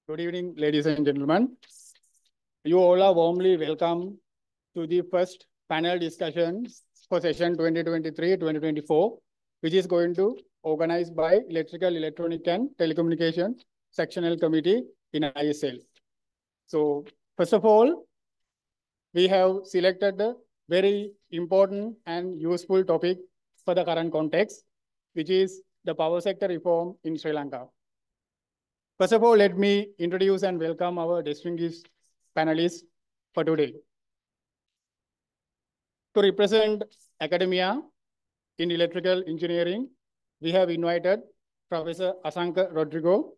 Good evening, ladies and gentlemen. You all are warmly welcome to the first panel discussion for session 2023-2024, which is going to organized by Electrical, Electronic and Telecommunication Sectional Committee in ISL. So first of all, we have selected a very important and useful topic for the current context, which is the power sector reform in Sri Lanka. First of all, let me introduce and welcome our distinguished panelists for today. To represent academia in electrical engineering, we have invited Professor Asanka Rodrigo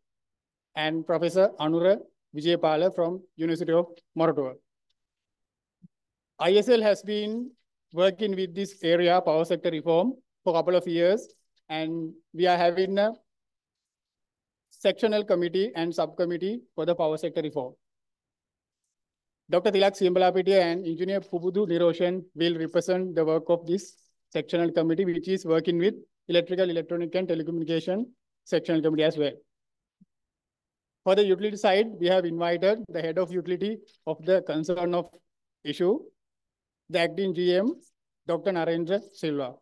and Professor Anura Vijayapala from University of Moratuwa. ISL has been working with this area, power sector reform, for a couple of years, and we are having a sectional committee and subcommittee for the power sector reform. Dr. Tilak Siambalapitiya and Engineer Pubudu Niroshan will represent the work of this sectional committee, which is working with electrical, electronic and telecommunication sectional committee as well. For the utility side, we have invited the head of utility of the concern of issue, the acting GM, Dr. Narendra Silva.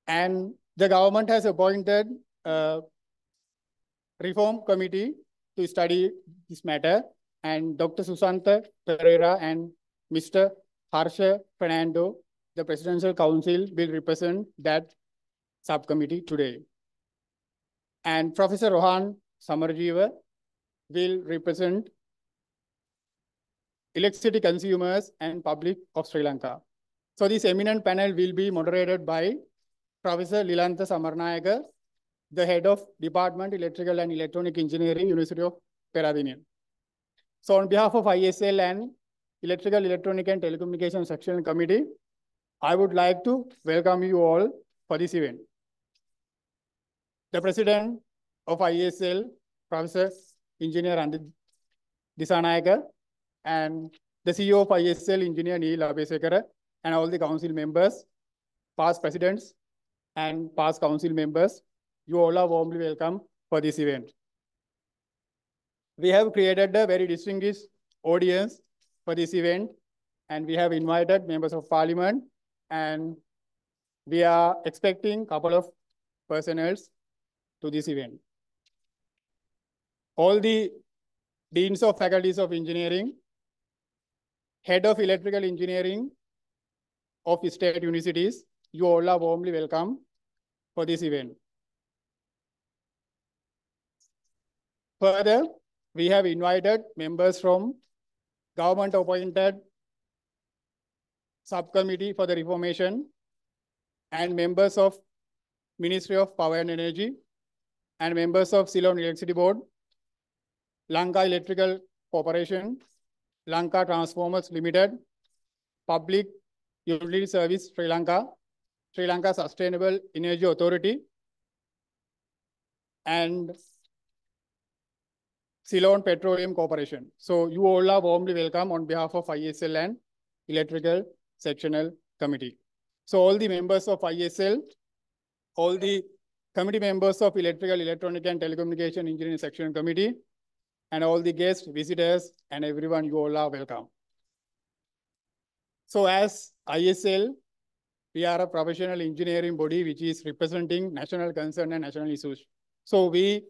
And the government has appointed a reform committee to study this matter. And Dr. Susanta Pereira and Mr. Harsha Fernando, the Presidential Council, will represent that subcommittee today. And Professor Rohan Samarjeeva will represent electricity consumers and public of Sri Lanka. So this eminent panel will be moderated by Professor Lilantha Samarnayaka, the head of Department Electrical and Electronic Engineering, University of Peradeniya. So on behalf of ISL and Electrical, Electronic and Telecommunication Sectional Committee, I would like to welcome you all for this event. The President of ISL, Professor Engineer Andit Disanayaka, and the CEO of ISL, Engineer Neil Abesekara, and all the council members, past presidents and past council members, you all are warmly welcome for this event. We have created a very distinguished audience for this event, and we have invited members of parliament, and we are expecting a couple of personnel to this event. All the deans of faculties of engineering, head of electrical engineering of state universities, you all are warmly welcome for this event. Further, we have invited members from government-appointed subcommittee for the reformation and members of Ministry of Power and Energy and members of Ceylon Electricity Board, Lanka Electrical Corporation, Lanka Transformers Limited, Public Utility Service Sri Lanka, Sri Lanka Sustainable Energy Authority, and Ceylon Petroleum Corporation. So you all are warmly welcome on behalf of ISL and Electrical Sectional Committee. So all the members of ISL, all the committee members of Electrical, Electronic and Telecommunication Engineering Sectional Committee, and all the guests, visitors, and everyone, you all are welcome. So as ISL, we are a professional engineering body which is representing national concern and national issues. So we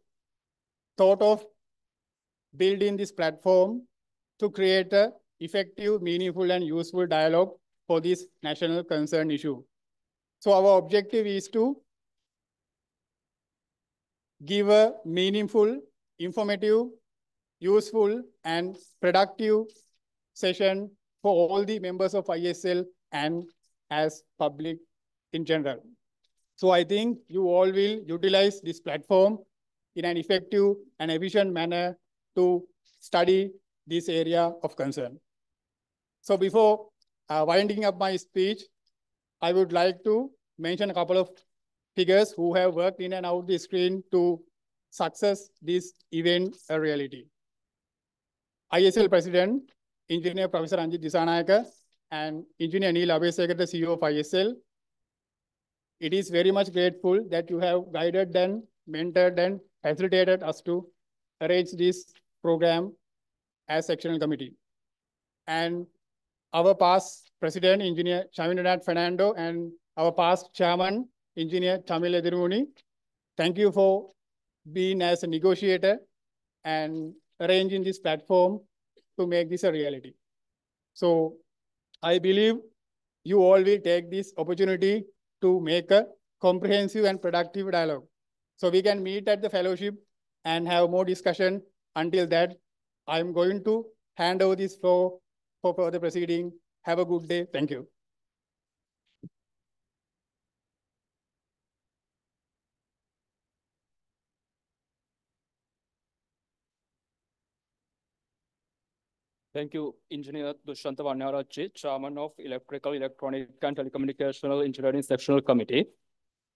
thought of building this platform to create an effective, meaningful, and useful dialogue for this national concern issue. So our objective is to give a meaningful, informative, useful, and productive session for all the members of ISL and as public in general. So I think you all will utilize this platform in an effective and efficient manner to study this area of concern. So before winding up my speech, I would like to mention a couple of figures who have worked in and out the screen to success this event a reality. ISL President, Engineer Professor Anjit Disanayaka, and Engineer Neil Abesekara, the CEO of ISL. It is very much grateful that you have guided and mentored and facilitated us to arrange this program as sectional committee. And our past president, Engineer Shamindranath Fernando, and our past chairman, Engineer Tamil Ediruni, thank you for being as a negotiator and arranging this platform to make this a reality. So I believe you all will take this opportunity to make a comprehensive and productive dialogue. So we can meet at the fellowship and have more discussion. Until that, I'm going to hand over this floor for further proceeding. Have a good day. Thank you. Thank you, Engineer Dushyanta Vannarachi, Chairman of Electrical, Electronic and Telecommunicational Engineering Sectional Committee.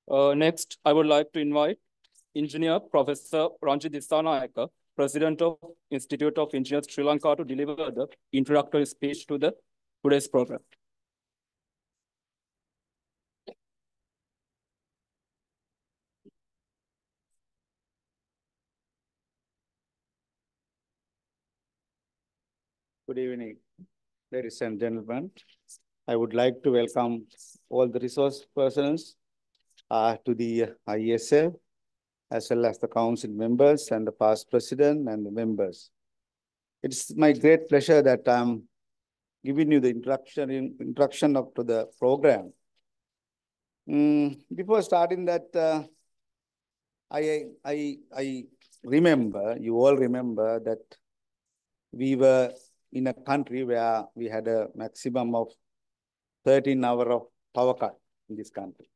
Next, I would like to invite Engineer Professor Ranjit Dissanayaka, President of Institute of Engineers Sri Lanka, to deliver the introductory speech to today's program. Good evening, ladies and gentlemen. I would like to welcome all the resource persons to the IESL, as well as the council members and the past president and the members. It's my great pleasure that I'm giving you the introduction to the program. Before starting that, I remember, you all remember that we were in a country where we had a maximum of 13 hours of power cut in this country.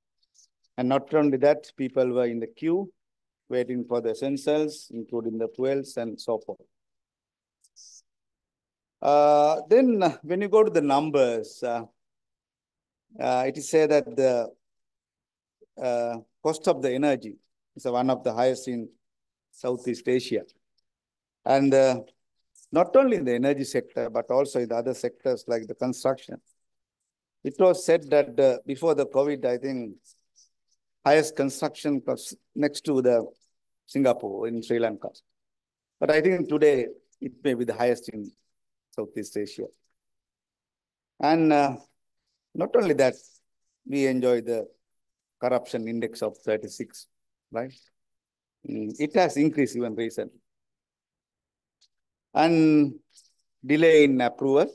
And not only that, people were in the queue waiting for the essentials, including the fuels and so forth. Then when you go to the numbers, it is said that the cost of the energy is one of the highest in Southeast Asia. And not only in the energy sector, but also in the other sectors like the construction. It was said that before the COVID, I think, highest construction cost next to the Singapore in Sri Lanka. But I think today it may be the highest in Southeast Asia. And not only that, we enjoy the corruption index of 36, right? It has increased even recently. And delay in approval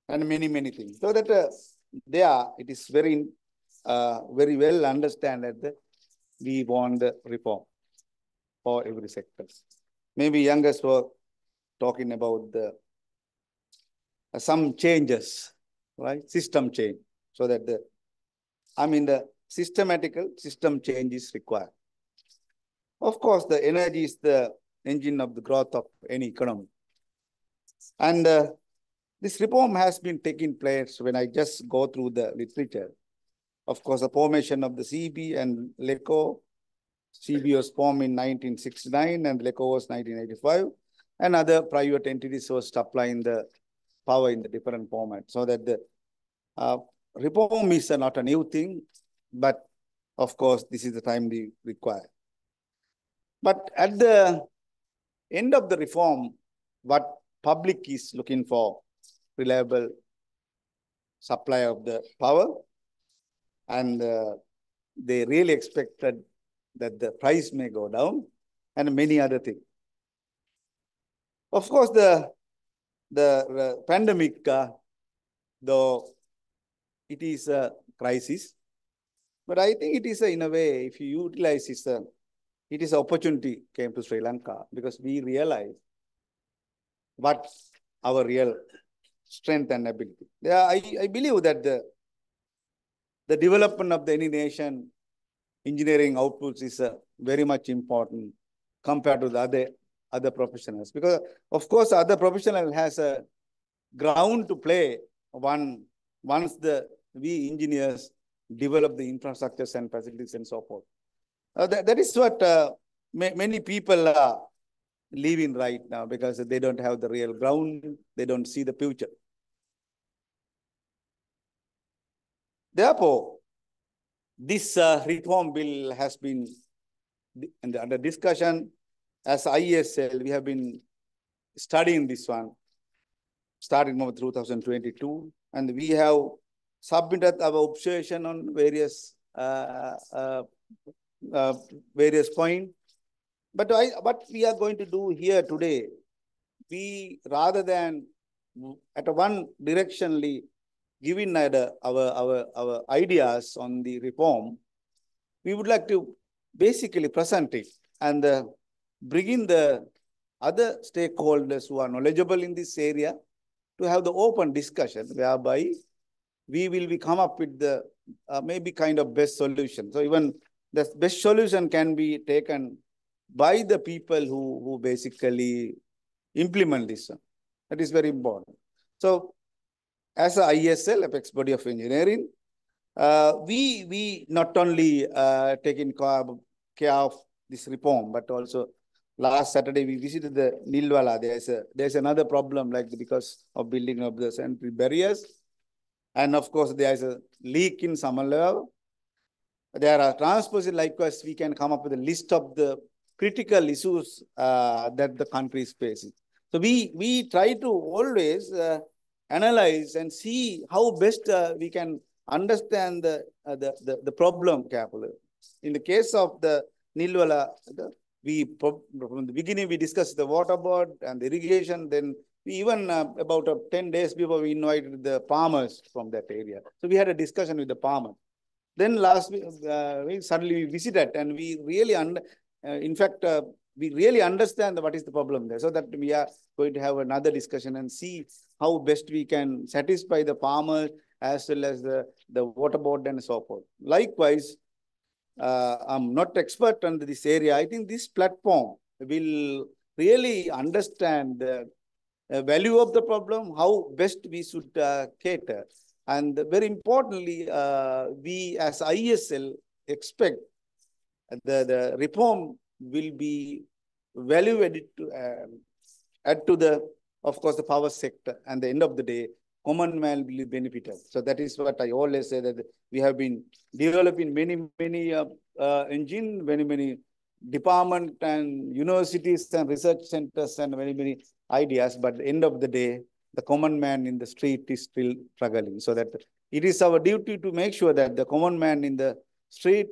and many things. So that it is very well understand that we want the reform for every sector. Maybe youngest were talking about the some changes, right? System change, so that the systematical system change is required. Of course, the energy is the engine of the growth of any economy. And this reform has been taking place when I just go through the literature. Of course, the formation of the CB and LECO. CB was formed in 1969 and LECO was 1985. And other private entities were supplying the power in the different formats. So that the reform is not a new thing, but of course, this is the time we require. But at the end of the reform, what public is looking for, reliable supply of the power, and they really expected that the price may go down, and many other things. Of course, the pandemic, though it is a crisis, but I think it is in a way, if you utilize it is an opportunity came to Sri Lanka, because we realize what our real strength and ability. I believe that the development of any nation engineering outputs is very much important compared to the other professionals, because of course other professional has a ground to play once we engineers develop the infrastructures and facilities and so forth. That is what many people are living right now, because they don't have the real ground, they don't see the future. Therefore, this reform bill has been under discussion, as ISL, we have been studying this one starting from 2022, and we have submitted our observation on various points. But what we are going to do here today, we rather than at a one directionally giving our ideas on the reform, we would like to basically present it and bring in the other stakeholders who are knowledgeable in this area to have the open discussion whereby we will be come up with the maybe kind of best solution. So even the best solution can be taken by the people who basically implement this one. That is very important. So as a ISL, Apex Body of Engineering, we not only taking care of this reform, but also last Saturday we visited the Nilwala. There's another problem like because of building of the sanitary barriers. And of course, there is a leak in Samalava. There are transposed likewise, we can come up with a list of the critical issues that the country is facing. So we try to always analyze and see how best we can understand the problem carefully. In the case of the Nilwala, from the beginning we discussed the water board and the irrigation. Then we even about 10 days before we invited the farmers from that area. So we had a discussion with the farmers. Then last week, suddenly we visited and we really, we really understand what is the problem there. So that we are going to have another discussion and see how best we can satisfy the farmers as well as the water board and so forth. Likewise, I'm not expert on this area. I think this platform will really understand the value of the problem, how best we should cater. And very importantly, we as ISL expect the reform will be value added to add to the, of course, the power sector. And the end of the day, common man will be benefited. So that is what I always say, that we have been developing many engine, many department and universities and research centers and many ideas. But at the end of the day, the common man in the street is still struggling. So that it is our duty to make sure that the common man in the street,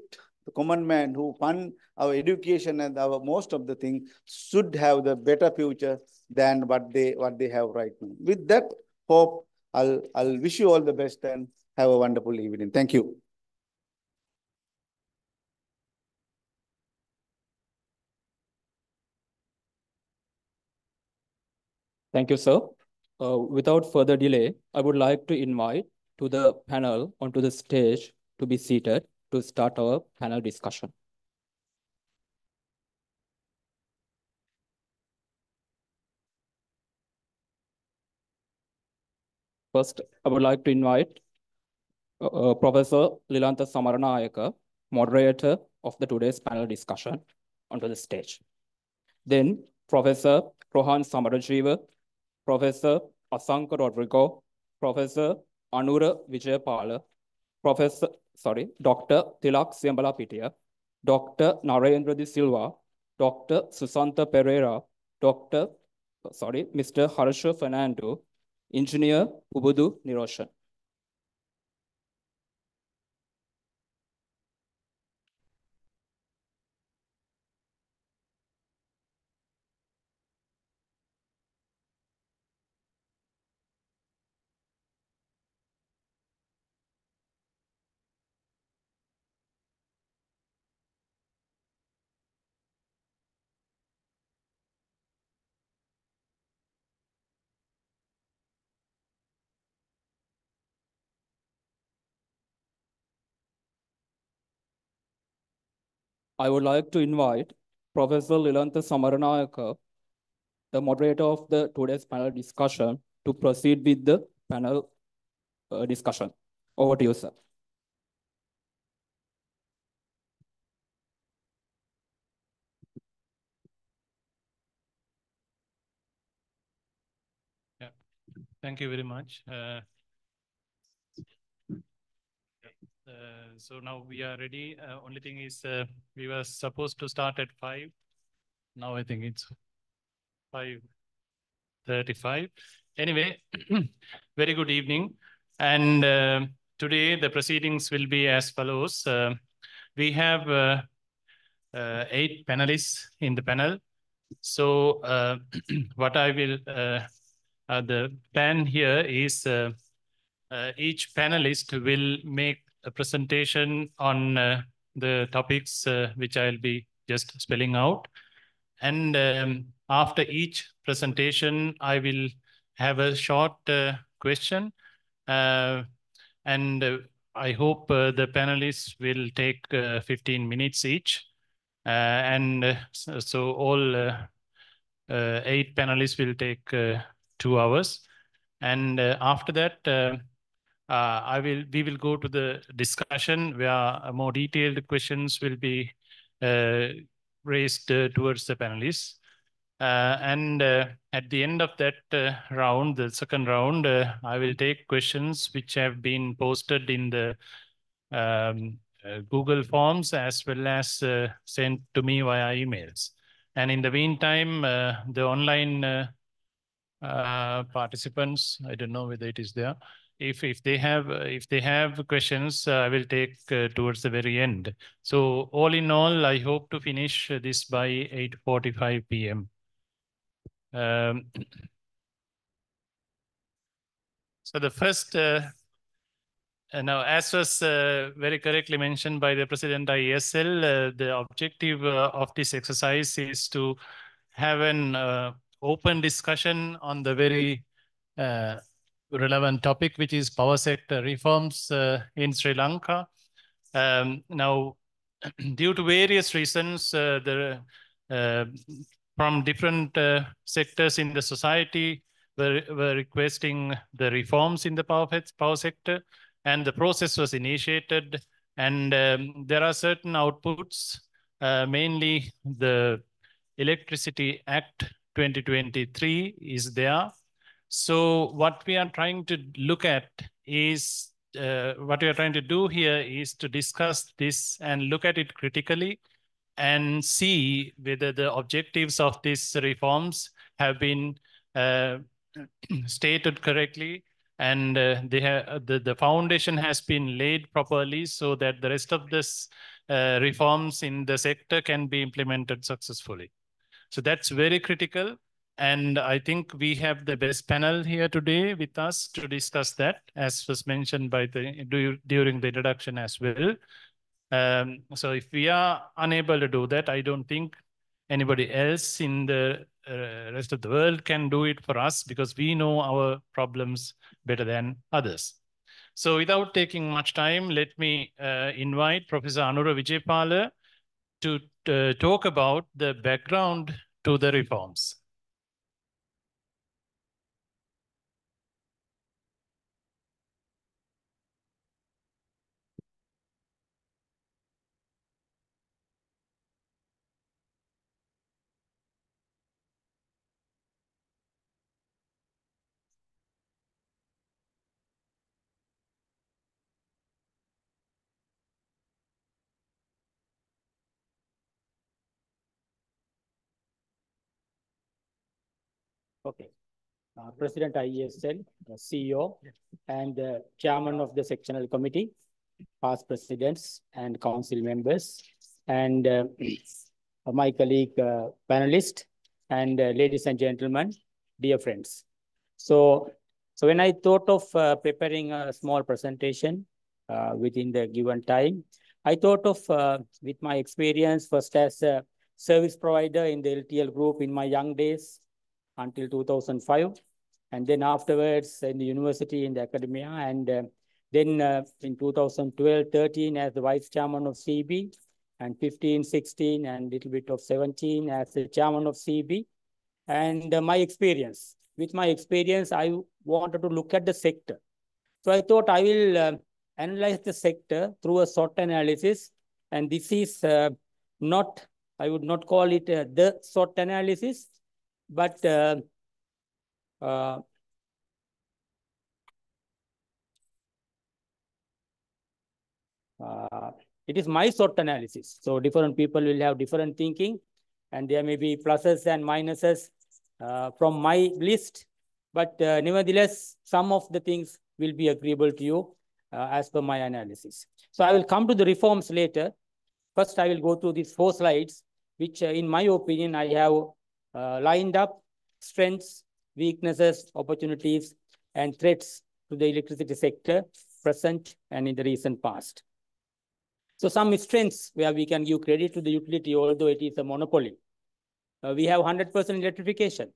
the common man who fund our education and our most of the things should have the better future than what they have right now. With that hope, I'll wish you all the best and have a wonderful evening. Thank you. Thank you, sir. Without further delay, I would like to invite to the panel onto the stage to be seated to start our panel discussion. First, I would like to invite Professor Lilantha Samaranayaka, moderator of the today's panel discussion, onto the stage. Then Professor Rohan Samarajiva, Professor Asanka Rodrigo, Professor Anura Vijayapala, Dr. Tilak Siambalapitiya, Dr. Narendra De Silva, Dr. Susanta Pereira, Mr. Harsha Fernando, Engineer Pubudu Niroshan. I would like to invite Professor Lilantha Samaranayaka, the moderator of the today's panel discussion, to proceed with the panel discussion. Over to you, sir. Yeah, thank you very much. So now we are ready. Only thing is we were supposed to start at 5, Now I think it's 5:35. Anyway, very good evening. And today the proceedings will be as follows. We have 8 panelists in the panel. So what I will, the plan here is each panelist will make a presentation on the topics which I'll be just spelling out. And after each presentation, I will have a short question. And I hope the panelists will take 15 minutes each. So all 8 panelists will take 2 hours. And after that, we will go to the discussion where more detailed questions will be raised towards the panelists. And at the end of that round, the second round, I will take questions which have been posted in the Google Forms as well as sent to me via emails. And in the meantime, the online participants, I don't know whether it is there. If they have questions, I will take towards the very end. So all in all, I hope to finish this by 8:45 p.m. So the first, now as was very correctly mentioned by the President IESL, the objective of this exercise is to have an open discussion on the very relevant topic, which is power sector reforms in Sri Lanka. Now, due to various reasons, from different sectors in the society were requesting the reforms in the power sector, and the process was initiated. And there are certain outputs, mainly the Electricity Act 2023 is there. So what we are trying to look at is, what we are trying to do here is to discuss this and look at it critically and see whether the objectives of these reforms have been stated correctly, and the foundation has been laid properly so that the rest of this reforms in the sector can be implemented successfully. So that's very critical. And I think we have the best panel here today with us to discuss that, as was mentioned by during the introduction as well. So if we are unable to do that, I don't think anybody else in the rest of the world can do it for us, because we know our problems better than others. So without taking much time, let me invite Professor Anura Vijaypala to talk about the background to the reforms. Okay. President IESL, CEO, and Chairman of the Sectional Committee, past presidents and council members, and my colleague panelists, and ladies and gentlemen, dear friends. So when I thought of preparing a small presentation within the given time, I thought of, with my experience first as a service provider in the LTL group in my young days until 2005, and then afterwards in the university, in the academia, and then in 2012-13 as the vice chairman of CB, and 15-16 and little bit of 17 as the chairman of CB. And my experience, with my experience, I wanted to look at the sector. So I thought I will analyze the sector through a SWOT analysis. And this is not, I would not call it the SWOT analysis, but it is my SWOT analysis. So different people will have different thinking. and there may be pluses and minuses from my list, but nevertheless, some of the things will be agreeable to you as per my analysis. So I will come to the reforms later. First, I will go through these 4 slides, which in my opinion, I have lined up strengths, weaknesses, opportunities, and threats to the electricity sector, present and in the recent past. So some strengths where we can give credit to the utility, although it is a monopoly. We have 100% electrification,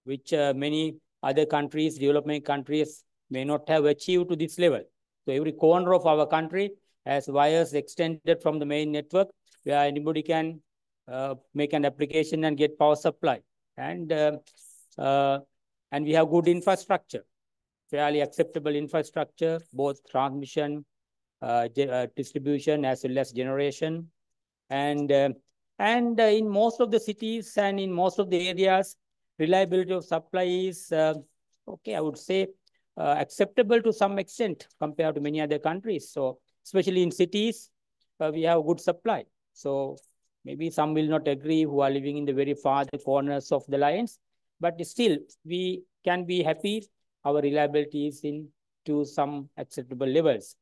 which many other countries, developing countries, may not have achieved to this level. So every corner of our country has wires extended from the main network, where anybody can make an application and get power supply. And we have good infrastructure, fairly acceptable infrastructure, both transmission, distribution, as well as generation. And in most of the cities and in most of the areas, reliability of supply is, okay, I would say, acceptable to some extent compared to many other countries. So especially in cities, we have good supply. So maybe some will not agree who are living in the very far corners of the lines, but still we can be happy our reliability is to some acceptable levels.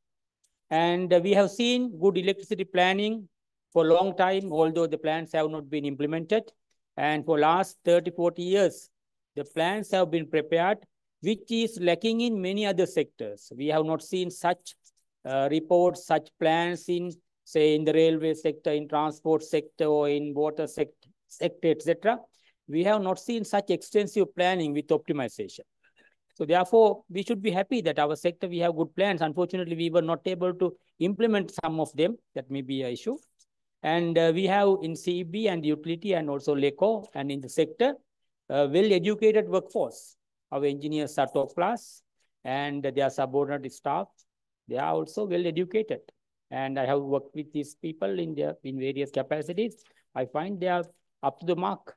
And we have seen good electricity planning for a long time, although the plans have not been implemented. And for last 30, 40 years, the plans have been prepared, which is lacking in many other sectors. We have not seen such reports, such plans in, say, in the railway sector, in transport sector, or in water sector, etc. We have not seen such extensive planning with optimization. So therefore, we should be happy that our sector, we have good plans. Unfortunately, we were not able to implement some of them. That may be an issue. And we have in CEB and utility and also LECO and in the sector, well-educated workforce. Our engineers are top class and their subordinate staff, they are also well-educated. And I have worked with these people in various capacities. I find they are up to the mark.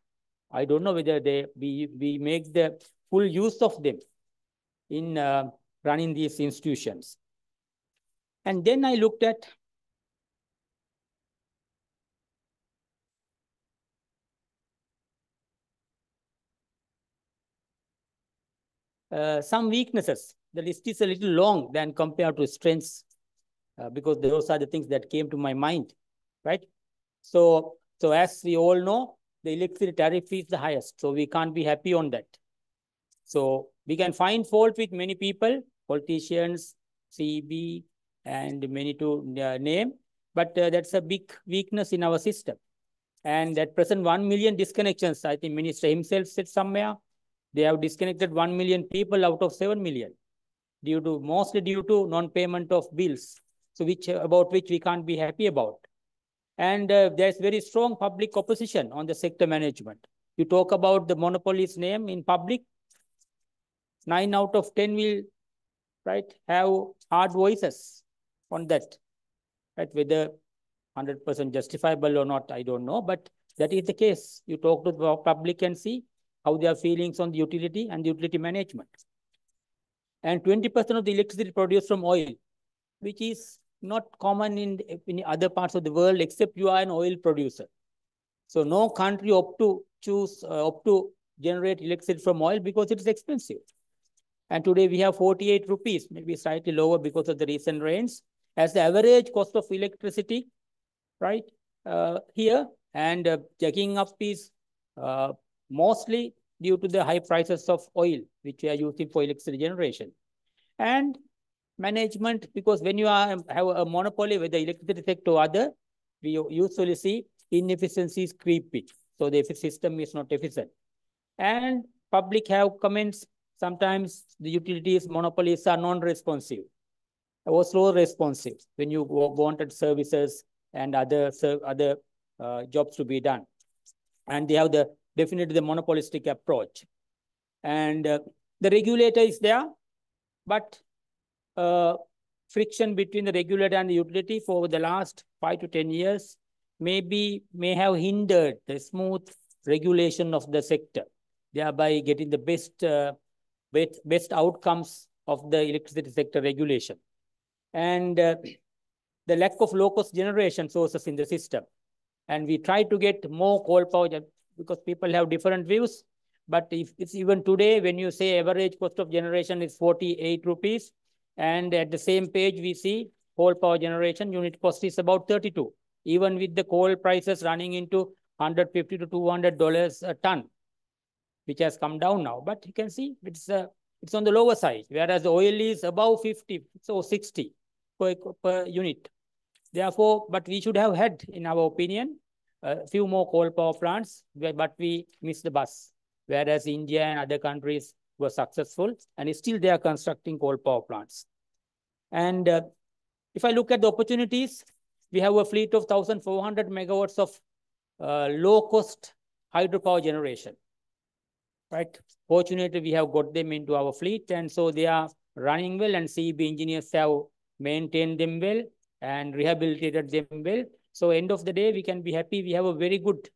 I don't know whether we make the full use of them in running these institutions. And then I looked at some weaknesses. The list is a little long than compared to strengths because those are the things that came to my mind, right? So as we all know, the electricity tariff is the highest, so we can't be happy on that. So we can find fault with many people, politicians, CEB, and many to name, but that's a big weakness in our system. And at present, 1 million disconnections, I think Minister himself said somewhere, they have disconnected 1 million people out of 7 million, mostly due to non-payment of bills, so about which we can't be happy about. And there's very strong public opposition on the sector management. You talk about the monopoly's name in public, 9 out of 10 will, right, have hard voices on that, right? Whether 100% justifiable or not, I don't know, but that is the case. You talk to the public and see how their feelings on the utility and the utility management. And 20% of the electricity produced from oil, which is not common in other parts of the world, except you are an oil producer. So no country opt to generate electricity from oil because it is expensive. And today we have 48 rupees, maybe slightly lower because of the recent rains, as the average cost of electricity, right, here. And checking up is mostly due to the high prices of oil, which we are using for electricity generation. And management, because when you have a monopoly, whether electricity sector or other, we usually see inefficiencies creeping. So the system is not efficient. And public have comments. Sometimes the utilities monopolies are non-responsive or slow responsive when you wanted services and other jobs to be done. And they have definitely the monopolistic approach. And the regulator is there, but friction between the regulator and the utility for the last 5 to 10 years may have hindered the smooth regulation of the sector, thereby getting the best outcomes of the electricity sector regulation. And the lack of low-cost generation sources in the system. And we try to get more coal power because people have different views. But if it's even today, when you say average cost of generation is 48 rupees, and at the same page, we see coal power generation unit cost is about 32, even with the coal prices running into $150 to $200 a ton, which has come down now. But you can see it's on the lower side, whereas the oil is above 50, so 60 per unit. Therefore, but we should have had, in our opinion, a few more coal power plants, but we missed the bus. Whereas India and other countries were successful, and still they are constructing coal power plants. And if I look at the opportunities, we have a fleet of 1,400 megawatts of low-cost hydropower generation. Right? Fortunately, we have got them into our fleet, and so they are running well, and CEB engineers have maintained them well and rehabilitated them well. So end of the day, we can be happy. We have a very good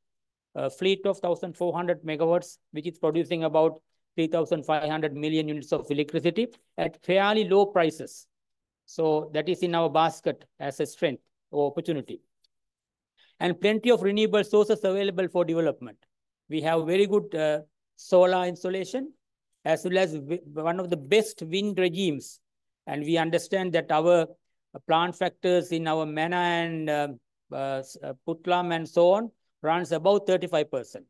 fleet of 1,400 megawatts, which is producing about 3,500 million units of electricity at fairly low prices. So that is in our basket as a strength or opportunity. And plenty of renewable sources available for development. We have very good solar installation, as well as one of the best wind regimes. And we understand that our plant factors in our Mana and Putlam and so on runs about 35%.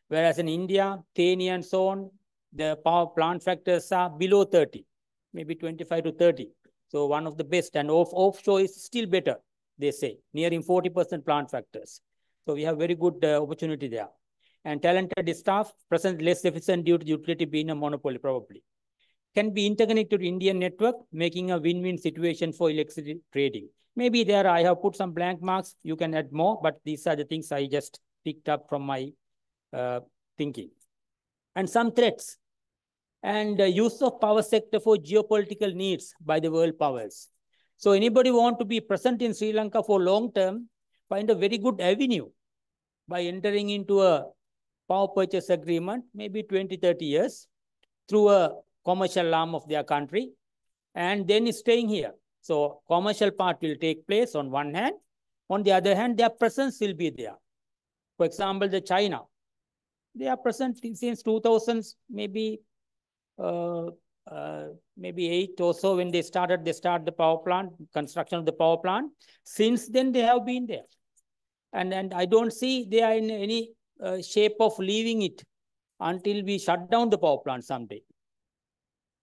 Whereas in India, Theni and so on, the power plant factors are below 30, maybe 25 to 30. So one of the best, and offshore is still better, they say, nearing 40% plant factors. So we have very good opportunity there. And talented staff, present less efficient due to utility being a monopoly probably. Can be interconnected to Indian network, making a win-win situation for electricity trading. Maybe there I have put some blank marks, you can add more, but these are the things I just picked up from my thinking. And some threats. And use of power sector for geopolitical needs by the world powers. So anybody want to be present in Sri Lanka for long term, find a very good avenue by entering into a power purchase agreement, maybe 20, 30 years, through a commercial arm of their country, and then staying here. So commercial part will take place on one hand. On the other hand, their presence will be there. For example, the China, they are present since 2000s, maybe 8 or so when they start the power plant, construction of the power plant. Since then, they have been there. And I don't see they are in any shape of leaving it until we shut down the power plant someday.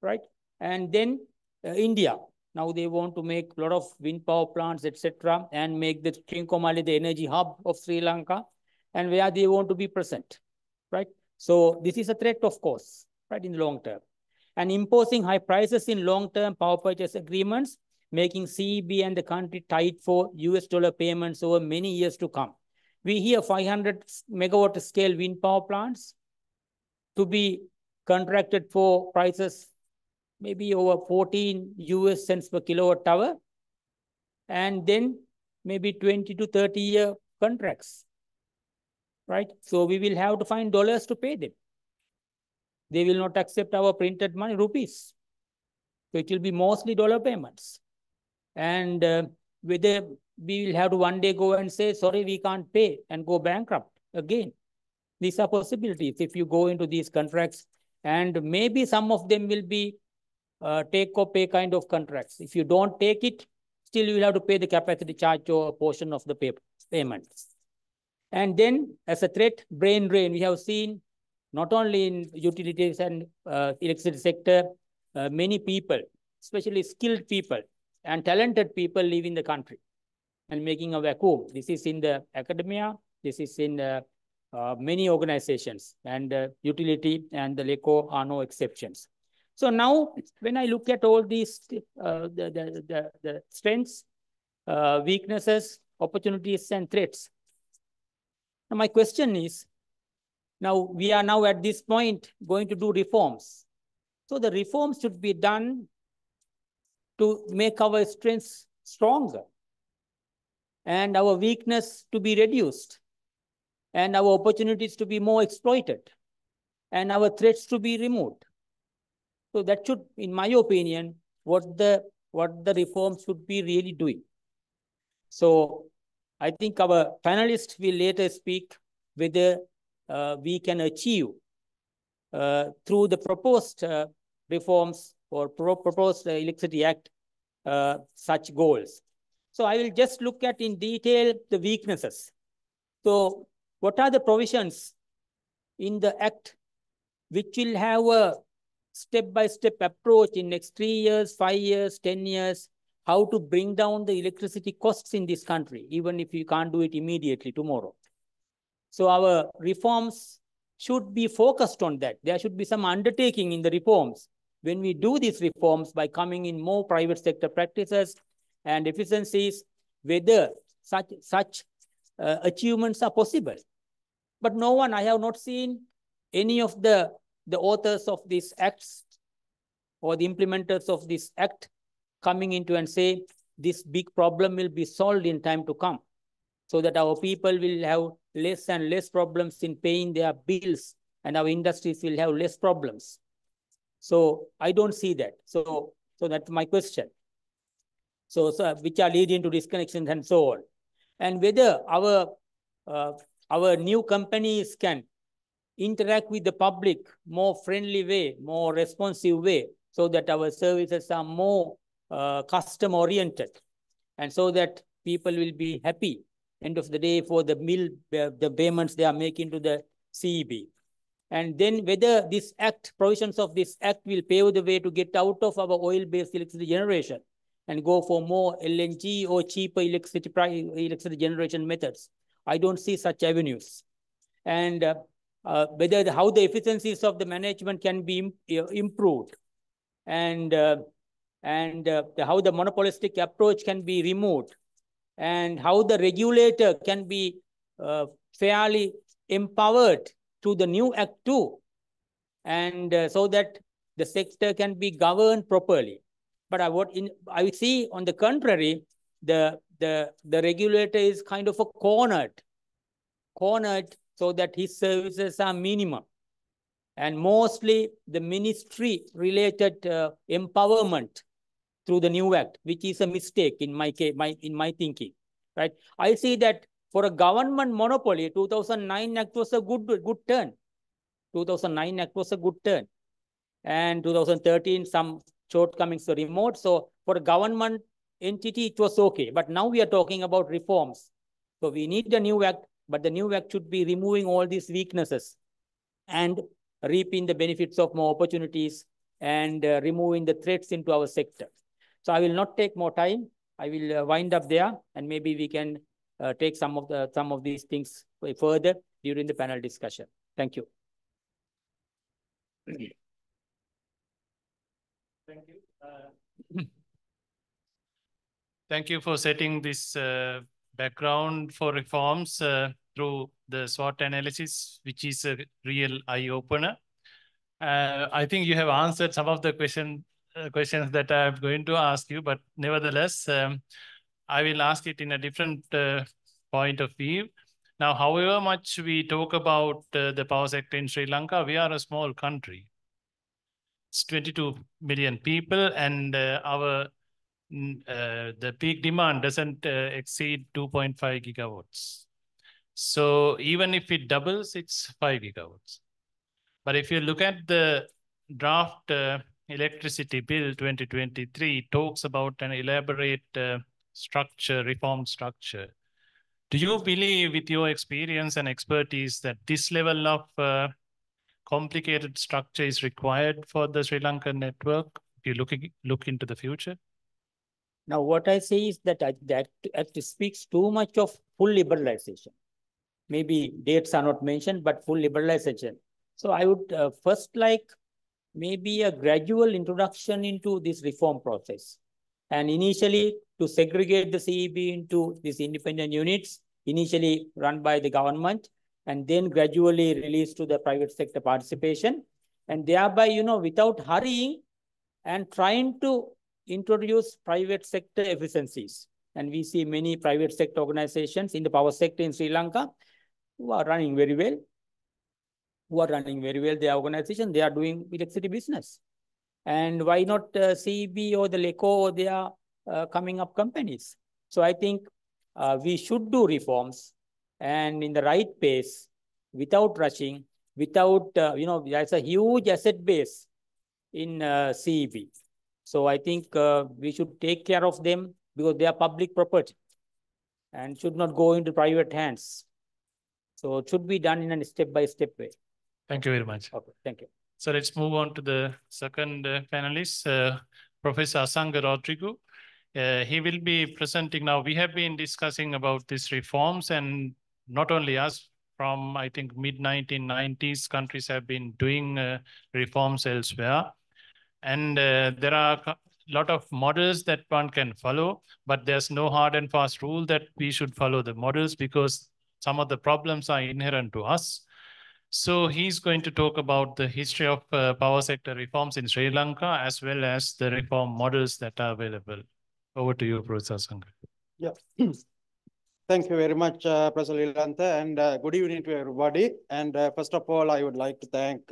Right? And then India. Now they want to make a lot of wind power plants, etc., and make the Trincomalee the energy hub of Sri Lanka, and where they want to be present. Right? So this is a threat, of course, right, in the long term. And imposing high prices in long-term power purchase agreements, making CEB and the country tight for US dollar payments over many years to come. We hear 500 megawatt scale wind power plants to be contracted for prices maybe over 14 US cents per kilowatt hour, and then maybe 20 to 30 year contracts, right? So we will have to find dollars to pay them. They will not accept our printed money, rupees. So it will be mostly dollar payments. And whether we will have to one day go and say, sorry, we can't pay, and go bankrupt again. These are possibilities if you go into these contracts, and maybe some of them will be take or pay kind of contracts. If you don't take it, still you will have to pay the capacity charge or a portion of the payments. And then as a threat, brain drain. We have seen not only in utilities and electricity sector, many people, especially skilled people and talented people leaving the country and making a vacuum. This is in the academia, this is in many organizations, and utility and the LECO are no exceptions. So now, when I look at all these, the strengths, weaknesses, opportunities, and threats, now my question is, now we are now at this point going to do reforms. So the reforms should be done to make our strengths stronger and our weakness to be reduced and our opportunities to be more exploited and our threats to be removed. So that should, in my opinion, what the reforms should be really doing. So I think our panelists will later speak whether we can achieve through the proposed reforms or proposed Electricity Act such goals. So I will just look at in detail the weaknesses. So what are the provisions in the Act which will have a step-by-step approach in next 3 years, 5 years, 10 years, how to bring down the electricity costs in this country, even if you can't do it immediately tomorrow. So our reforms should be focused on that. There should be some undertaking in the reforms. When we do these reforms by coming in more private sector practices and efficiencies, whether such achievements are possible. But no one, I have not seen any of the authors of these acts or the implementers of this act coming into and say, this big problem will be solved in time to come, so that our people will have less and less problems in paying their bills and our industries will have less problems. So I don't see that. So that's my question. So which are leading to disconnections and so on. And whether our new companies can interact with the public more friendly way, more responsive way, so that our services are more customer oriented, and so that people will be happy end of the day for the the payments they are making to the CEB. And then whether this act, provisions of this act will pave the way to get out of our oil-based electricity generation and go for more LNG or cheaper electricity generation methods. I don't see such avenues. And whether how the efficiencies of the management can be improved, and how the monopolistic approach can be removed, and how the regulator can be fairly empowered through the new act too, and so that the sector can be governed properly. But I see on the contrary, the regulator is kind of a cornered so that his services are minimum. And mostly the ministry related empowerment through the new act, which is a mistake in my thinking, right? I see that for a government monopoly, 2009 Act was a good turn. 2009 Act was a good turn. And 2013, some shortcomings were removed. So for a government entity, it was okay. But now we are talking about reforms. So we need a new act, but the new act should be removing all these weaknesses and reaping the benefits of more opportunities and removing the threats into our sector. So I will not take more time. I will wind up there, and maybe we can take some of these things further during the panel discussion. Thank you. Thank you. Thank you for setting this background for reforms through the SWOT analysis, which is a real eye-opener. I think you have answered some of the questions that I'm going to ask you, but nevertheless, I will ask it in a different point of view. Now, however much we talk about the power sector in Sri Lanka, we are a small country. It's 22 million people, and the peak demand doesn't exceed 2.5 gigawatts. So even if it doubles, it's 5 gigawatts. But if you look at the draft electricity bill 2023, it talks about an elaborate reform structure. Do you believe, with your experience and expertise, that this level of complicated structure is required for the Sri Lankan network if you look into the future? Now, what I say is that that speaks too much of full liberalization. Maybe dates are not mentioned, but full liberalization. So I would first like maybe a gradual introduction into this reform process. And initially to segregate the CEB into these independent units, initially run by the government, and then gradually released to the private sector participation. And thereby, without hurrying and trying to introduce private sector efficiencies. And we see many private sector organizations in the power sector in Sri Lanka who are running very well. Their organization, they are doing electricity business. And why not CEB or the LECO or their coming up companies? So I think we should do reforms and in the right pace, without rushing, without, there's a huge asset base in CEB. So I think we should take care of them because they are public property and should not go into private hands. So it should be done in a step-by-step way. Thank you very much. Okay, thank you. So let's move on to the second panelist, Professor Asanga Rodrigo. He will be presenting now. We have been discussing about these reforms, and not only us, from I think mid-1990s, countries have been doing reforms elsewhere. And there are a lot of models that one can follow, but there's no hard and fast rule that we should follow the models because some of the problems are inherent to us. So he's going to talk about the history of power sector reforms in Sri Lanka, as well as the reform models that are available. Over to you, Professor Sangha. Yeah. Thank you very much, Professor Lilantha, and good evening to everybody. And first of all, I would like to thank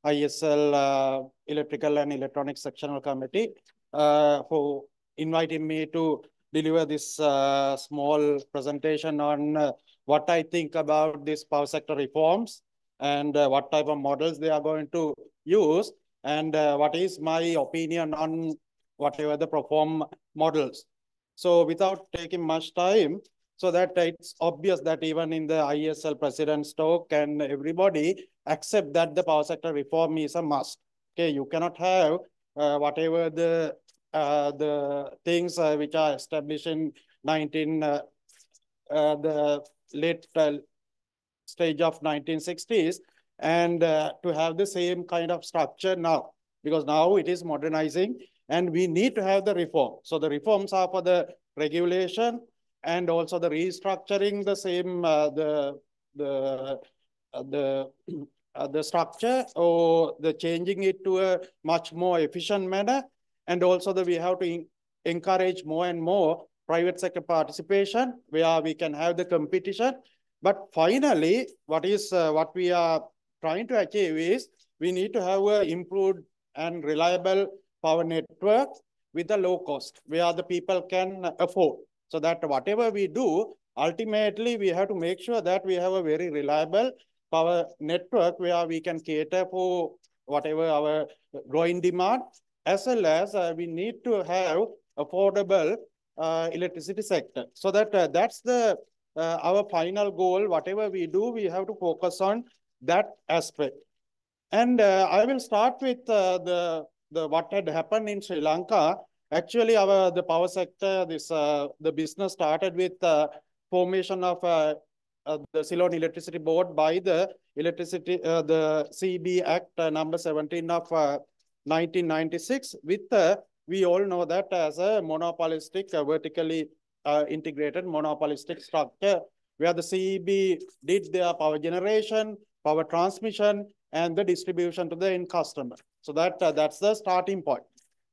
ISL Electrical and Electronic Sectional Committee for inviting me to deliver this small presentation on what I think about these power sector reforms and what type of models they are going to use, and what is my opinion on whatever the perform models. So without taking much time, so that it's obvious that even in the ISL president's talk and everybody accept that the power sector reform is a must. Okay, you cannot have whatever the things which are established in the late stage of 1960s, and to have the same kind of structure now, because now it is modernizing and we need to have the reform. So the reforms are for the regulation and also the restructuring the same the structure, or the changing it to a much more efficient manner, and also that we have to encourage more and more private sector participation where we can have the competition. But finally, what we are trying to achieve is we need to have an improved and reliable power network with a low cost where the people can afford. So that whatever we do, ultimately we have to make sure that we have a very reliable power network where we can cater for whatever our growing demand, as well as we need to have affordable electricity sector. So that that's the our final goal. Whatever we do, we have to focus on that aspect. And I will start with the what had happened in Sri Lanka. Actually, the power sector, the business started with formation of the Ceylon Electricity Board by the CB Act number 17 of 1996 with we all know that as a monopolistic, vertically integrated monopolistic structure where the CEB did their power generation, power transmission, and the distribution to the end customer. So that's the starting point.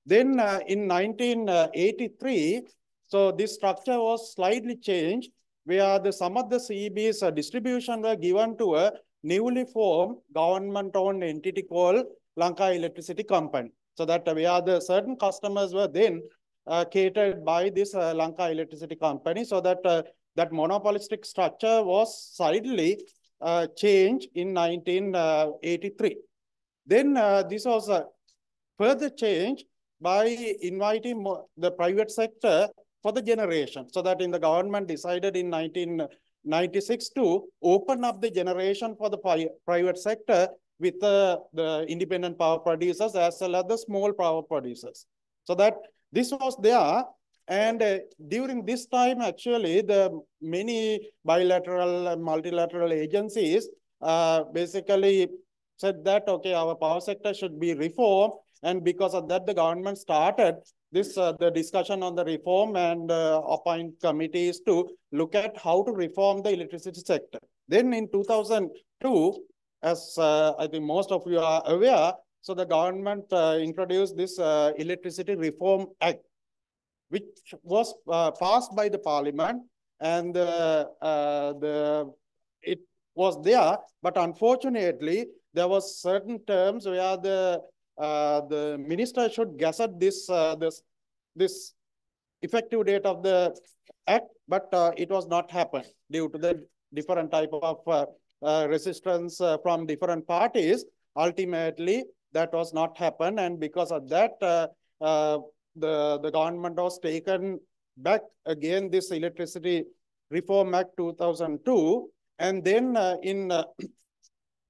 Then in 1983, so this structure was slightly changed where some of the CEB's distribution were given to a newly formed government-owned entity called Lanka Electricity Company. So that where the certain customers were then catered by this Lanka Electricity Company. So that that monopolistic structure was slightly changed in 1983. Then this was further changed by inviting the private sector for the generation. So that in the government decided in 1996 to open up the generation for the private sector with the independent power producers as well as the small power producers. So that this was there. And during this time, actually, the many bilateral and multilateral agencies basically said that, okay, our power sector should be reformed. And because of that, the government started this the discussion on the reform and appoint committees to look at how to reform the electricity sector. Then in 2002, as I think most of you are aware, so the government introduced this Electricity Reform Act, which was passed by the parliament, and it was there, but unfortunately, there was certain terms where the minister should gazette this effective date of the act, but it was not happened due to the different type of resistance from different parties. Ultimately, that was not happen, and because of that, the government was taken back again this Electricity Reform Act 2002, and then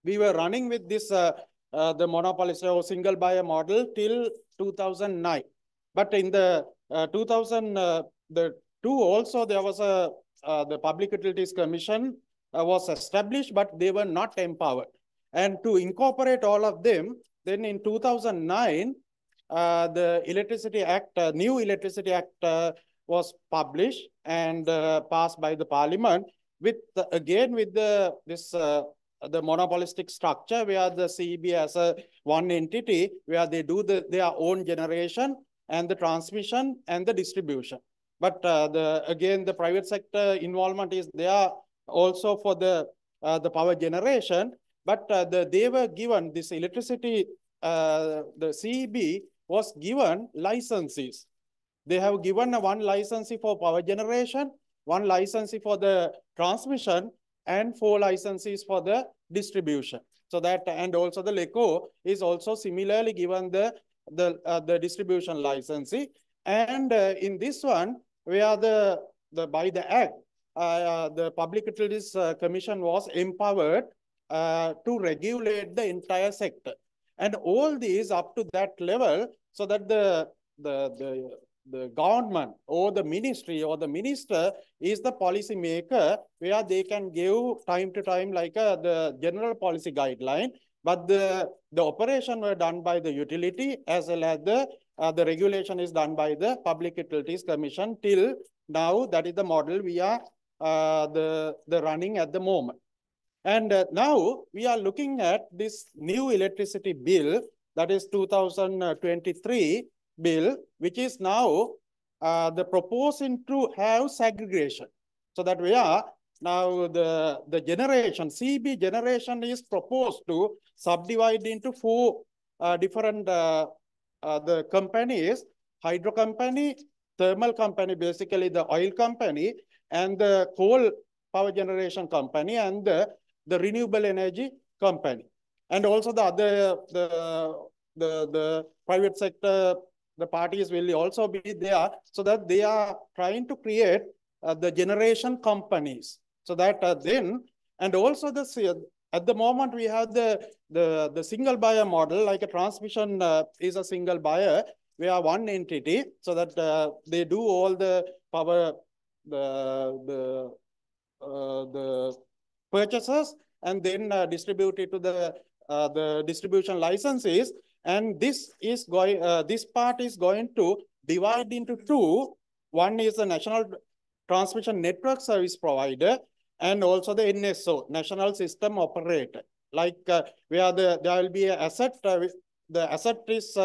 we were running with this the monopolist or single buyer model till 2009. But in the 2002 also there was the Public Utilities Commission was established, but they were not empowered. And to incorporate all of them, then in 2009, the Electricity Act, new Electricity Act was published and passed by the Parliament with again with the monopolistic structure where the CEB as a one entity where they do their own generation and the transmission and the distribution. But again, the private sector involvement is there also for the power generation. But they were given this electricity, the CEB was given licenses. They have given one licensee for power generation, one licensee for the transmission, and 4 licenses for the distribution. So that, and also the LECO is also similarly given the distribution licensee. And in this one, where by the act, the Public Utilities Commission was empowered to regulate the entire sector. And all these up to that level, so that the government or the ministry or the minister is the policy maker, where they can give time to time like the general policy guideline, but the operation were done by the utility as well as the regulation is done by the Public Utilities Commission till now. That is the model we are the running at the moment. And now we are looking at this new electricity bill, that is 2023 bill, which is now the proposing to have segregation. So that we are now the generation, CB generation is proposed to subdivide into 4 different the companies: hydro company, thermal company, basically the oil company, and the coal power generation company, and the renewable energy company. And also the other, the private sector, the parties will also be there, so that they are trying to create the generation companies. So that then, and also at the moment we have the single buyer model, like a transmission is a single buyer. We are one entity, so that they do all the power, the purchases, and then distribute it to the distribution licenses. And this is going, this part is going to divide into 2. One is the National Transmission Network Service Provider, and also the NSO, National System Operator. Like where there will be an asset. The asset is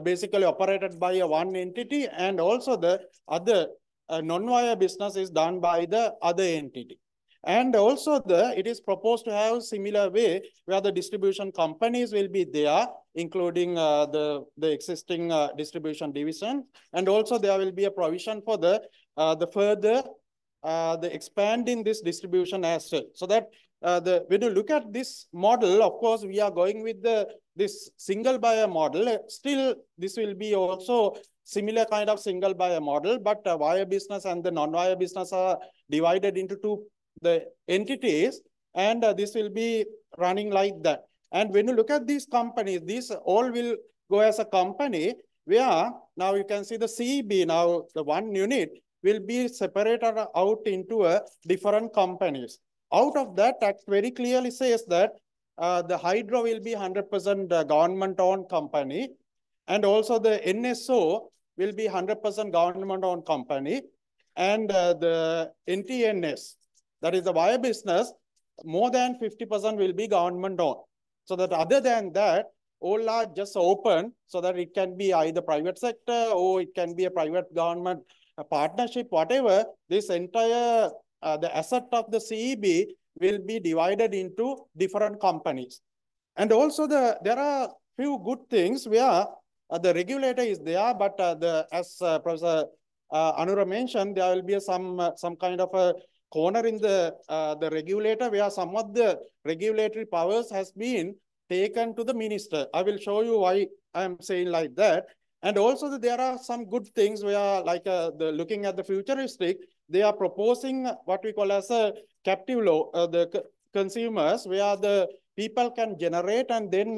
basically operated by a one entity, and also the other non-wire business is done by the other entity. And also it is proposed to have similar way where the distribution companies will be there, including the existing distribution division. And also there will be a provision for the further the expanding this distribution as well. So that when you look at this model, of course, we are going with this single buyer model. Still, this will be also similar kind of single buyer model, but wire business and the non-wire business are divided into 2 the entities, and this will be running like that. And when you look at these companies, these all will go as a company, where now you can see the CEB, now the one unit will be separated out into different companies. Out of that, Act very clearly says that the hydro will be 100% government-owned company, and also the NSO will be 100% government-owned company, and the NTNS, that is the wire business, more than 50% will be government-owned. So that other than that, all are just open, so that it can be either private sector or it can be a private government partnership, whatever. This entire the asset of the CEB will be divided into different companies. And also there are few good things where the regulator is there, but as Professor Anura mentioned, there will be some kind of a corner in the regulator where some of the regulatory powers has been taken to the minister. I will show you why I am saying like that. And also there are some good things where, like looking at the futuristic, they are proposing what we call as a captive law, the consumers, where the people can generate and then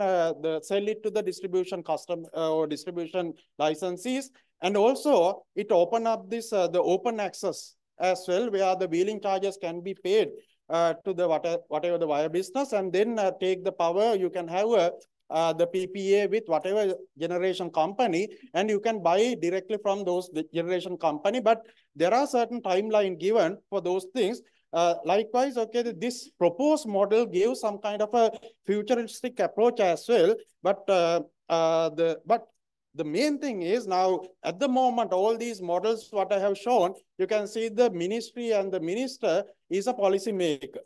sell it to the distribution custom or distribution licensees. And also it open up this the open access as well, where the wheeling charges can be paid to the whatever the wire business, and then take the power. You can have the PPA with whatever generation company, and you can buy directly from those generation company. But there are certain timeline given for those things. Likewise, okay, this proposed model gives some kind of a futuristic approach as well. But the main thing is now at the moment, all these models, what I have shown, you can see the ministry and the minister is a policy maker.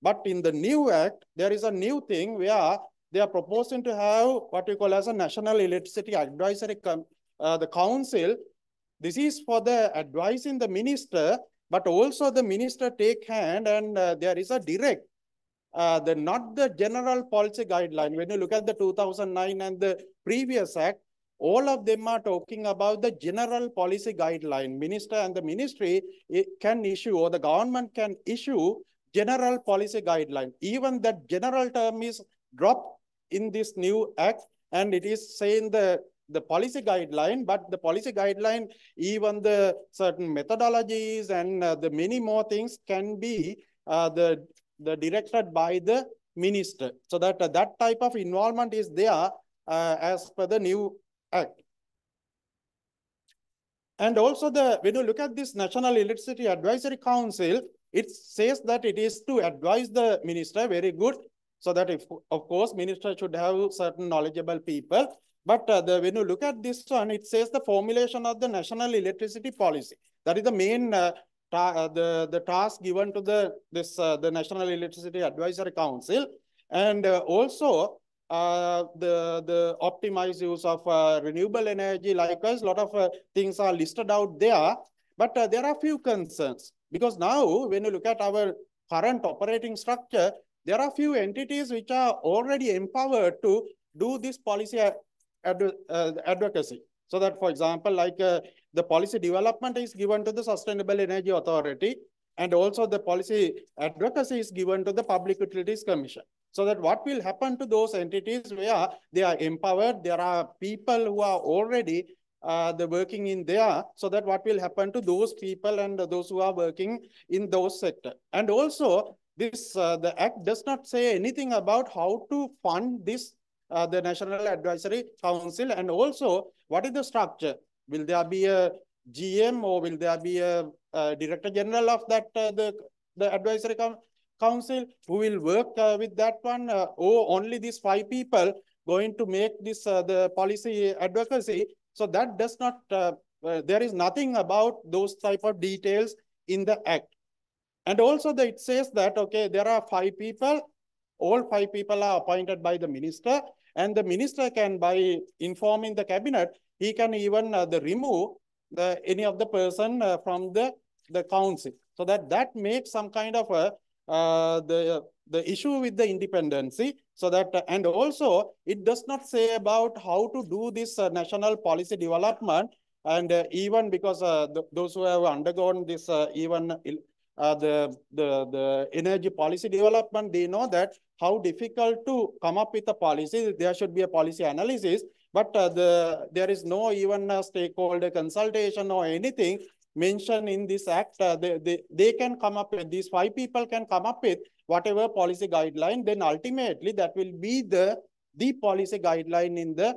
But in the new act, there is a new thing where they are proposing to have what we call as a National Electricity Advisory the Council. This is for the advising the minister, but also the minister take hand, and there is a direct, not the general policy guideline. When you look at the 2009 and the previous act, all of them are talking about the general policy guideline. Minister and the ministry can issue, or the government can issue general policy guideline. Even that general term is dropped in this new act, and it is saying the policy guideline, but the policy guideline, even the certain methodologies and the many more things can be the directed by the minister. So that that type of involvement is there as per the new act. And also when you look at this National Electricity Advisory Council, it says that it is to advise the minister, very good. So that if, of course, minister should have certain knowledgeable people. But when you look at this one, it says the formulation of the national electricity policy. That is the main the task given to the National Electricity Advisory Council. And also the optimized use of renewable energy. Likewise, a lot of things are listed out there. But there are few concerns, because now when you look at our current operating structure, there are few entities which are already empowered to do this policy advocacy. So that, for example, like the policy development is given to the Sustainable Energy Authority, and also the policy advocacy is given to the Public Utilities Commission. So that what will happen to those entities where they are empowered, there are people who are already working in there, so that what will happen to those people and those who are working in those sectors. And also, this the act does not say anything about how to fund this the National Advisory Council, and also what is the structure? Will there be a GM, or will there be a Director General of that the Advisory Council who will work with that one, or only these 5 people going to make this the policy advocacy? So that does not there is nothing about those type of details in the act. And also it says that, okay, there are 5 people, all 5 people are appointed by the minister, and the minister can, by informing the cabinet, he can even remove any of the person from the council. So that makes some kind of the issue with the independency. So that, and also it does not say about how to do this national policy development. And even because those who have undergone this even the energy policy development, they know that how difficult to come up with a policy. There should be a policy analysis, but there is no even stakeholder consultation or anything mentioned in this act. They can come up with, these 5 people can come up with whatever policy guideline, then ultimately that will be the policy guideline in the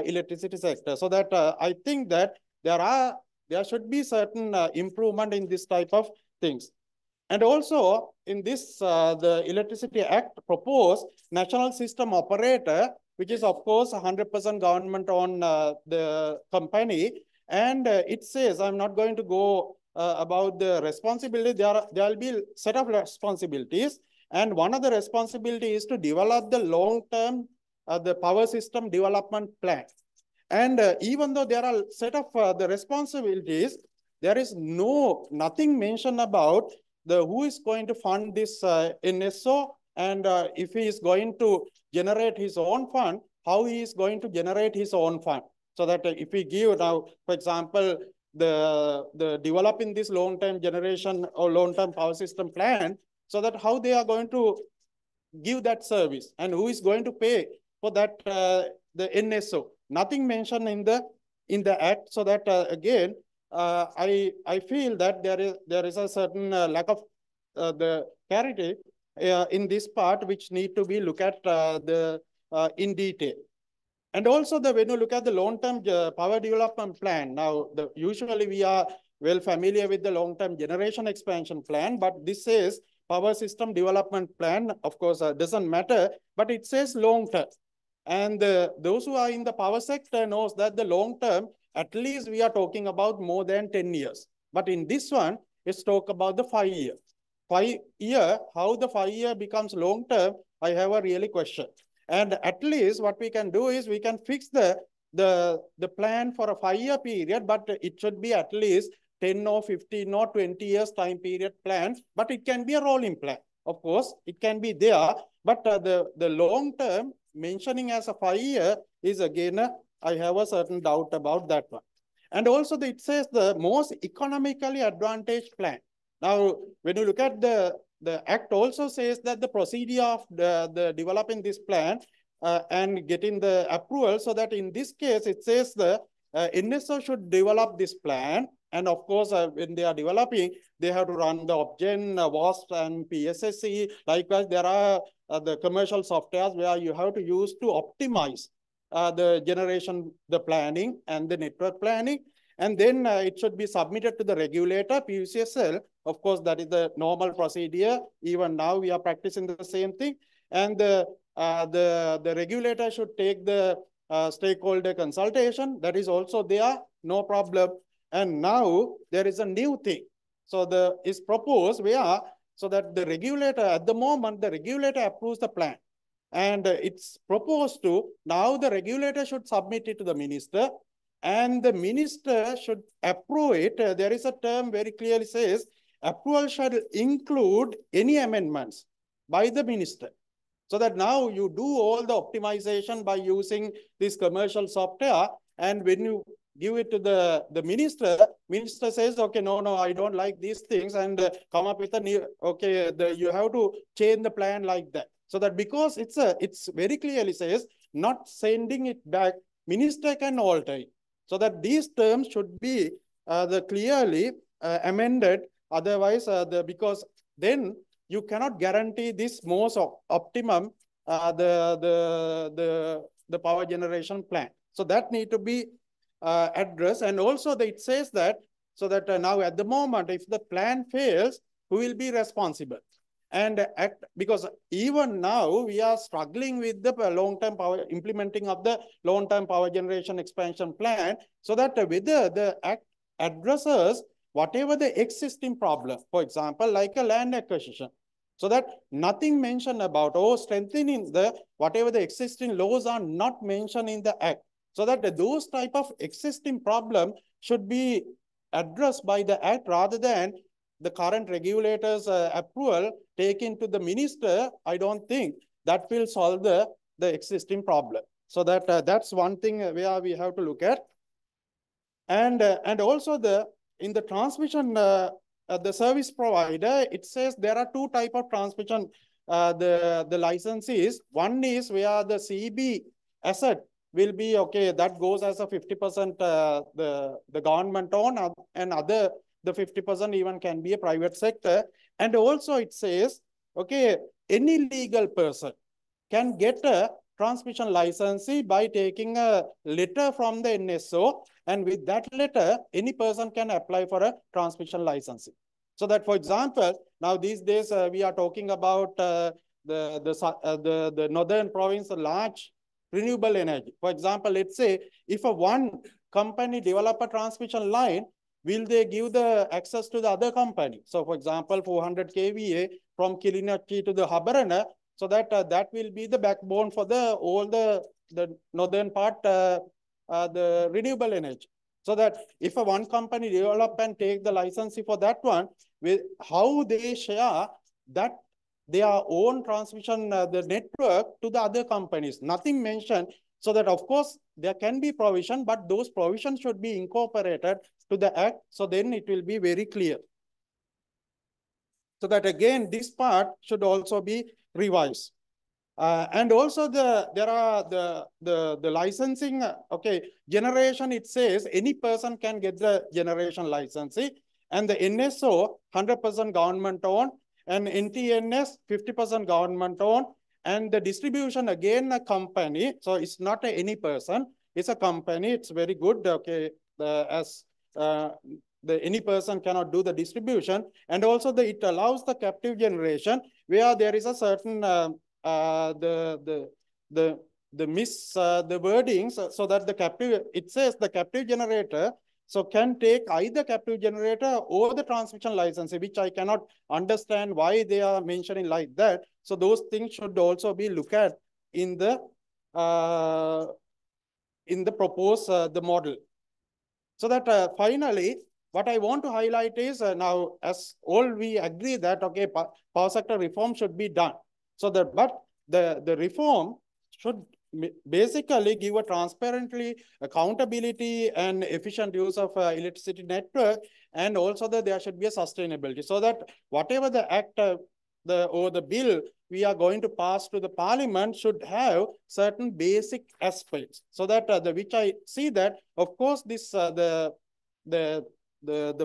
electricity sector. So that I think that there should be certain improvement in this type of things. And also in this, the Electricity Act proposed national system operator, which is of course 100% government on the company. And it says, I'm not going to go about the responsibility. There will be a set of responsibilities. And one of the responsibilities is to develop the long-term the power system development plan. And even though there are set of the responsibilities, there is nothing mentioned about who is going to fund this NSO, and if he is going to generate his own fund, how he is going to generate his own fund. So that if we give now, for example, the developing this long-term generation or long-term power system plan, so that how they are going to give that service and who is going to pay for that the NSO. Nothing mentioned in the act, so that again I feel that there is a certain lack of the clarity in this part, which need to be looked at in detail. And also when you look at the long-term power development plan, now usually we are well familiar with the long-term generation expansion plan, but this says power system development plan. Of course, doesn't matter, but it says long-term. And those who are in the power sector knows that the long-term, at least we are talking about more than 10 years. But in this one, it's talk about the 5 year. 5 year, how the 5 year becomes long-term, I have a really question. And at least what we can do is we can fix the plan for a 5 year period, but it should be at least 10 or 15 or 20 years time period plan, but it can be a rolling plan. Of course, it can be there, but the long term mentioning as a 5 year is again, I have a certain doubt about that one. And also it says the most economically advantaged plan. Now, when you look at the act also says that the procedure of the developing this plan and getting the approval, so that in this case, it says the NSO should develop this plan. And of course, when they are developing, they have to run the Opgen, WASP, and PSSC. Likewise, there are the commercial softwares where you have to use to optimize the generation, the planning, and the network planning. And then it should be submitted to the regulator, PUCSL. Of course, that is the normal procedure. Even now, we are practicing the same thing. And the regulator should take the stakeholder consultation. That is also there, no problem. And now there is a new thing. So is proposed where, so that the regulator, at the moment, the regulator approves the plan. And it's proposed to, now the regulator should submit it to the minister, and the minister should approve it. There is a term very clearly says, approval shall include any amendments by the minister. So that now you do all the optimization by using this commercial software, and when you give it to the minister says, okay, no, I don't like these things, and come up with a new, okay, you have to change the plan like that. So that because it's very clearly says, not sending it back, minister can alter it. So that these terms should be clearly amended. Otherwise, because then you cannot guarantee this most optimum the power generation plan. So that need to be addressed. And also it says that, so that now at the moment, if the plan fails, who will be responsible? And because even now we are struggling with the long-term power implementing of the long-term power generation expansion plan, so that whether the act addresses whatever the existing problem, for example, like a land acquisition, so that nothing mentioned about strengthening whatever the existing laws are not mentioned in the act, so that those type of existing problem should be addressed by the act rather than the current regulators' approval taken to the minister. I don't think that will solve the existing problem. So that's one thing where we have to look at. And also in the transmission, the service provider, it says there are two types of transmission, the licenses. One is where the CB asset will be, okay, that goes as a 50% the government own, and the 50% even can be a private sector. And also it says, okay, any legal person can get a transmission licensee by taking a letter from the NSO. And with that letter, any person can apply for a transmission licensee. So that, for example, now these days we are talking about the northern province, large renewable energy. For example, let's say if one company develop a transmission line, will they give the access to the other company? So for example, 400 kVA from Kilinochchi to the Habarana, so that that will be the backbone for all the northern part the renewable energy. So that if a one company develop and take the licensing for that one, with how they share that their own transmission, the network to the other companies, nothing mentioned. So that of course there can be provision, but those provisions should be incorporated to the act. So then it will be very clear. So that again, this part should also be revised. And also there are the licensing, okay, generation, it says any person can get the generation licensing, and the NSO 100% government owned, and NTNS 50% government owned, and the distribution again a company. So it's not any person, it's a company. It's very good, okay, any person cannot do the distribution. And also it allows the captive generation where there is a certain the wordings, so that the captive, it says the captive generator, so can take either captive generator or the transmission license, which I cannot understand why they are mentioning like that. So those things should also be looked at in the proposed the model. So that finally, what I want to highlight is now, as all we agree that, okay, power sector reform should be done. So that, but the reform should basically give a transparently accountability and efficient use of electricity network, and also that there should be a sustainability, so that whatever the act or the bill we are going to pass to the parliament should have certain basic aspects. So that which I see that, of course, this the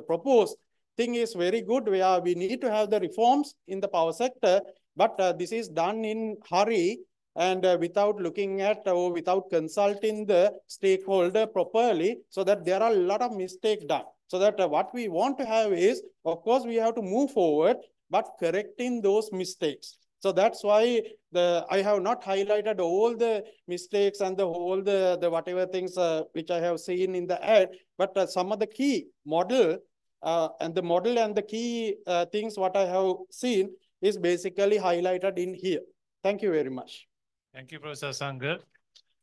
proposed thing is very good, where we need to have the reforms in the power sector, but this is done in hurry and without looking at or without consulting the stakeholder properly, so that there are a lot of mistakes done. So that what we want to have is, of course, we have to move forward, but correcting those mistakes. So that's why I have not highlighted all the mistakes and the whole the whatever things which I have seen in the ad, but some of the key model and the key things what I have seen is basically highlighted in here. Thank you very much. Thank you, Professor Sanger.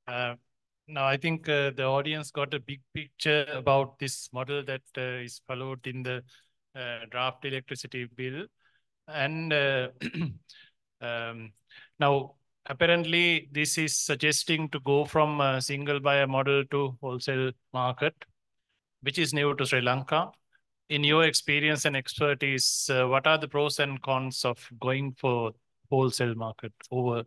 Now, I think the audience got a big picture about this model that is followed in the draft electricity bill. And now, apparently, this is suggesting to go from a single buyer model to wholesale market, which is new to Sri Lanka. In your experience and expertise, what are the pros and cons of going for wholesale market over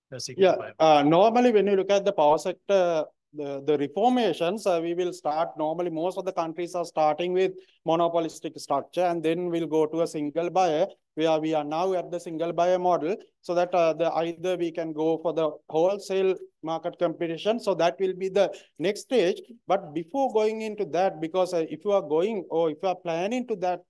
the single buyer? Normally, when you look at the power sector, the reformations, we will start, normally most of the countries are starting with monopolistic structure, and then we'll go to a single buyer, where we are now at the single buyer model, so that either we can go for the wholesale market competition. So that will be the next stage. But before going into that, because if you are going or if you are planning to that,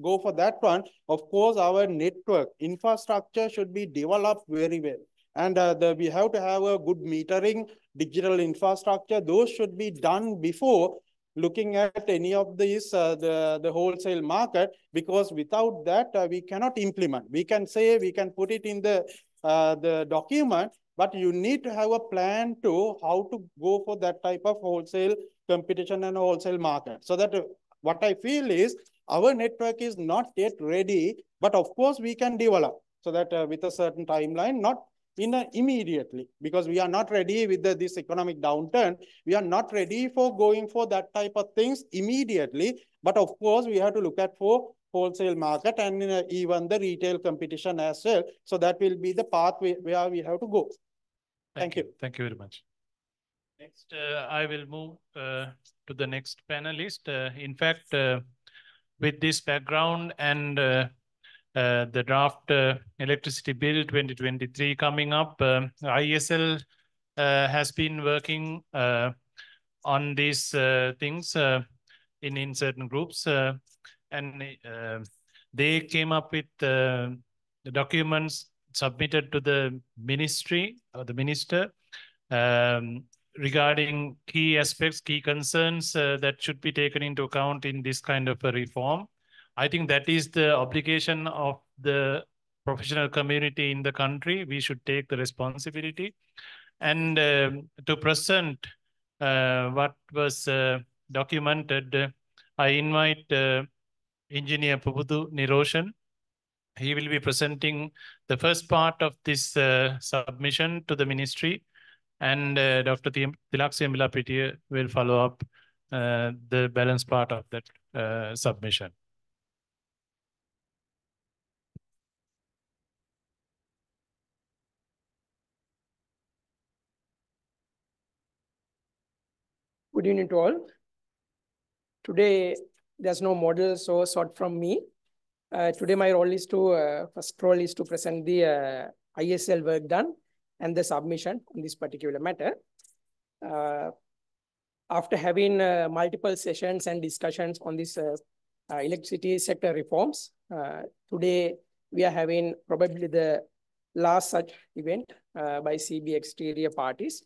go for that one, of course, our network infrastructure should be developed very well. And we have to have a good metering, digital infrastructure. Those should be done before looking at any of these, the wholesale market, because without that, we cannot implement. We can say, we can put it in the document, but you need to have a plan to how to go for that type of wholesale competition and wholesale market. So that what I feel is our network is not yet ready, but of course we can develop, so that with a certain timeline, not immediately, because we are not ready with this economic downturn. We are not ready for going for that type of things immediately. But of course, we have to look at for wholesale market and even the retail competition as well. So that will be the path where we have to go. Thank you. Thank you very much. Next, I will move to the next panelist. In fact, with this background and the draft electricity bill 2023 coming up, ISL has been working on these things in certain groups, and they came up with the documents submitted to the ministry or the minister regarding key aspects, key concerns that should be taken into account in this kind of a reform. I think that is the obligation of the professional community in the country. We should take the responsibility and to present what was documented, I invite Engineer Pubudu Niroshan. He will be presenting the first part of this submission to the ministry, and Dr. Tilak Siembelapitiya will follow up the balance part of that submission. Good evening to all. Today, there's no model so short from me. Today, my role is to, first role is to present the ISL work done and the submission on this particular matter. After having multiple sessions and discussions on this electricity sector reforms, today we are having probably the last such event by CB exterior parties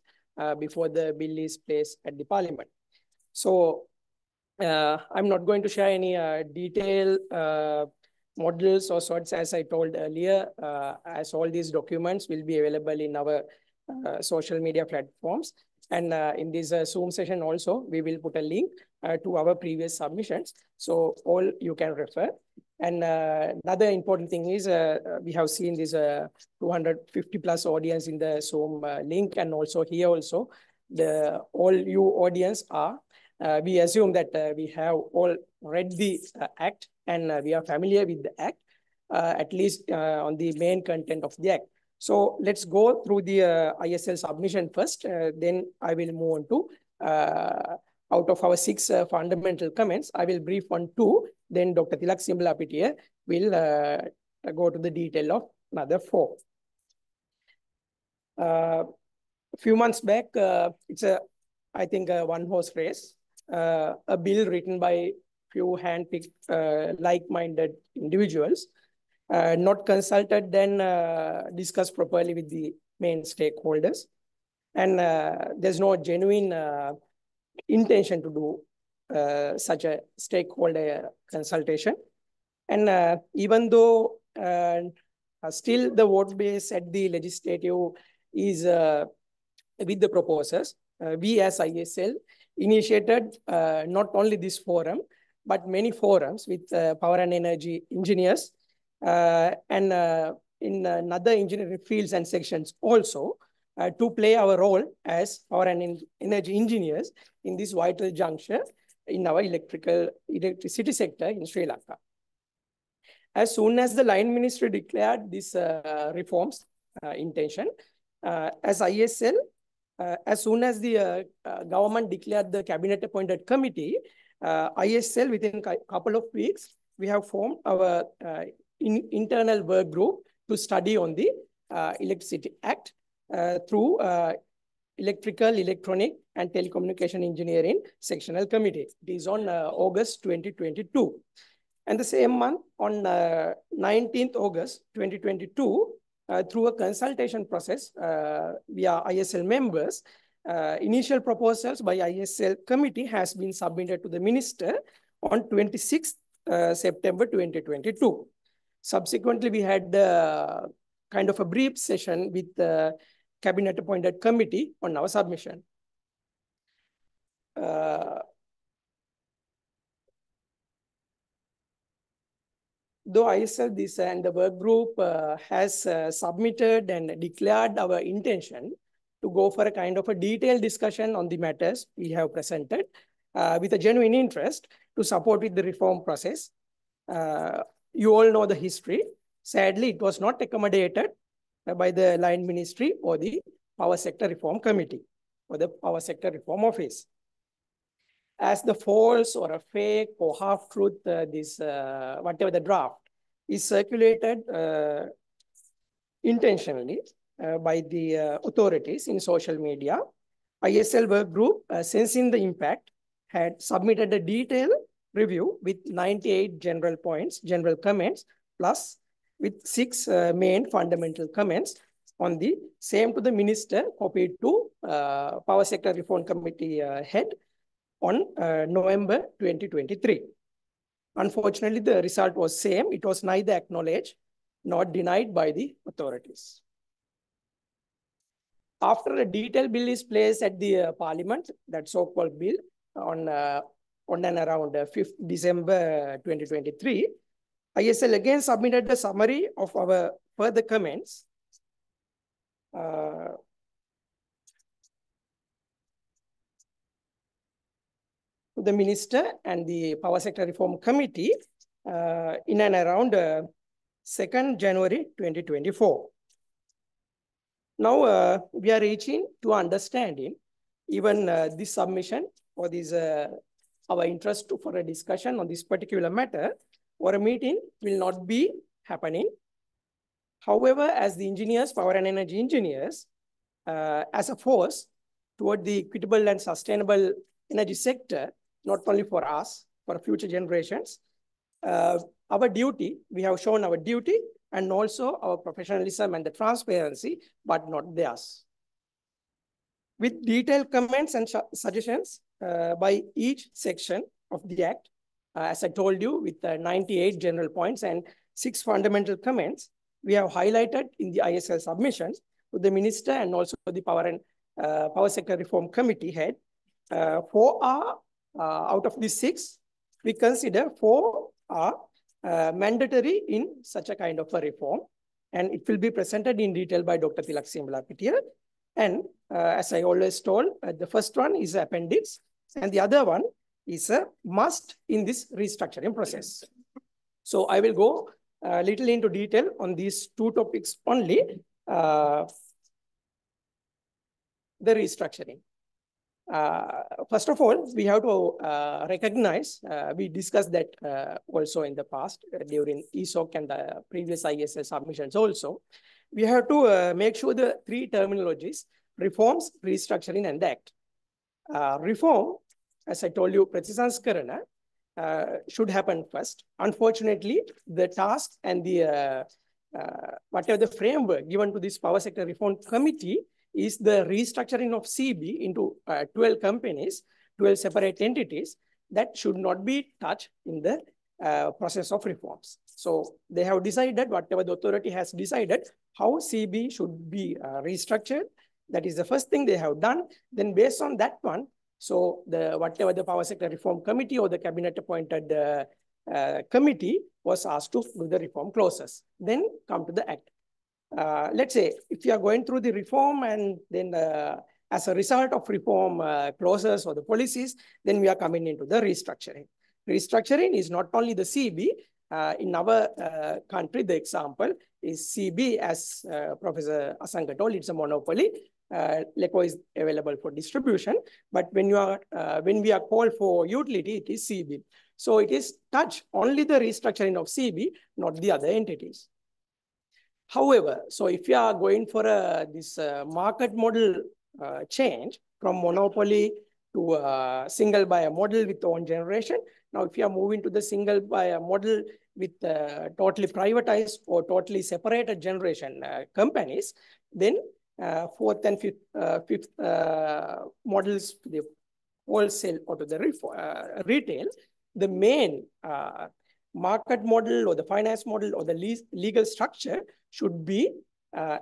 before the bill is placed at the parliament. So I'm not going to share any detailed models or sorts as I told earlier, as all these documents will be available in our social media platforms. And in this Zoom session also, we will put a link to our previous submissions. So all you can refer. And another important thing is we have seen this 250 plus audience in the Zoom link, and also here also the all you audience are. We assume that we have all read the act and we are familiar with the act, at least on the main content of the act. So let's go through the ISL submission first, then I will move on to out of our 6 fundamental comments, I will brief on 2, then Dr. Tilak Siembelapitiya will go to the detail of another 4. A few months back, it's I think a one-horse race, a bill written by few hand-picked like-minded individuals, not consulted, then discussed properly with the main stakeholders. And there's no genuine intention to do such a stakeholder consultation. And even though still the vote base at the legislative is with the proposers, we as ISL initiated not only this forum, but many forums with power and energy engineers and in other engineering fields and sections also to play our role as power and energy engineers in this vital juncture in our electricity sector in Sri Lanka. As soon as the line ministry declared this reforms intention, as ISL, as soon as the government declared the cabinet appointed committee, ISL within a couple of weeks, we have formed our internal work group to study on the Electricity Act through Electrical, Electronic and Telecommunication Engineering Sectional Committee. It is on August 2022. And the same month, on 19th August 2022, through a consultation process via ISL members, initial proposals by ISL committee has been submitted to the minister on 26th September 2022. Subsequently, we had kind of a brief session with the cabinet appointed committee on our submission. Though ISL this and the work group has submitted and declared our intention to go for a kind of a detailed discussion on the matters we have presented with a genuine interest to support with the reform process. You all know the history. Sadly, it was not accommodated by the line ministry or the power sector reform committee or the power sector reform office. As the false or a fake or half-truth, this whatever the draft is circulated intentionally by the authorities in social media, ISL work group, sensing the impact, had submitted a detailed review with 98 general points, general comments, plus with 6 main fundamental comments on the same to the minister, copied to Power Sector Reform Committee head on November 2023. Unfortunately, the result was same. It was neither acknowledged nor denied by the authorities. After a detailed bill is placed at the parliament, that so-called bill on and around 5th December 2023, ISL again submitted a summary of our further comments. To the Minister and the Power Sector Reform Committee in and around 2nd January 2024. Now we are reaching to understanding even this submission or this our interest for a discussion on this particular matter or a meeting will not be happening. However, as the engineers, power and energy engineers, as a force toward the equitable and sustainable energy sector, not only for us, for future generations, our duty, we have shown our duty and also our professionalism and the transparency, but not theirs. With detailed comments and suggestions by each section of the Act, as I told you, with 98 general points and 6 fundamental comments, we have highlighted in the ISL submissions to the Minister and also the Power Sector Reform Committee head. 4 are out of these 6, we consider 4 are mandatory in such a kind of a reform, and it will be presented in detail by Dr. Tilak Siembalapitiya. And as I always told, the first one is appendix, and the other one is a must in this restructuring process. So I will go a little into detail on these 2 topics only. The restructuring. First of all, we have to recognize, we discussed that also in the past during ESOC and the previous ISL submissions also. We have to make sure the 3 terminologies, reforms, restructuring, and the Act. Reform, as I told you, Pratisanskarana, should happen first. Unfortunately, the task and the whatever the framework given to this Power Sector Reform Committee is the restructuring of CB into 12 companies, 12 separate entities that should not be touched in the process of reforms. So they have decided, whatever the authority has decided, how CB should be restructured. That is the first thing they have done. Then based on that one, so whatever the Power Sector Reform Committee or the cabinet appointed committee was asked to do the reform clauses. Then come to the Act. Let's say if you are going through the reform and then as a result of reform clauses or the policies, then we are coming into the restructuring. Restructuring is not only the CB. In our country, the example is CB, as Professor Asanka told, it's a monopoly. LECO is available for distribution, but when we are called for utility, it is CB. So it is touch only the restructuring of CB, not the other entities. However, so if you are going for this market model change from monopoly to single buyer model with own generation, now if you are moving to the single buyer model with totally privatized or totally separated generation companies, then 4th and 5th models to the wholesale or to the retail, the main market model or the finance model or the legal structure should be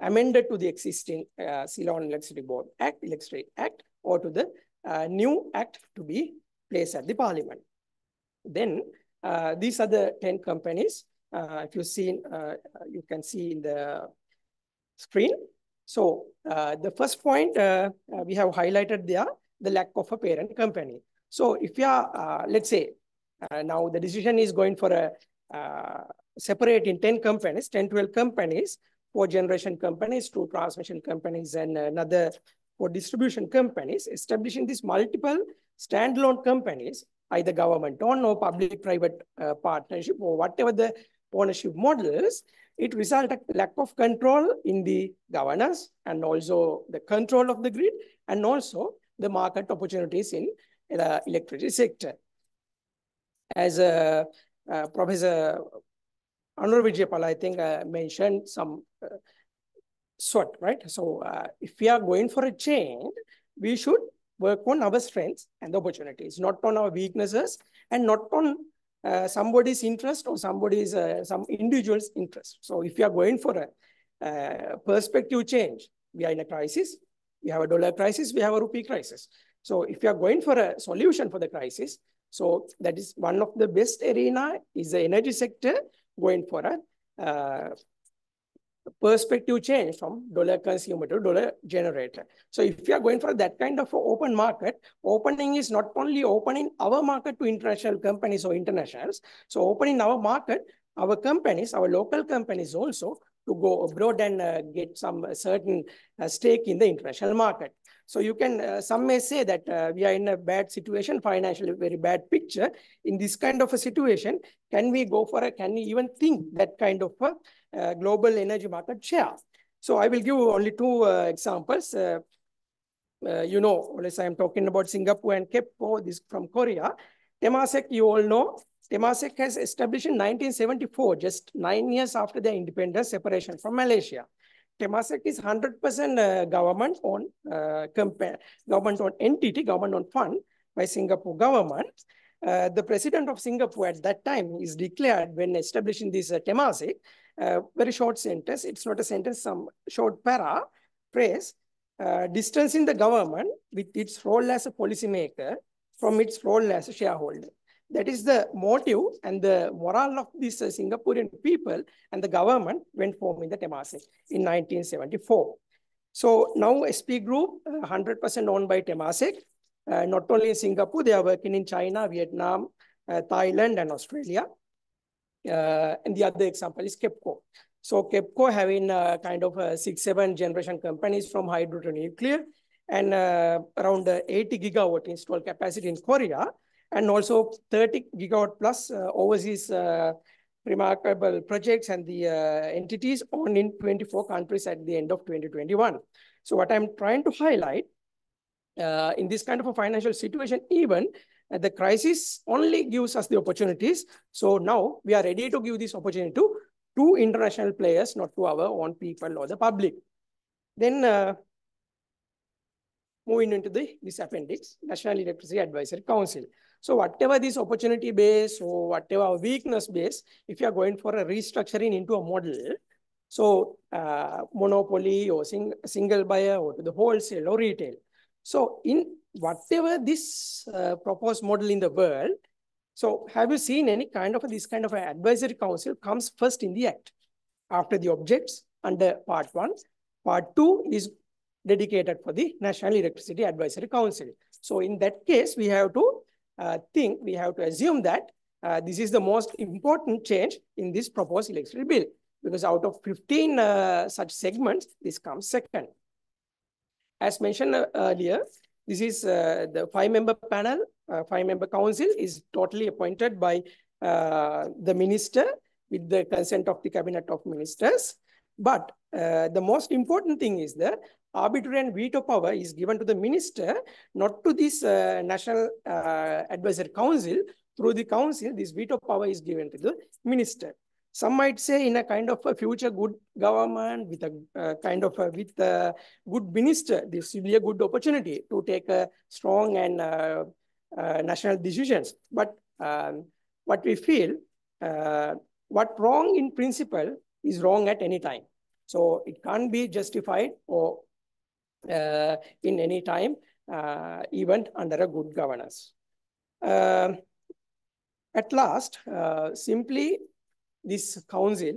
amended to the existing Ceylon Electricity Board Act, Electricity Act, or to the new act to be placed at the parliament. Then these are the 10 companies. If you've seen, you can see in the screen. So the first point we have highlighted there, the lack of a parent company. So if you are, let's say, now the decision is going for a separate in 10 companies, 10, 12 companies, 4 generation companies, 2 transmission companies, and another 4 distribution companies, establishing these multiple standalone companies, either government-owned or public-private partnership or whatever the ownership model is, it resulted in lack of control in the governance and also the control of the grid and also the market opportunities in the electricity sector. As Professor Anur Vijayapala, I think, mentioned some SWOT, right? So if we are going for a change, we should work on our strengths and opportunities, not on our weaknesses and not on somebody's interest or somebody's, some individual's interest. So if you are going for a perspective change, we are in a crisis. We have a dollar crisis, we have a rupee crisis. So if you are going for a solution for the crisis, so that is one of the best arena is the energy sector going for a perspective change from dollar consumer to dollar generator. So if you are going for that kind of open market, opening is not only opening our market to international companies or internationals. So opening our market, our companies, our local companies also to go abroad and get some certain stake in the international market. So you can, some may say that we are in a bad situation, financially very bad picture. In this kind of a situation, can we go for can we even think that kind of a global energy market share? So I will give only two examples. You know, as I am talking about Singapore and KEPCO, this from Korea. Temasek, you all know, Temasek has established in 1974, just 9 years after their independence separation from Malaysia. Temasek is 100% government-owned government-owned entity, government-owned fund by Singapore government. The president of Singapore at that time is declared when establishing this Temasek, very short sentence, it's not a sentence, some short phrase, distancing the government with its role as a policymaker from its role as a shareholder. That is the motive and the morale of these Singaporean people and the government when forming the Temasek in 1974. So now SP Group, 100% owned by Temasek, not only in Singapore, they are working in China, Vietnam, Thailand, and Australia. And the other example is KEPCO. So KEPCO having kind of 6-7 generation companies from hydro to nuclear and around 80 gigawatt installed capacity in Korea and also 30 gigawatt plus overseas remarkable projects and the entities owned in 24 countries at the end of 2021. So what I'm trying to highlight in this kind of a financial situation, even the crisis only gives us the opportunities. So now we are ready to give this opportunity to international players, not to our own people or the public. Then moving into this appendix, National Electricity Advisory Council. So whatever this opportunity base or whatever weakness base, if you are going for a restructuring into a model, so monopoly or single buyer or to the wholesale or retail. So in whatever this proposed model in the world, so have you seen any kind of this kind of an advisory council comes first in the act after the objects under part 1. Part 2 is dedicated for the National Electricity Advisory Council. So in that case, we have to we have to assume that this is the most important change in this proposed electricity bill, because out of 15 such segments, this comes second. As mentioned earlier, this is the 5-member panel, 5-member council is totally appointed by the minister with the consent of the cabinet of ministers. But the most important thing is the arbitrary and veto power is given to the minister, not to this National Advisory Council. Through the council, this veto power is given to the minister. Some might say in a kind of a future good government with a kind of with a good minister, this will be a good opportunity to take a strong and national decisions. But what we feel, what wrong in principle is wrong at any time. So it can't be justified or in any time, even under a good governance. At last, simply this council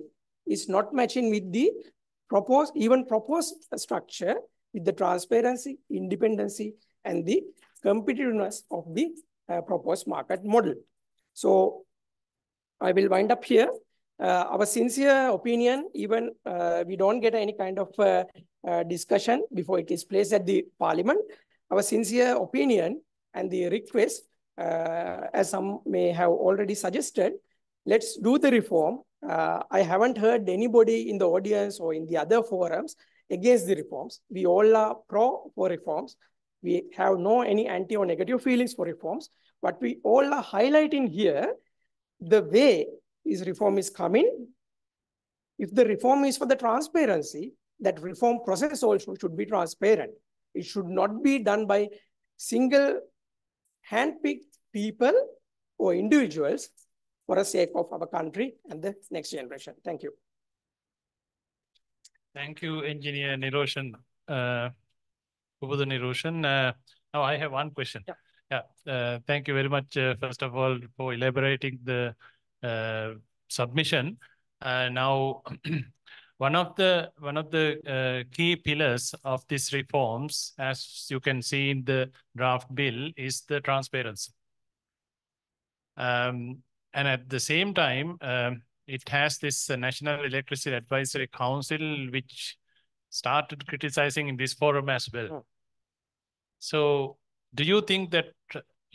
is not matching with the proposed structure with the transparency, independency, and the competitiveness of the proposed market model. So I will wind up here. Our sincere opinion, even we don't get any kind of discussion before it is placed at the parliament. Our sincere opinion and the request, as some may have already suggested, let's do the reform. I haven't heard anybody in the audience or in the other forums against the reforms. We all are pro for reforms. We have no any anti or negative feelings for reforms. But we all are highlighting here the way this reform is coming. If the reform is for the transparency, that reform process also should be transparent. It should not be done by single hand-picked people or individuals for the sake of our country and the next generation. Thank you. Thank you, Engineer Niroshan. Pubudu Niroshan. Now I have one question. Thank you very much, first of all, for elaborating the submission. Now, one of the key pillars of these reforms, as you can see in the draft bill, is the transparency. And at the same time, it has this National Electricity Advisory Council, which started criticizing in this forum as well. So do you think that,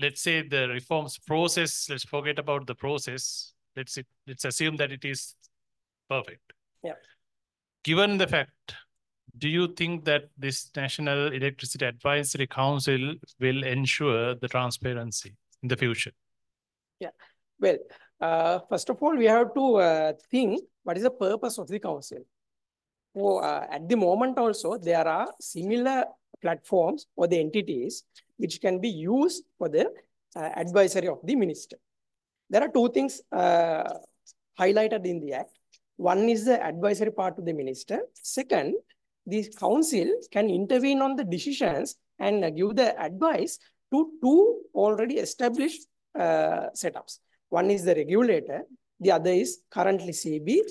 let's say the reforms process, let's forget about the process, let's assume that it is perfect. Yeah. Given the fact, do you think that this National Electricity Advisory Council will ensure the transparency in the future? Yeah, well, first of all, we have to think what is the purpose of the council. So at the moment also, there are similar platforms or the entities which can be used for the advisory of the minister. There are two things highlighted in the act. One is the advisory part to the minister. Second, the council can intervene on the decisions and give the advice to two already established setups. One is the regulator, the other is currently CB.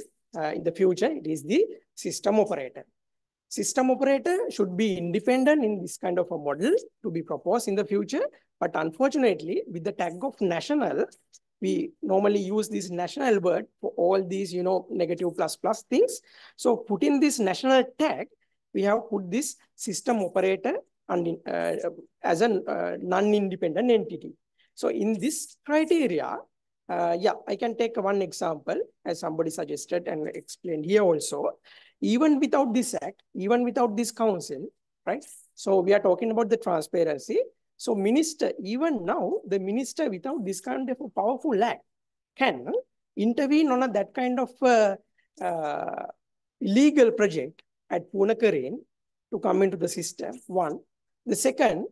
In the future, it is the system operator. System operator should be independent in this kind of a model to be proposed in the future. But unfortunately, with the tag of national, we normally use this national word for all these, negative plus things. So put in this national tag, we have put this system operator and as a non-independent entity. So in this criteria, I can take one example as somebody suggested and explained here also. Even without this act, even without this council, right? So we are talking about the transparency. So minister, even now, the minister without this kind of a powerful act can intervene on that kind of illegal project at Punakarin to come into the system, one. The second,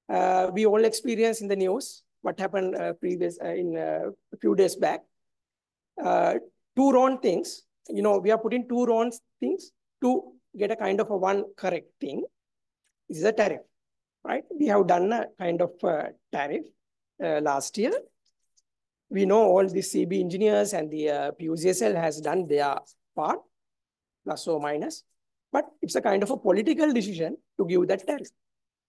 we all experienced in the news what happened in a few days back. Two wrong things. We are putting two wrong things to get a kind of a one correct thing. This is a tariff, right? We have done a kind of tariff last year. We know all the CB engineers and the PUCSL has done their part, plus or minus, but it's a kind of a political decision to give that tariff.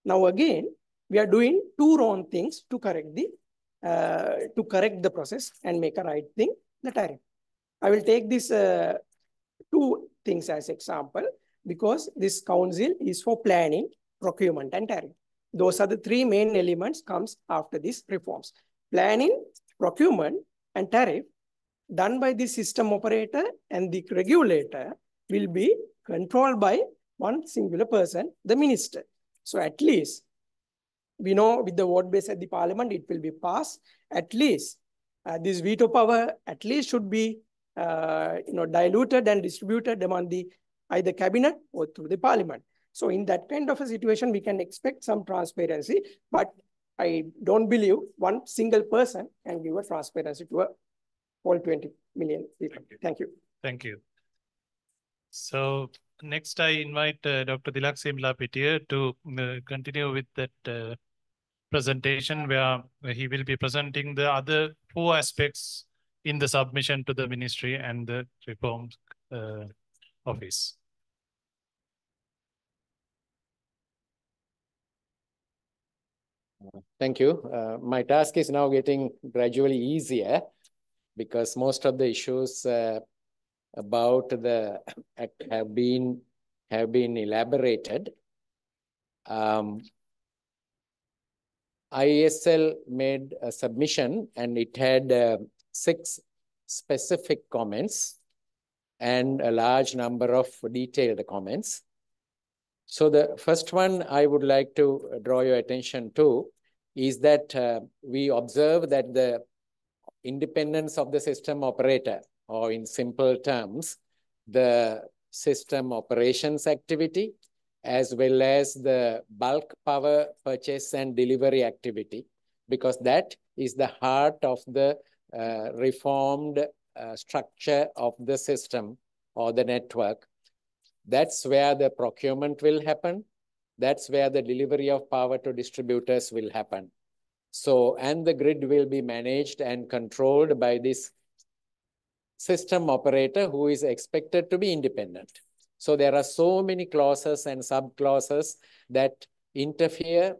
Now again, we are doing two wrong things to correct the process and make a right thing, the tariff. I will take this two things as example because this council is for planning, procurement, and tariff. Those are the three main elements comes after these reforms. Planning, procurement, and tariff done by the system operator and the regulator will be controlled by one singular person, the minister. So at least we know with the vote base at the parliament, it will be passed. At least this veto power at least should be diluted and distributed among the either cabinet or through the parliament. So in that kind of a situation, we can expect some transparency, but I don't believe one single person can give a transparency to all 20 million people. Thank you. Thank you. So next I invite Dr. Tilak Simlapitiya to continue with that presentation where he will be presenting the other four aspects in the submission to the ministry and the reform office. Thank you. My task is now getting gradually easier because most of the issues about the act have been elaborated. IESL made a submission and it had 6 specific comments and a large number of detailed comments. So the first one I would like to draw your attention to is that we observe that the independence of the system operator, or in simple terms, the system operations activity, as well as the bulk power purchase and delivery activity, because that is the heart of the reformed structure of the system or the network. That's where the procurement will happen. That's where the delivery of power to distributors will happen. So, and the grid will be managed and controlled by this system operator who is expected to be independent. So there are so many clauses and sub-clauses that interfere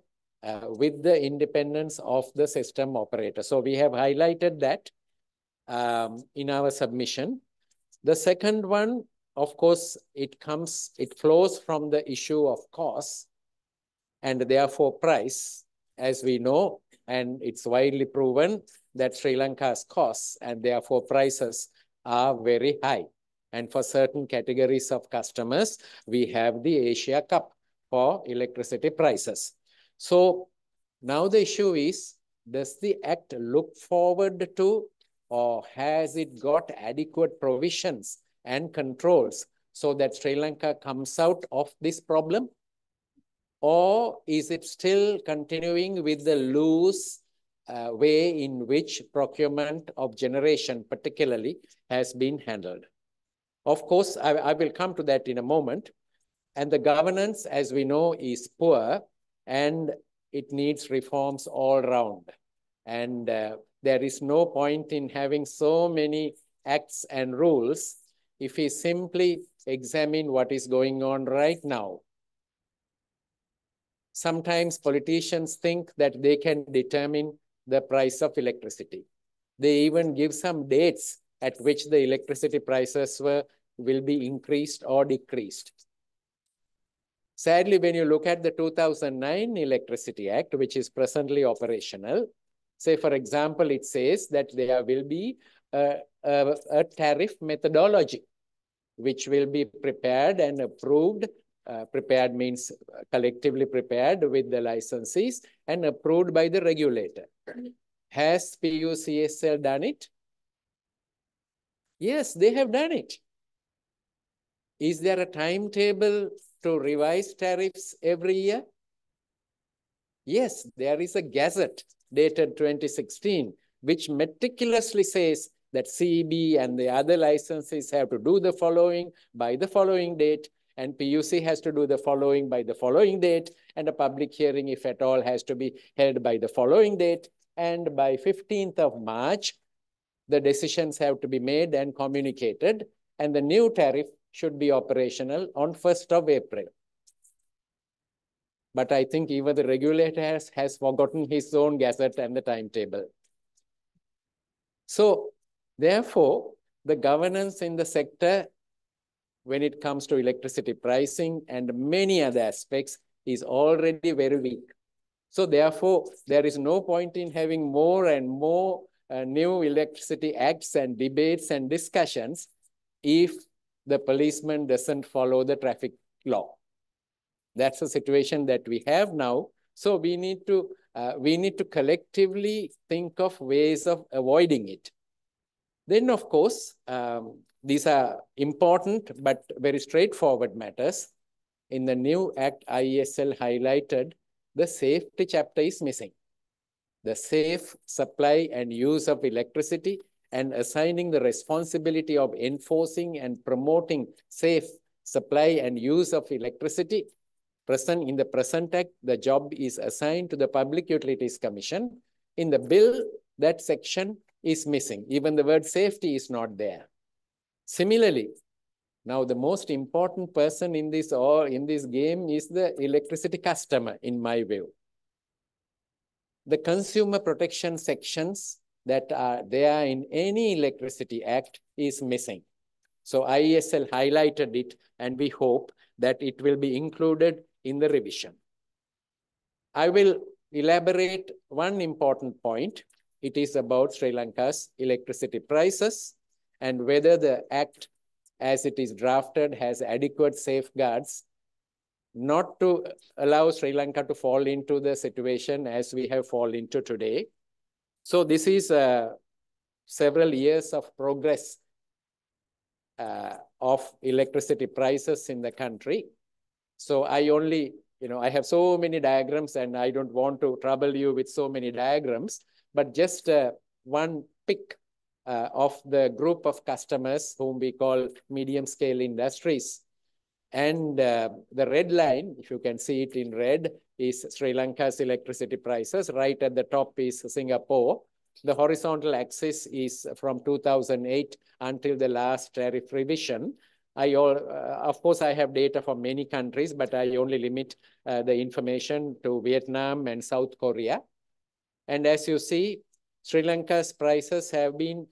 with the independence of the system operator. So we have highlighted that in our submission. The second one, of course, it flows from the issue of cost and therefore price, as we know, and it's widely proven that Sri Lanka's costs and therefore prices are very high. And for certain categories of customers, we have the Asia Cup for electricity prices. So now the issue is, does the Act look forward to, or has it got adequate provisions and controls so that Sri Lanka comes out of this problem? Or is it still continuing with the loose way in which procurement of generation particularly has been handled? Of course, I will come to that in a moment. And the governance, as we know, is poor and it needs reforms all around. And there is no point in having so many acts and rules if we simply examine what is going on right now. Sometimes politicians think that they can determine the price of electricity. They even give some dates at which the electricity prices will be increased or decreased. Sadly, when you look at the 2009 Electricity Act, which is presently operational, say, for example, it says that there will be a tariff methodology, which will be prepared and approved. Prepared means collectively prepared with the licensees and approved by the regulator. Has PUCSL done it? Yes, they have done it. Is there a timetable to revise tariffs every year? Yes, there is a gazette dated 2016, which meticulously says that CEB and the other licensees have to do the following by the following date, and PUC has to do the following by the following date, and a public hearing, if at all, has to be held by the following date. And by 15th of March, the decisions have to be made and communicated, and the new tariff should be operational on 1st of April. But I think even the regulator has forgotten his own gazette and the timetable. So, therefore, the governance in the sector, when it comes to electricity pricing and many other aspects, is already very weak. So therefore, there is no point in having more and more new electricity acts and debates and discussions if the policeman doesn't follow the traffic law. That's the situation that we have now. So we need to collectively think of ways of avoiding it. Then, of course, these are important but very straightforward matters. In the new Act, IESL highlighted the safety chapter is missing. The safe supply and use of electricity and assigning the responsibility of enforcing and promoting safe supply and use of electricity. In the present Act, the job is assigned to the Public Utilities Commission. In the bill, that section is missing. Even the word safety is not there. Similarly, now the most important person in this game is the electricity customer, in my view. The consumer protection sections that are there in any electricity act is missing. So IESL highlighted it, and we hope that it will be included in the revision. I will elaborate one important point. It is about Sri Lanka's electricity prices and whether the Act as it is drafted has adequate safeguards not to allow Sri Lanka to fall into the situation as we have fallen into today. So this is several years of progress of electricity prices in the country. So I only, I have so many diagrams and I don't want to trouble you with so many diagrams, but just one pick of the group of customers whom we call medium scale industries. And the red line, if you can see it in red, is Sri Lanka's electricity prices. Right at the top is Singapore. The horizontal axis is from 2008 until the last tariff revision. Of course, I have data for many countries, but I only limit the information to Vietnam and South Korea. And as you see, Sri Lanka's prices have been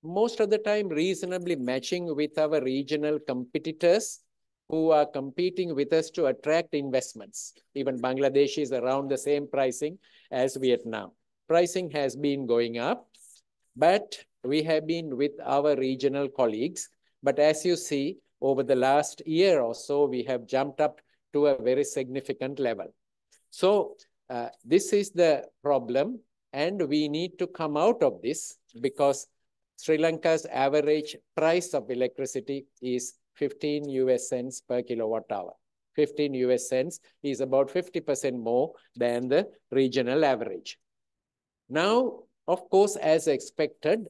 most of the time reasonably matching with our regional competitors who are competing with us to attract investments. Even Bangladesh is around the same pricing as Vietnam. Pricing has been going up, but we have been with our regional colleagues. But as you see, over the last year or so, we have jumped up to a very significant level. So this is the problem, and we need to come out of this because Sri Lanka's average price of electricity is 15 US cents per kilowatt hour. 15 US cents is about 50% more than the regional average. Now, of course, as expected,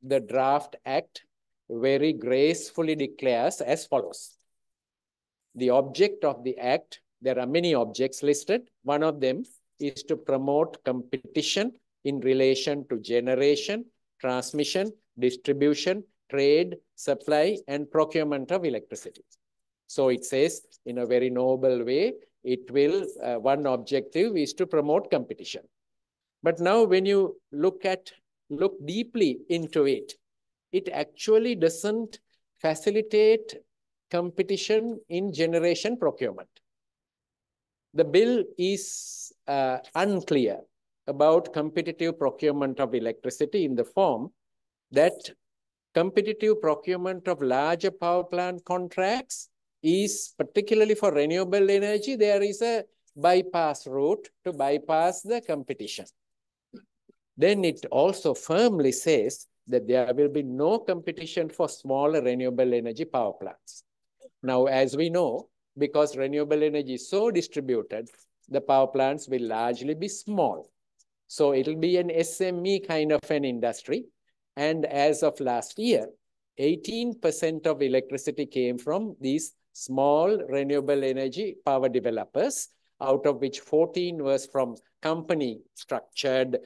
the draft act very gracefully declares as follows. The object of the act, there are many objects listed. One of them is to promote competition in relation to generation, transmission, distribution, trade, supply, and procurement of electricity. So it says in a very noble way, it will, one objective is to promote competition. But now when you look deeply into it, it actually doesn't facilitate competition in generation procurement. The bill is unclear about competitive procurement of electricity in the form that competitive procurement of larger power plant contracts is particularly for renewable energy. There is a bypass route to bypass the competition. Then it also firmly says that there will be no competition for smaller renewable energy power plants. Now, as we know, because renewable energy is so distributed, the power plants will largely be small. So it'll be an SME kind of an industry. And as of last year, 18% of electricity came from these small renewable energy power developers, out of which 14 was from company-structured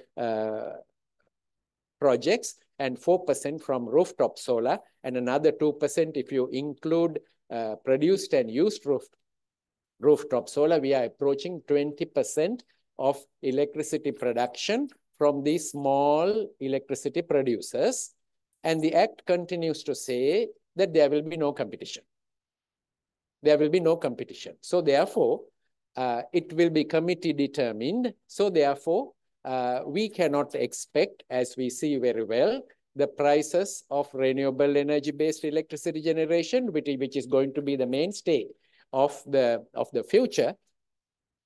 projects and 4% from rooftop solar, and another 2% if you include produced and used rooftop solar. We are approaching 20% of electricity production from these small electricity producers. And the act continues to say that there will be no competition. There will be no competition. So therefore, it will be committee determined. So therefore, we cannot expect, as we see very well, the prices of renewable energy-based electricity generation, which is going to be the mainstay of the future,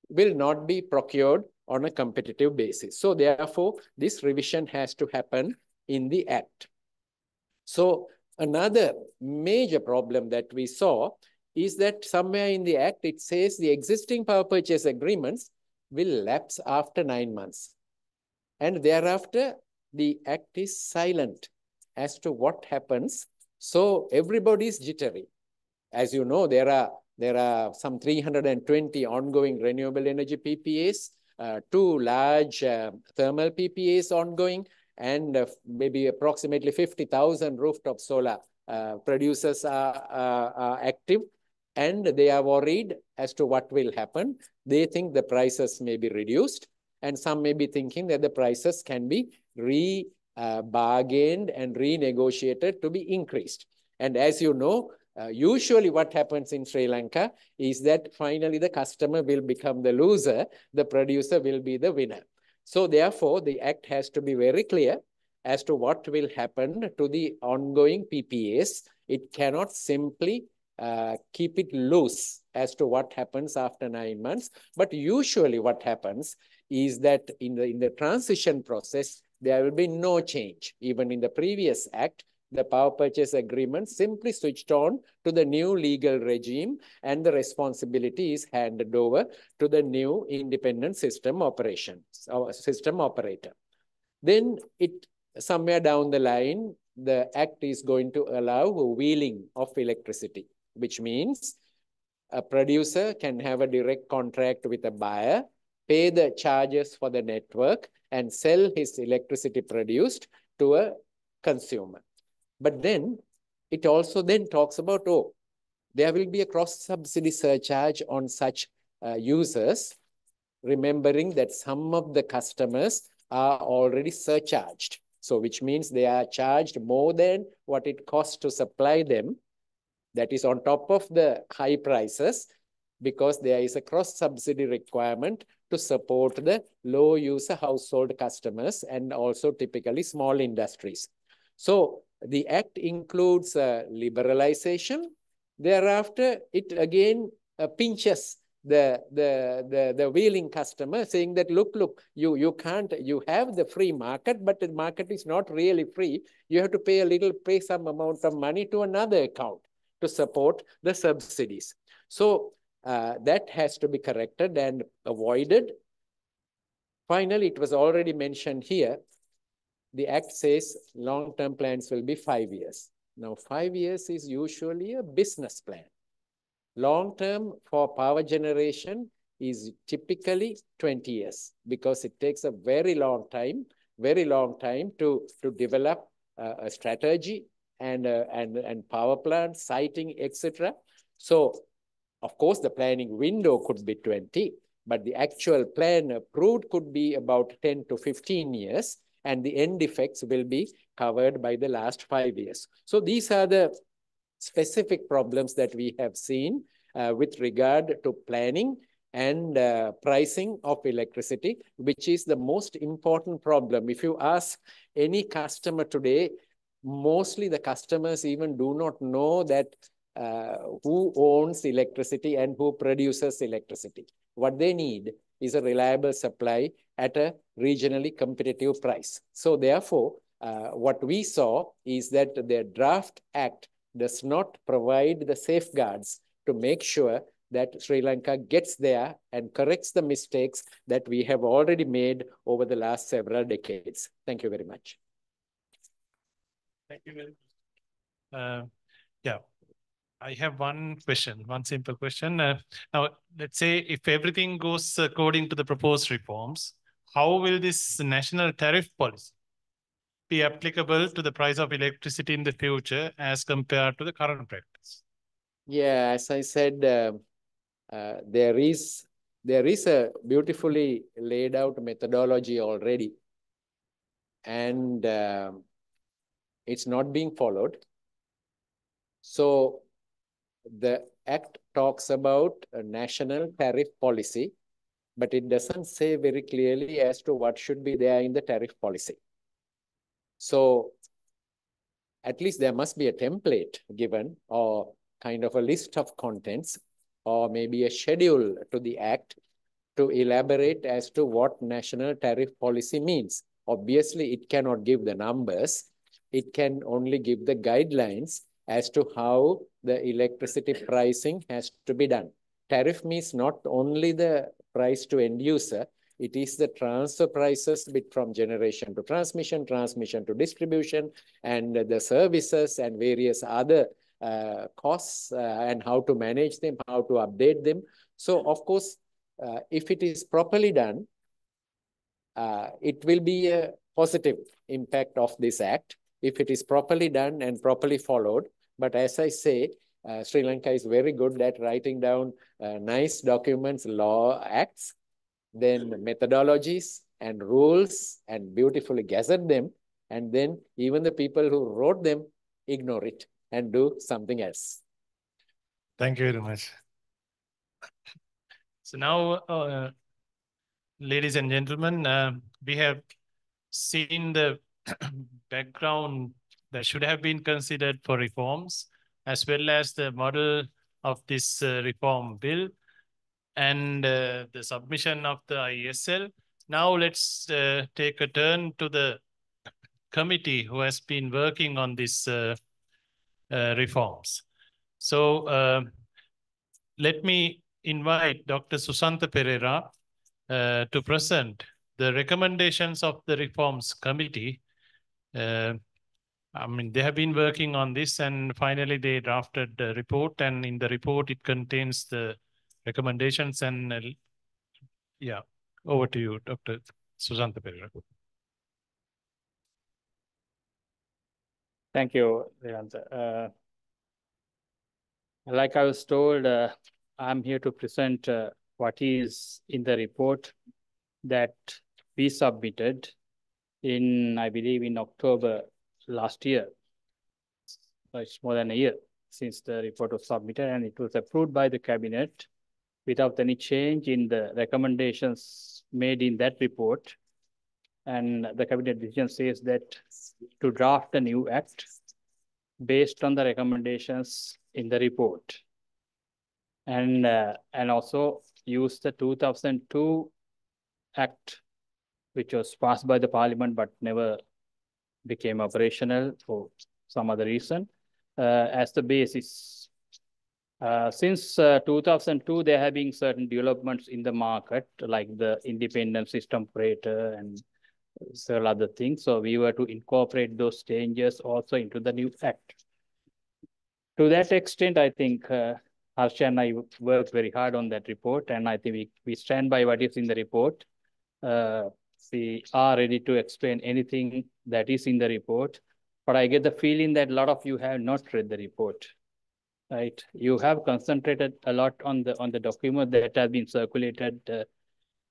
will not be procured on a competitive basis. So therefore, this revision has to happen in the act. So another major problem that we saw is that somewhere in the act, it says the existing power purchase agreements will lapse after 9 months. And thereafter, the act is silent as to what happens. So everybody's jittery. As you know, there are some 320 ongoing renewable energy PPAs, 2 large thermal PPAs ongoing, and maybe approximately 50,000 rooftop solar producers are active, and they are worried as to what will happen. They think the prices may be reduced, and some may be thinking that the prices can be bargained and renegotiated to be increased. And as you know, usually what happens in Sri Lanka is that finally the customer will become the loser, the producer will be the winner. So therefore, the act has to be very clear as to what will happen to the ongoing PPAs. It cannot simply keep it loose as to what happens after 9 months. But usually what happens is that in the transition process, there will be no change. Even in the previous act, the power purchase agreement simply switched on to the new legal regime, and the responsibility is handed over to the new independent system operator. Then somewhere down the line, the act is going to allow wheeling of electricity, which means a producer can have a direct contract with a buyer, pay the charges for the network, and sell his electricity produced to a consumer. But then it also then talks about, oh, there will be a cross-subsidy surcharge on such users, remembering that some of the customers are already surcharged. So which means they are charged more than what it costs to supply them. That is on top of the high prices, because there is a cross-subsidy requirement to support the low-user household customers and also typically small industries. So the Act includes liberalization. Thereafter, it again pinches the wheeling customer, saying that, look, you have the free market, but the market is not really free. You have to pay some amount of money to another account to support the subsidies. So that has to be corrected and avoided. Finally, it was already mentioned here, the Act says long-term plans will be 5 years. Now, 5 years is usually a business plan. Long-term for power generation is typically 20 years, because it takes a very long time to develop a strategy and power plant, siting, etc. So, of course, the planning window could be 20, but the actual plan approved could be about 10 to 15 years, and the end effects will be covered by the last 5 years. So these are the specific problems that we have seen with regard to planning and pricing of electricity, which is the most important problem. If you ask any customer today, mostly the customers even do not know that who owns electricity and who produces electricity. What they need is a reliable supply at a regionally competitive price. So therefore, what we saw is that the draft act does not provide the safeguards to make sure that Sri Lanka gets there and corrects the mistakes that we have already made over the last several decades. Thank you very much. Thank you very much. Yeah, I have one question, one simple question. Now, let's say if everything goes according to the proposed reforms, how will this national tariff policy be applicable to the price of electricity in the future as compared to the current practice? Yeah, as I said, there is a beautifully laid out methodology already, and it's not being followed. So the Act talks about a national tariff policy, but it doesn't say very clearly as to what should be there in the tariff policy. So at least there must be a template given, or kind of a list of contents, or maybe a schedule to the Act to elaborate as to what national tariff policy means. Obviously, it cannot give the numbers. It can only give the guidelines as to how the electricity pricing has to be done. Tariff means not only the price to end user, it is the transfer prices from generation to transmission, transmission to distribution, and the services and various other costs and how to manage them, how to update them. So, of course, if it is properly done, it will be a positive impact of this Act if it is properly done and properly followed. But as I say, Sri Lanka is very good at writing down nice documents, law acts, then methodologies and rules, and beautifully gazette them. And then even the people who wrote them ignore it and do something else. Thank you very much. So now, ladies and gentlemen, we have seen the background that should have been considered for reforms, as well as the model of this reform bill and the submission of the IESL. Now let's take a turn to the committee who has been working on these reforms. So let me invite Dr. Susantha Pereira to present the recommendations of the Reforms Committee. I mean, they have been working on this and finally they drafted the report, and in the report it contains the recommendations and yeah, over to you, Dr. Susantha Perera. Thank you, Vedanta. Like I was told, I'm here to present what is in the report that we submitted in, I believe, in October last year. So it's more than a year since the report was submitted, and it was approved by the cabinet without any change in the recommendations made in that report. And the cabinet decision says that to draft a new act based on the recommendations in the report. And also use the 2002 Act, which was passed by the parliament but never became operational for some other reason, as the basis. Since 2002, there have been certain developments in the market, like the independent system operator and several other things. So we were to incorporate those changes also into the new Act. To that extent, I think Harsha and I worked very hard on that report, and I think we stand by what is in the report. We are ready to explain anything that is in the report, but I get the feeling that a lot of you have not read the report, right? You have concentrated a lot on the document that has been circulated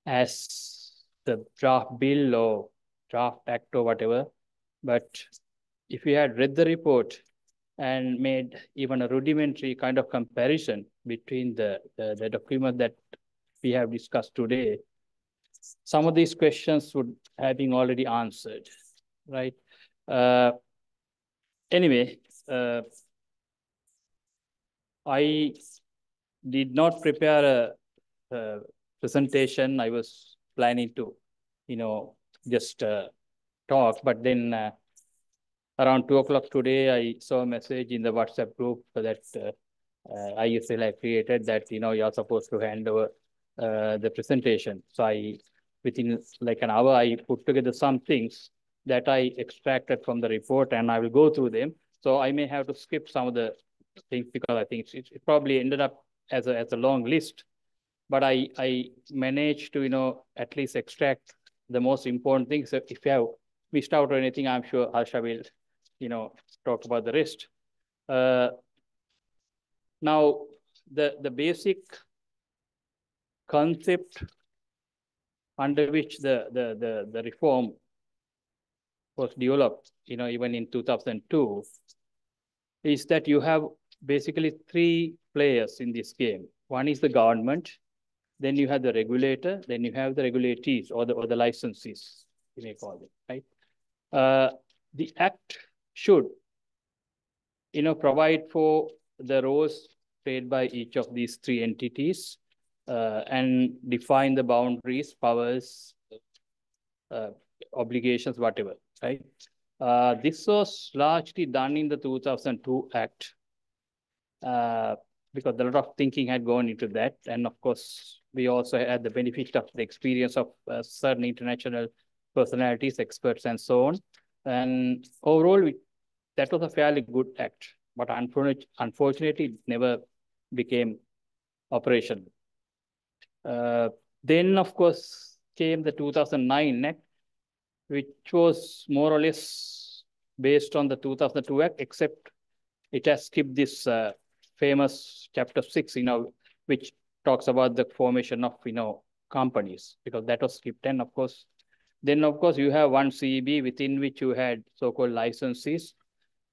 as the draft bill or draft act or whatever. But if you had read the report and made even a rudimentary kind of comparison between the document that we have discussed today, some of these questions would have been already answered, right? Anyway, I did not prepare a presentation. I was planning to, just talk, but then around 2 o'clock today, I saw a message in the WhatsApp group that ISL had created that, you're supposed to hand over the presentation. So within like an hour, I put together some things that I extracted from the report, and I will go through them. So I may have to skip some of the things because I think it probably ended up as a long list. But I managed to, at least extract the most important things. So if you have missed out or anything, I'm sure Harsha will, talk about the rest. Now, the basic concept under which the reform was developed, even in 2002, is that you have basically 3 players in this game. One is the government, then you have the regulator, then you have the regulatees or the licensees, you may call it, right? The Act should, provide for the roles played by each of these 3 entities and define the boundaries, powers, obligations, whatever, right? This was largely done in the 2002 Act because a lot of thinking had gone into that. And of course, we also had the benefit of the experience of certain international personalities, experts, and so on. And overall, that was a fairly good Act, but unfortunately, it never became operational. Then, of course, came the 2009 Act, which was more or less based on the 2002 Act, except it has skipped this famous Chapter 6, which talks about the formation of, companies, because that was skipped. And of course, then of course you have one CEB within which you had so-called licensees.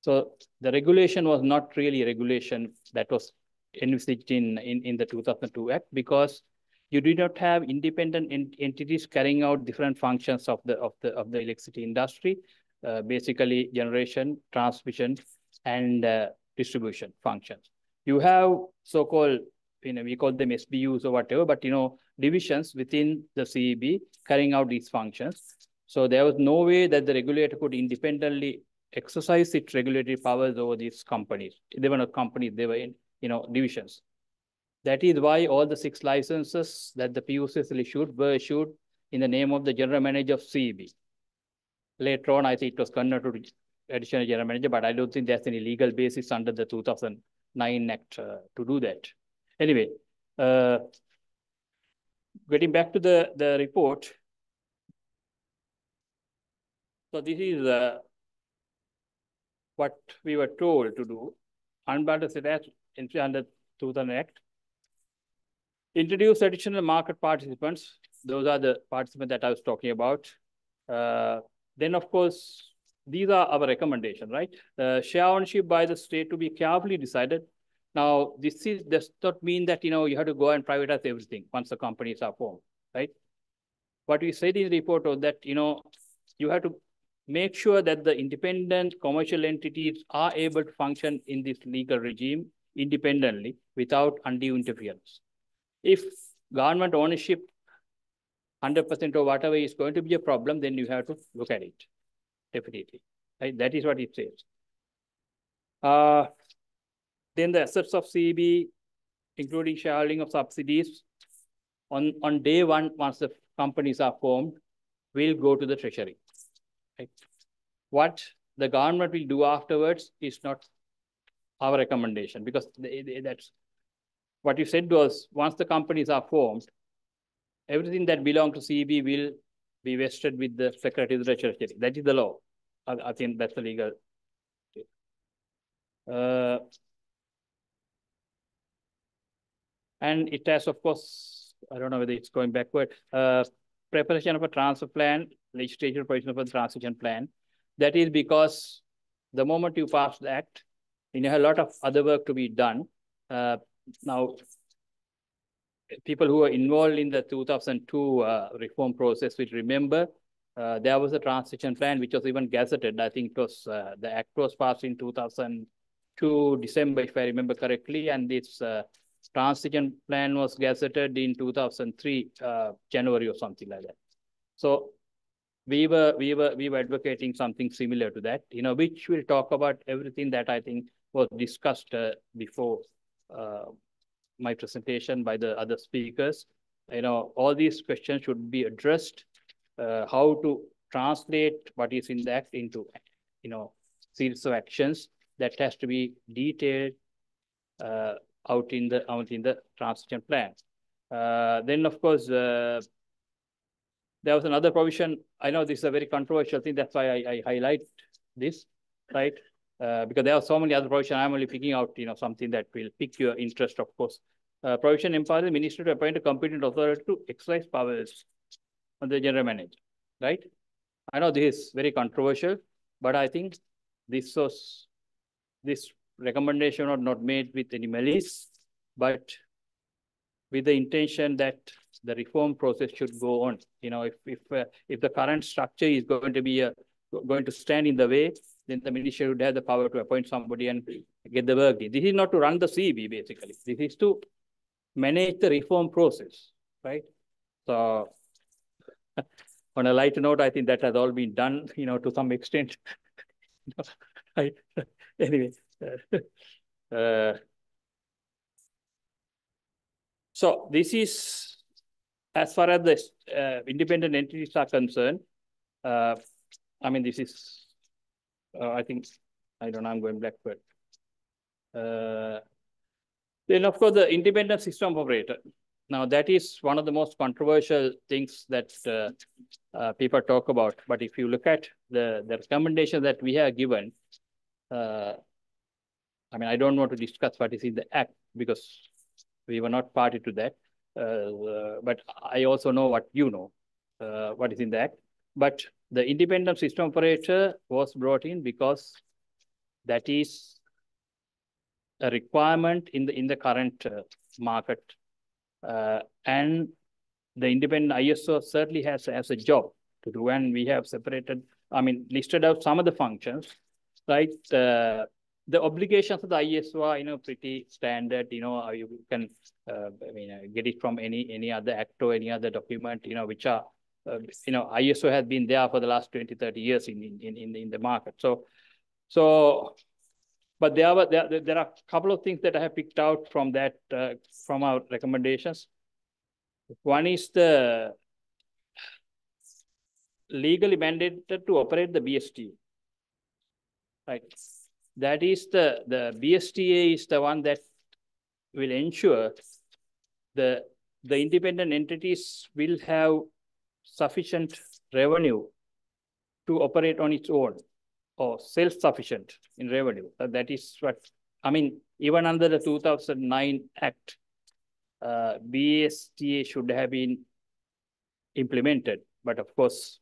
So the regulation was not really regulation that was envisaged in the 2002 Act, because you did not have independent entities carrying out different functions of the electricity industry, basically generation, transmission, and distribution functions. You have so-called, we call them SBUs or whatever, but divisions within the CEB carrying out these functions. So there was no way that the regulator could independently exercise its regulatory powers over these companies. They were not companies, they were in, divisions. That is why all the 6 licenses that the PUCSL issued were issued in the name of the general manager of CEB. Later on, I think it was converted additional general manager, but I don't think there's any legal basis under the 2009 Act to do that. Anyway, getting back to the report. So this is what we were told to do. Unbundled assets entry under 2000 Act. Introduce additional market participants. Those are the participants that I was talking about. Then, of course, these are our recommendations, right? Share ownership by the state to be carefully decided. Now, this does not mean that, you have to go and privatize everything once the companies are formed, right? What we said in the report was that, you have to make sure that the independent commercial entities are able to function in this legal regime independently without undue interference. If government ownership 100% or whatever is going to be a problem, then you have to look at it, definitely. Right? That is what it says. Then the assets of CEB, including shareholding of subsidies, on day one, once the companies are formed, will go to the treasury. Right? What the government will do afterwards is not our recommendation, because that's what you said was, once the companies are formed, everything that belongs to CEB will be vested with the Secretary of the Treasury. That is the law. I think that's the legal. And it has, of course, I don't know whether it's going backward, preparation of a transfer plan, legislative provision of a transition plan. That is because the moment you pass the act, you have a lot of other work to be done. Now, people who were involved in the 2002 reform process will remember there was a transition plan which was even gazetted. I think it was, the act was passed in 2002 December, if I remember correctly, and this transition plan was gazetted in 2003 January or something like that. So we were advocating something similar to that, which will talk about everything that I think was discussed before my presentation by the other speakers. All these questions should be addressed. How to translate what is in the act into, series of actions that has to be detailed out in the transition plan. Then, of course, there was another provision. I know this is a very controversial thing. That's why I highlight this, right? Because there are so many other provisions. I'm only picking out, something that will pique your interest, of course. Provision empowers the ministry to appoint a competent authority to exercise powers on the general manager, right? I know this is very controversial, but I think this recommendation was not made with any malice, but with the intention that the reform process should go on. If the current structure is going to stand in the way, then the ministry would have the power to appoint somebody and get the work done. This is not to run the CEB, basically. This is to manage the reform process, right? So on a lighter note, I think that has all been done, to some extent. Anyway. So this is, as far as the independent entities are concerned, I mean, this is, I think, I don't know, I'm going backward. Then, of course, the independent system operator. Now, that is one of the most controversial things that people talk about. But if you look at the recommendation that we have given, I mean, I don't want to discuss what is in the act because we were not party to that. But I also know what you know, what is in the act. But the independent system operator was brought in because that is a requirement in the current market. And the independent ISO certainly has a job to do, and we have separated, I mean, listed out some of the functions, right? The obligations of the ISO are, pretty standard. You can, get it from any other act or any other document, which are, ISO has been there for the last 20, 30 years in the market. But there are a couple of things that I have picked out from that, from our recommendations. One is the legally mandated to operate the BST. right? That is the BSTA is the one that will ensure the independent entities will have sufficient revenue to operate on its own or self-sufficient in revenue. That is what, I mean, even under the 2009 Act, BSTA should have been implemented. But of course,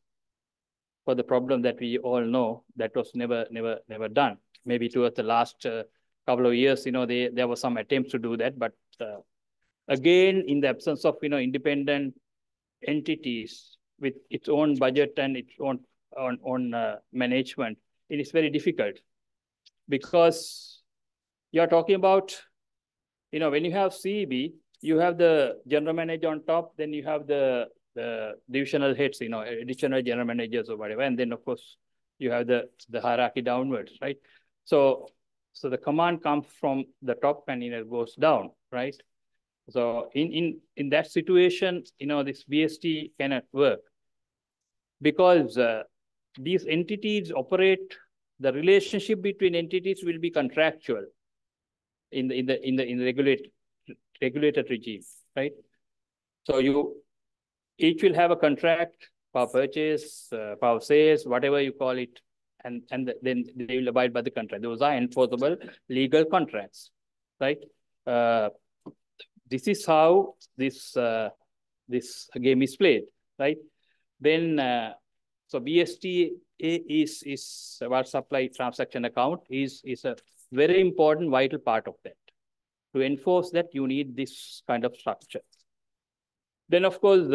for the problem that we all know, that was never done. Maybe towards the last couple of years, there were some attempts to do that. But again, in the absence of, independent entities with its own budget and its own management, it is very difficult, because you're talking about, when you have CEB, you have the general manager on top, then you have the divisional heads, additional general managers or whatever, and then of course you have the hierarchy downwards, right? So the command comes from the top and it goes down, right? So in that situation, this BST cannot work, because these entities operate, the relationship between entities will be contractual in the regulated regime, right? So each will have a contract, power purchase, power sales, whatever you call it, and then they will abide by the contract. Those are enforceable legal contracts, right? This is how this game is played, right? Then so BSTA is water supply transaction account is a very important vital part of that. To enforce that, you need this kind of structure. Then, of course,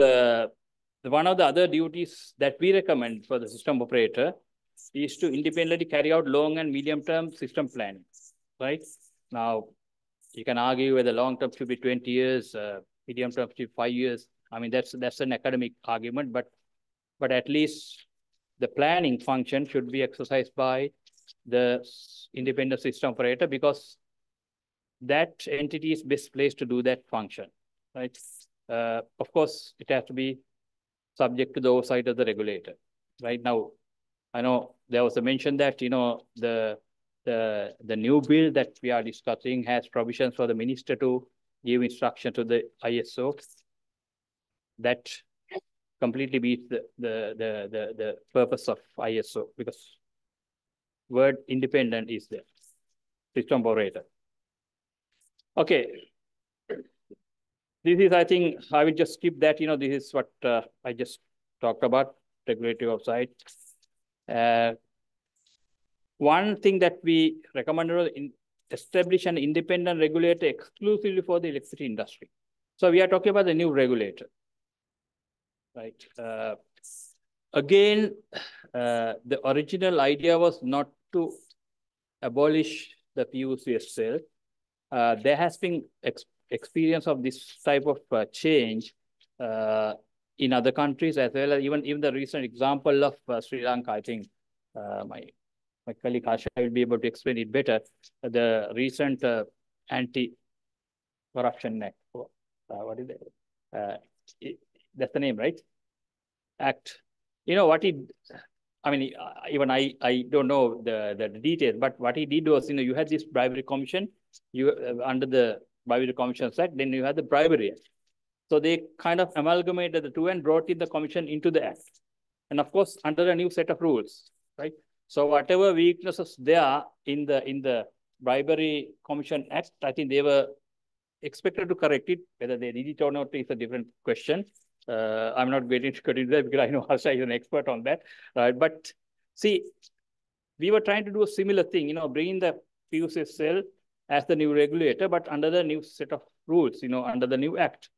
one of the other duties that we recommend for the system operator is to independently carry out long and medium-term system planning, right? Now, you can argue whether long-term should be 20 years, medium-term should be 5 years. I mean, that's an academic argument, but at least the planning function should be exercised by the independent system operator, because that entity is best placed to do that function, right? Of course, it has to be subject to the oversight of the regulator. Right now, I know there was a mention that, the new bill that we are discussing has provisions for the minister to give instruction to the ISO. That completely beats the purpose of ISO, because word independent is there, system operator. Okay. This is, I think, I will just skip that. This is what I just talked about, regulatory oversight. One thing that we recommended was establish an independent regulator exclusively for the electricity industry. So we are talking about the new regulator, right? Again, the original idea was not to abolish the PUCSL. There has been experience of this type of change in other countries, as well as even the recent example of Sri Lanka. I think my colleague Asha will be able to explain it better. The recent Anti-Corruption Act. What is that? That's the name, right? Act. What it, I mean, even I don't know the details, but what he did was, you had this bribery commission, under the Bribery Commissions Act, then you had the bribery act. So they kind of amalgamated the two and brought in the commission into the act. And of course, under a new set of rules, right? So whatever weaknesses there in the Bribery Commission Act, I think they were expected to correct it. Whether they did it or not is a different question. I'm not getting to that because I know Harsha is an expert on that. Right? But see, we were trying to do a similar thing, bringing the PUCSL as the new regulator, but under the new set of rules, under the new act.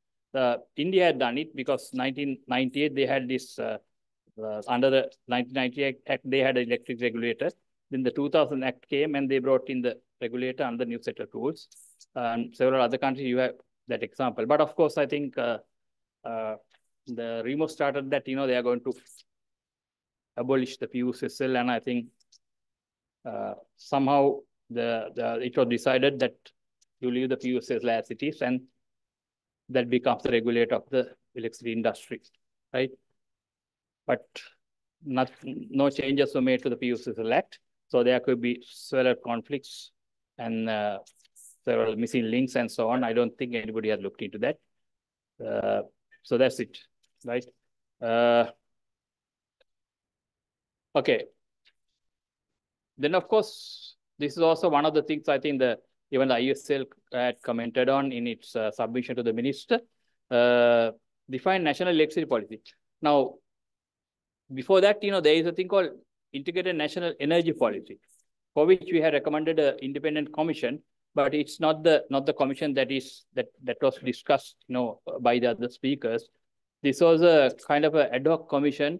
India had done it because 1998, they had this, under the 1998 Act, they had an electric regulator. Then the 2000 Act came and they brought in the regulator under the new set of rules. And several other countries, you have that example. But of course, I think the rumor started that, they are going to abolish the PUCSL, and I think somehow it was decided that you leave the PUCSL as it is, and that becomes the regulator of the electricity industry, right? But no changes were made to the PUCSL Act. So there could be several conflicts and several missing links and so on. I don't think anybody has looked into that. So that's it, right? Okay. Then, of course, this is also one of the things I think even the ISL had commented on in its submission to the minister, define national electricity policy. Now, before that, there is a thing called integrated national energy policy, for which we had recommended an independent commission, but it's not the commission that was discussed, by the other speakers. This was a kind of an ad hoc commission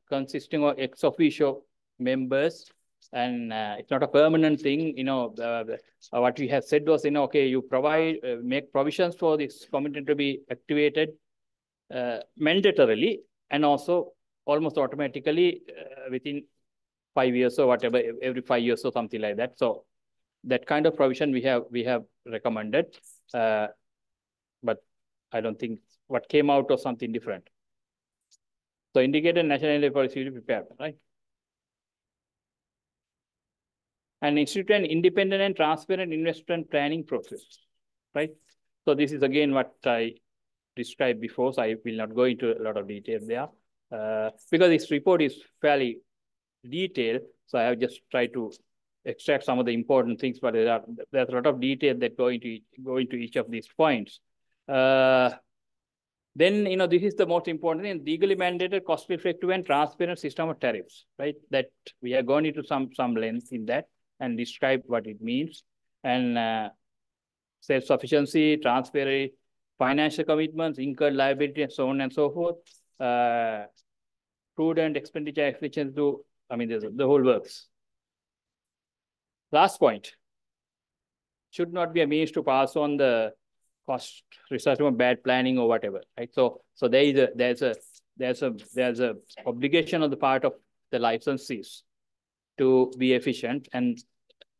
consisting of ex officio members, and it's not a permanent thing. What we have said was, okay, you make provisions for this committee to be activated mandatorily and also almost automatically within 5 years or whatever, every 5 years or something like that. So that kind of provision we have recommended, but I don't think what came out was something different. So indicated national energy policy will be prepared, right? And institute an independent and transparent investment planning process, right? So this is again what I described before, so I will not go into a lot of detail there, because this report is fairly detailed. So I have just tried to extract some of the important things, but there's a lot of detail that go into each of these points. Then, this is the most important thing: legally mandated, cost-effective, and transparent system of tariffs, right? That we have gone into some length in that and described what it means. And self-sufficiency, transparency, financial commitments, incurred liability, and so on and so forth. Prudent expenditure efficiency to, there's the whole works. Last point, should not be a means to pass on the cost result from bad planning or whatever, right? So there's a obligation on the part of the licensees to be efficient, and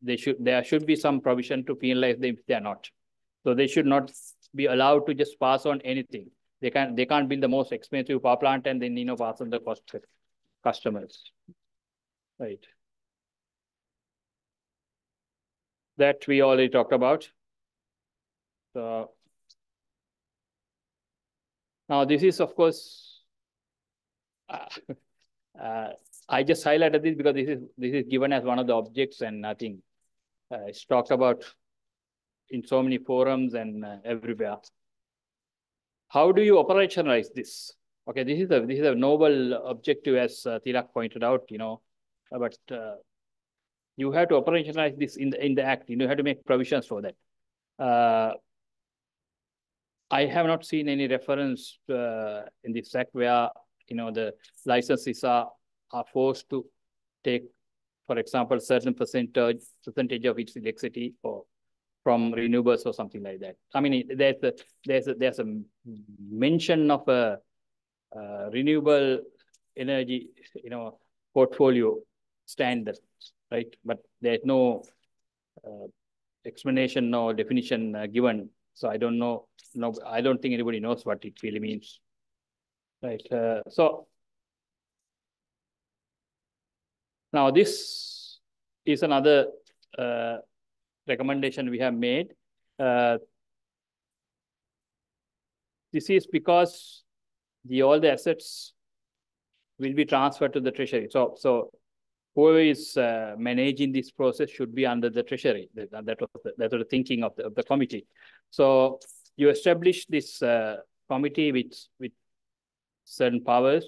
there should be some provision to penalize them if they are not. So they should not be allowed to just pass on anything. They can't build the most expensive power plant and then pass on the cost to customers, right? That we already talked about. So now this is, of course, I just highlighted this because this is given as one of the objects, and I think it's talked about in so many forums and everywhere. How do you operationalize this? Okay, this is a noble objective, as Tilak pointed out, but you have to operationalize this in the act. You have to make provisions for that. I have not seen any reference in this act where the licenses are forced to take, for example, certain percentage of its electricity or from renewables or something like that. There's a mention of a renewable energy, portfolio standard, right? But there's no explanation or definition given. So I don't know. No, I don't think anybody knows what it really means, right? So now this is another recommendation we have made. This is because all the assets will be transferred to the treasury. So whoever is managing this process should be under the treasury. That was the thinking of the committee. So you establish this committee with certain powers.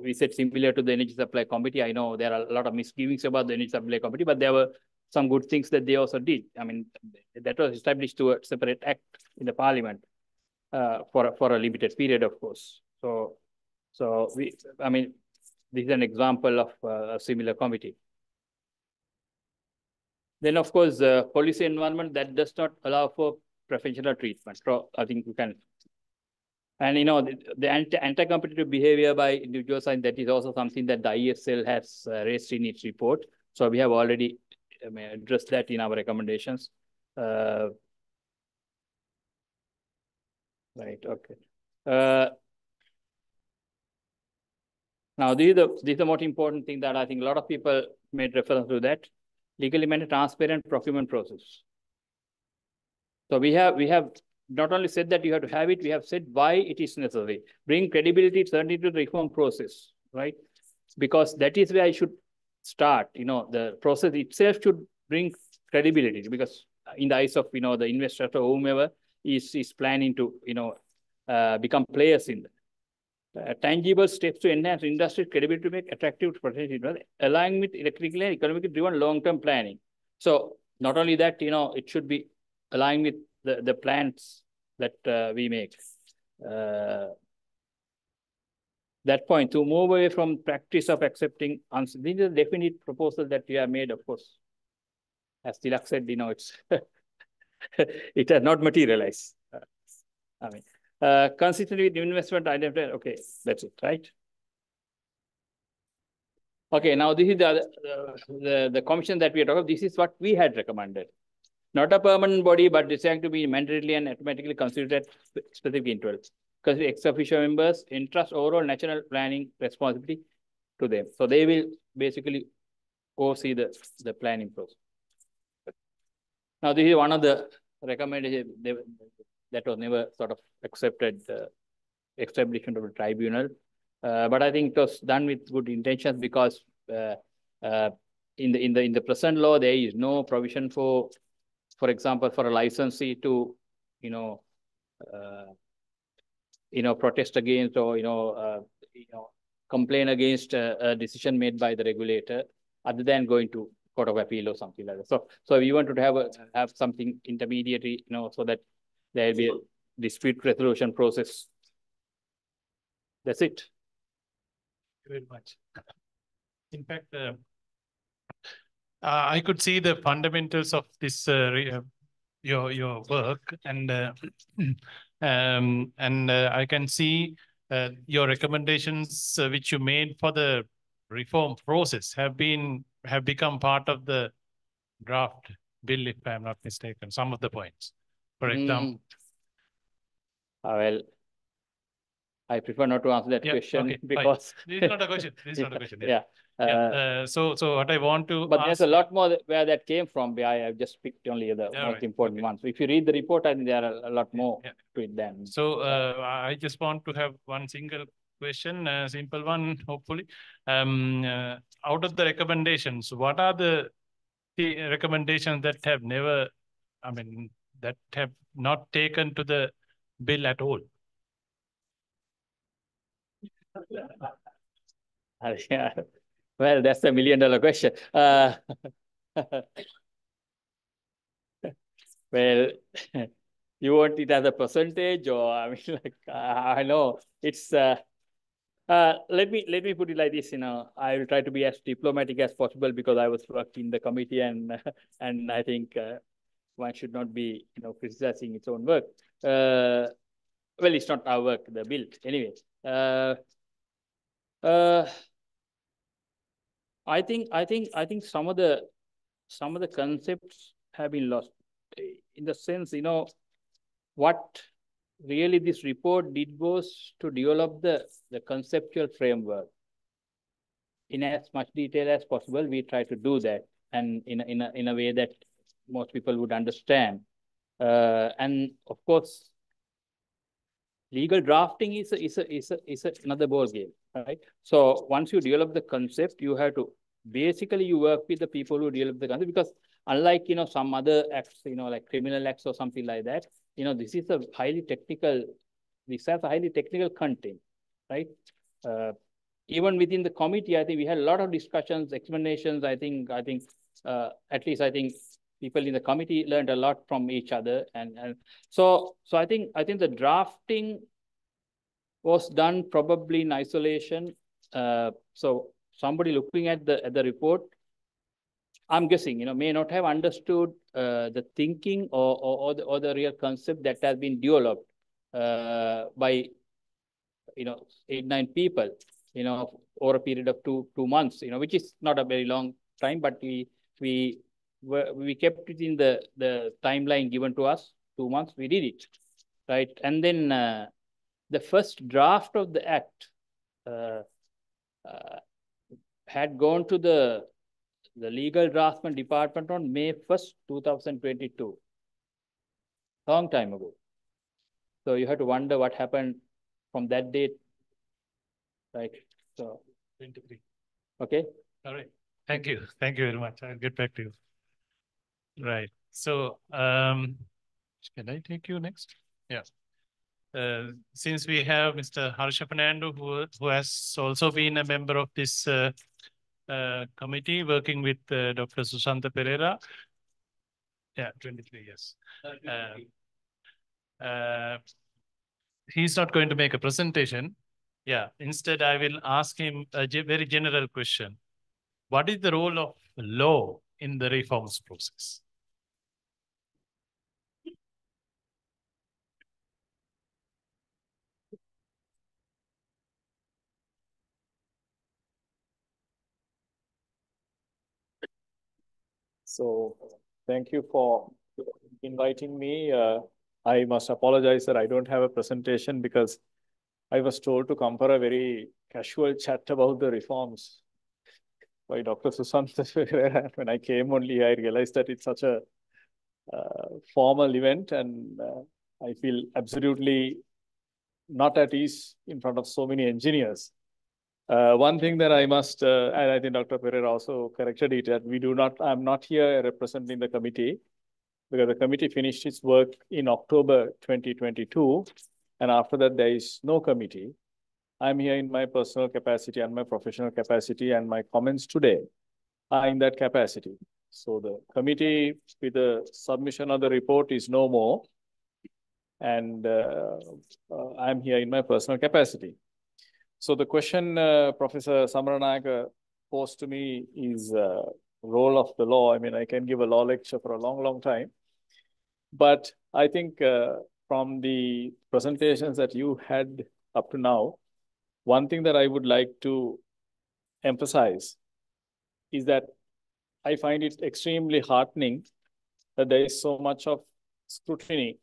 We said similar to the Energy Supply Committee. I know there are a lot of misgivings about the Energy Supply Committee, but there were some good things that they also did. That was established to a separate act in the parliament for a limited period, of course. So this is an example of a similar committee. Then, of course, policy environment that does not allow for preferential treatment. So I think we can. And the anti-competitive behavior by individuals, and that is also something that the ISL has raised in its report. So we have already addressed that in our recommendations. Right. Okay. Now, this is the most important thing that I think a lot of people made reference to that. Legally mandated transparent procurement process. So we have not only said that you have to have it, we have said why it is necessary. Bring credibility, certainty to the reform process, right? Because that is where I should start. The process itself should bring credibility, because in the eyes of the investor or whomever is planning to become players in that. Tangible steps to enhance industry credibility to make attractive to potential investors, align with electrically and economically driven long-term planning. So not only that, it should be aligned with the plans that we make. That point, to move away from practice of accepting answers. This is a definite proposal that we have made, of course. As Tilak said, it's it has not materialized. Consistent with investment identified. Okay, that's it, right? Okay, now this is the commission that we are talking about. This is what we had recommended. Not a permanent body, but designed to be mandatorily and automatically considered at specific intervals. Because ex officio members entrust overall national planning responsibility to them. So they will basically oversee the planning process. Now, this is one of the recommendations that was never sort of accepted, establishment of a tribunal. But I think it was done with good intentions, because in the present law, there is no provision for example, for a licensee to, protest against or, complain against a decision made by the regulator, other than going to Court of Appeal or something like that. So we wanted to have something intermediary, so that there will be a dispute resolution process. That's it. Thank you very much. In fact, I could see the fundamentals of this your work, and I can see your recommendations which you made for the reform process have become part of the draft bill, if I'm not mistaken. Some of the points, for example. Well, I prefer not to answer that question, okay, because this is not a question. This is not a question. Yeah. So what I want to but there's a lot more where that came from. I have just picked only the most important ones. If you read the report, I think there are a lot more to it than. So I just want to have one single question, a simple one, hopefully. Out of the recommendations, what are the recommendations that have never, that have not taken to the bill at all? Yeah. Well, that's a $1 million question. Well, you want it as a percentage, or I know it's. Let me put it like this. I will try to be as diplomatic as possible, because I was working in the committee, and I think one should not be criticizing its own work. Well, it's not our work, the bill. Anyway, I think some of the concepts have been lost, in the sense, what really this report did was to develop the conceptual framework in as much detail as possible. We try to do that, and in a way that most people would understand. And of course, legal drafting is another ball game, right? So once you develop the concept, you have to basically you work with the people who develop the concept, because unlike some other acts, like criminal acts or something like that, this is a highly technical. This has a highly technical content, right? Even within the committee, I think we had a lot of discussions, explanations. I think at least I think people in the committee learned a lot from each other, and so I think the drafting was done probably in isolation. So somebody looking at the report, I'm guessing, may not have understood the thinking or the real concept that has been developed by 8-9 people, over a period of two months, which is not a very long time, but we kept it in the timeline given to us, 2 months. We did it, right? And then the first draft of the act, had gone to the legal draftsman department on May 1st, 2022. Long time ago. So you have to wonder what happened from that date. Right. So 23. Okay. All right. Thank you. Thank you very much. I'll get back to you. Right. So can I take you next? Yeah. Since we have Mr. Harsha Fernando, who has also been a member of this committee working with Dr. Sushanta Pereira. Yeah, 23 years. He's not going to make a presentation. Yeah, instead I will ask him a very general question. What is the role of law in the reforms process? So thank you for inviting me. I must apologize that I don't have a presentation because I was told to come for a very casual chat about the reforms by Dr. Sushant. When I came only, I realized that it's such a formal event, and I feel absolutely not at ease in front of so many engineers. One thing that I must, and I think Dr. Pereira also corrected it, that I'm not here representing the committee, because the committee finished its work in October 2022, and after that there is no committee. I'm here in my personal capacity and my professional capacity, and my comments today are in that capacity. So the committee with the submission of the report is no more, and I'm here in my personal capacity. So the question Professor Samaranayaka posed to me is role of the law. I mean, I can give a law lecture for a long, long time. But I think from the presentations that you had up to now, one thing that I would like to emphasize is that I find it extremely heartening that there is so much of scrutiny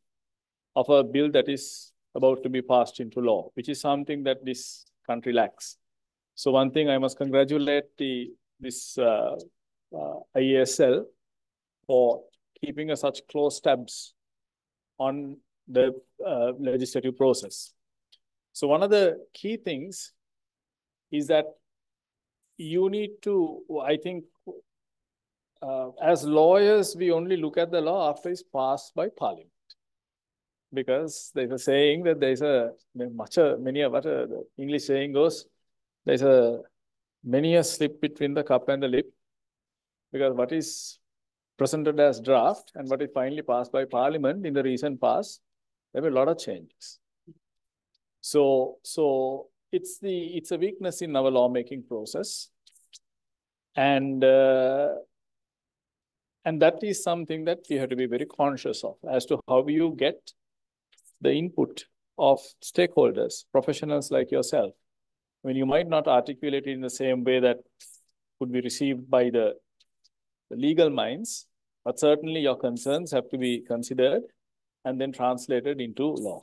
of a bill that is about to be passed into law, which is something that this country lacks. So one thing I must congratulate this IESL for keeping such close tabs on the legislative process. So one of the key things is that you need to, I think, as lawyers, we only look at the law after it's passed by Parliament. Because there's a saying that there's the English saying goes, there's many a slip between the cup and the lip, because what is presented as draft and what is finally passed by Parliament in the recent past, there were a lot of changes. So it's a weakness in our lawmaking process, and that is something that we have to be very conscious of as to how you get the input of stakeholders, professionals like yourself. I mean, you might not articulate it in the same way that could be received by the legal minds, but certainly your concerns have to be considered and then translated into law.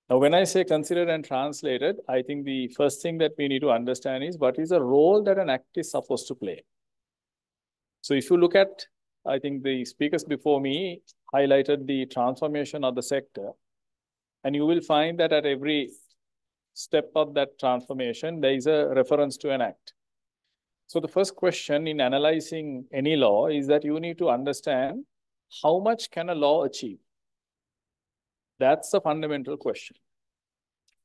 Now, when I say considered and translated, I think the first thing that we need to understand is what is the role that an act is supposed to play. So if you look at, I think the speakers before me highlighted the transformation of the sector, and you will find that at every step of that transformation, there is a reference to an act. So the first question in analyzing any law is that you need to understand how much can a law achieve? That's the fundamental question.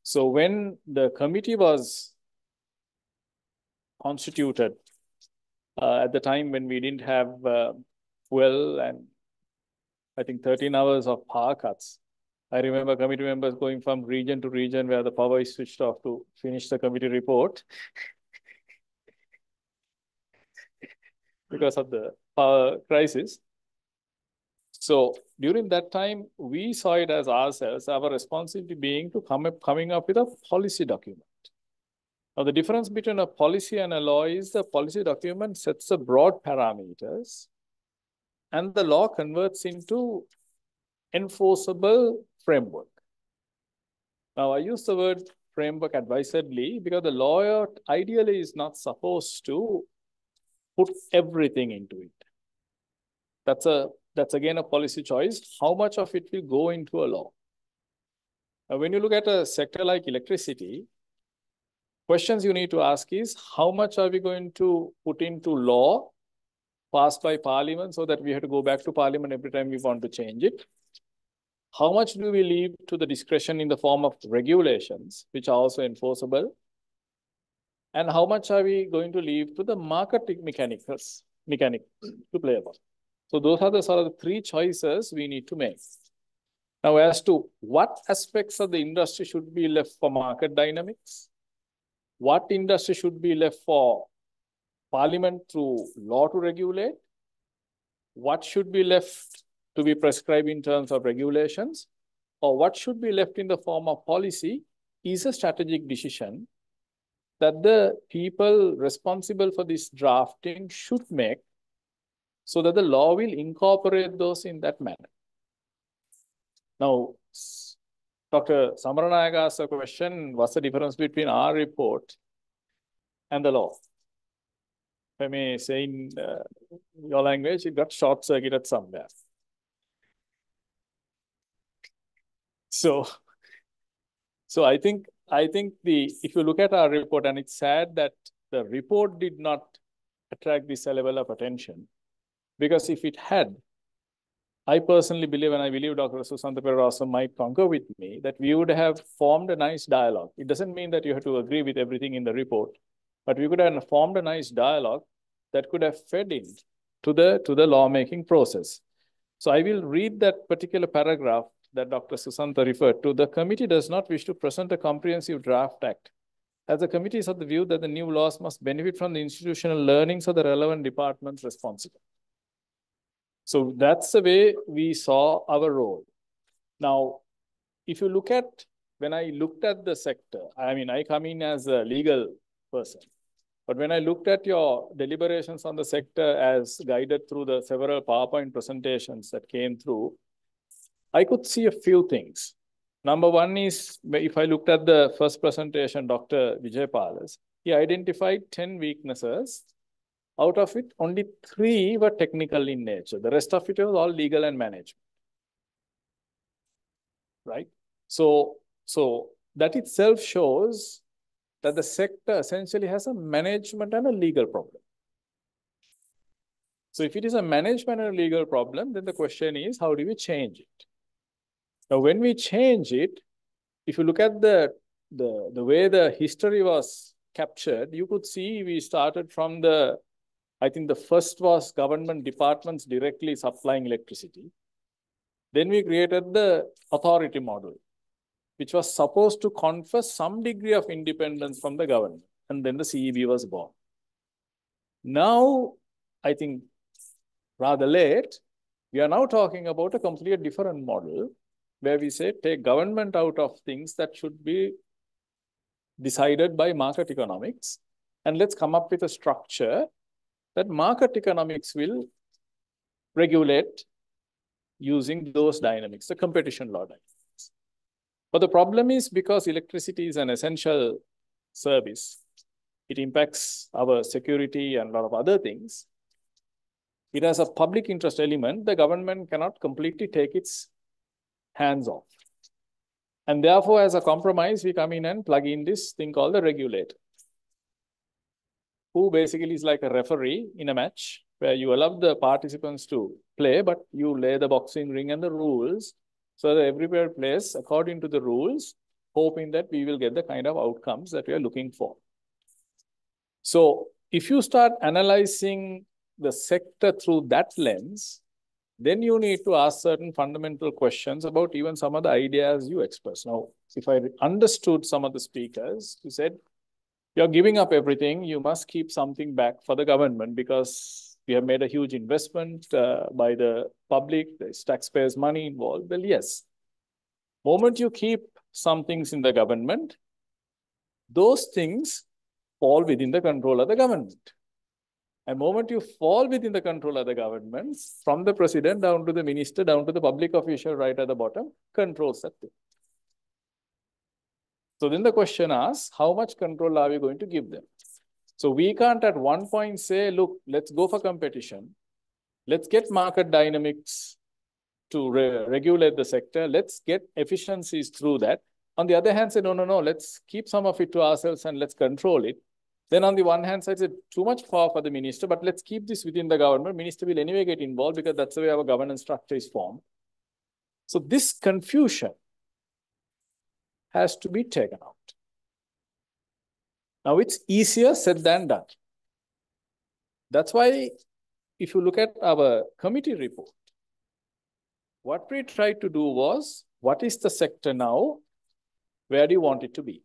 So when the committee was constituted, at the time when we didn't have fuel and I think 13 hours of power cuts, I remember committee members going from region to region where the power is switched off to finish the committee report because of the power crisis. So during that time, we saw it as ourselves, our responsibility being to coming up with a policy document. Now, the difference between a policy and a law is the policy document sets the broad parameters and the law converts into enforceable framework. Now, I use the word framework advisedly, because the lawyer ideally is not supposed to put everything into it. That's again a policy choice. How much of it will go into a law? Now, when you look at a sector like electricity, questions you need to ask is, how much are we going to put into law passed by parliament so that we have to go back to parliament every time we want to change it? How much do we leave to the discretion in the form of regulations, which are also enforceable? And how much are we going to leave to the market mechanics to play about? So those are the sort of the three choices we need to make. Now, as to what aspects of the industry should be left for market dynamics, what industry should be left for parliament through law to regulate, what should be left to be prescribed in terms of regulations, or what should be left in the form of policy is a strategic decision that the people responsible for this drafting should make, so that the law will incorporate those in that manner. Now, Dr. Samaranayaka asked a question, what's the difference between our report and the law? If I may say in your language, it got short-circuited somewhere. So I think if you look at our report, and it's sad that the report did not attract this level of attention, because if it had, I personally believe, and I believe Dr. Susantha Perera also might concur with me, that we would have formed a nice dialogue. It doesn't mean that you have to agree with everything in the report, but we could have formed a nice dialogue that could have fed in to the lawmaking process. So I will read that particular paragraph that Dr. Susantha referred to. The committee does not wish to present a comprehensive draft act, as the committee is of the view that the new laws must benefit from the institutional learnings of the relevant departments responsible. So that's the way we saw our role. Now, if you look at, when I looked at the sector, I mean, I come in as a legal person, but when I looked at your deliberations on the sector as guided through the several PowerPoint presentations that came through, I could see a few things. Number one is, if I looked at the first presentation, Dr. Vijaypala's, he identified 10 weaknesses. Out of it, only 3 were technical in nature. The rest of it was all legal and management. Right? So that itself shows that the sector essentially has a management and a legal problem. So if it is a management and a legal problem, then the question is, how do we change it? Now, when we change it, if you look at the way the history was captured, you could see we started from I think the first was government departments directly supplying electricity. Then we created the authority model, which was supposed to confer some degree of independence from the government. And then the CEB was born. Now, I think rather late, we are now talking about a completely different model, where we say, take government out of things that should be decided by market economics, and let's come up with a structure that market economics will regulate using those dynamics, the competition law dynamics. But the problem is, because electricity is an essential service, it impacts our security and a lot of other things. It has a public interest element. The government cannot completely take its hands off. And therefore, as a compromise, we come in and plug in this thing called the regulator, who basically is like a referee in a match, where you allow the participants to play, but you lay the boxing ring and the rules so that everybody plays according to the rules, hoping that we will get the kind of outcomes that we are looking for. So if you start analyzing the sector through that lens, then you need to ask certain fundamental questions about even some of the ideas you express. Now, if I understood some of the speakers, who said, you're giving up everything, you must keep something back for the government, because we have made a huge investment by the public, there's taxpayers' money involved. Well, yes. Moment you keep some things in the government, those things fall within the control of the government. And moment you fall within the control of the government, from the president down to the minister, down to the public official right at the bottom, controls that thing. So then the question asks, how much control are we going to give them? So we can't at one point say, look, let's go for competition. Let's get market dynamics to regulate the sector. Let's get efficiencies through that. On the other hand, say, no, let's keep some of it to ourselves and let's control it. Then on the one hand side, it's too much power for the minister, but let's keep this within the government. Minister will anyway get involved because that's the way our governance structure is formed. So this confusion has to be taken out. Now it's easier said than done. That's why if you look at our committee report, what we tried to do was, what is the sector now? Where do you want it to be?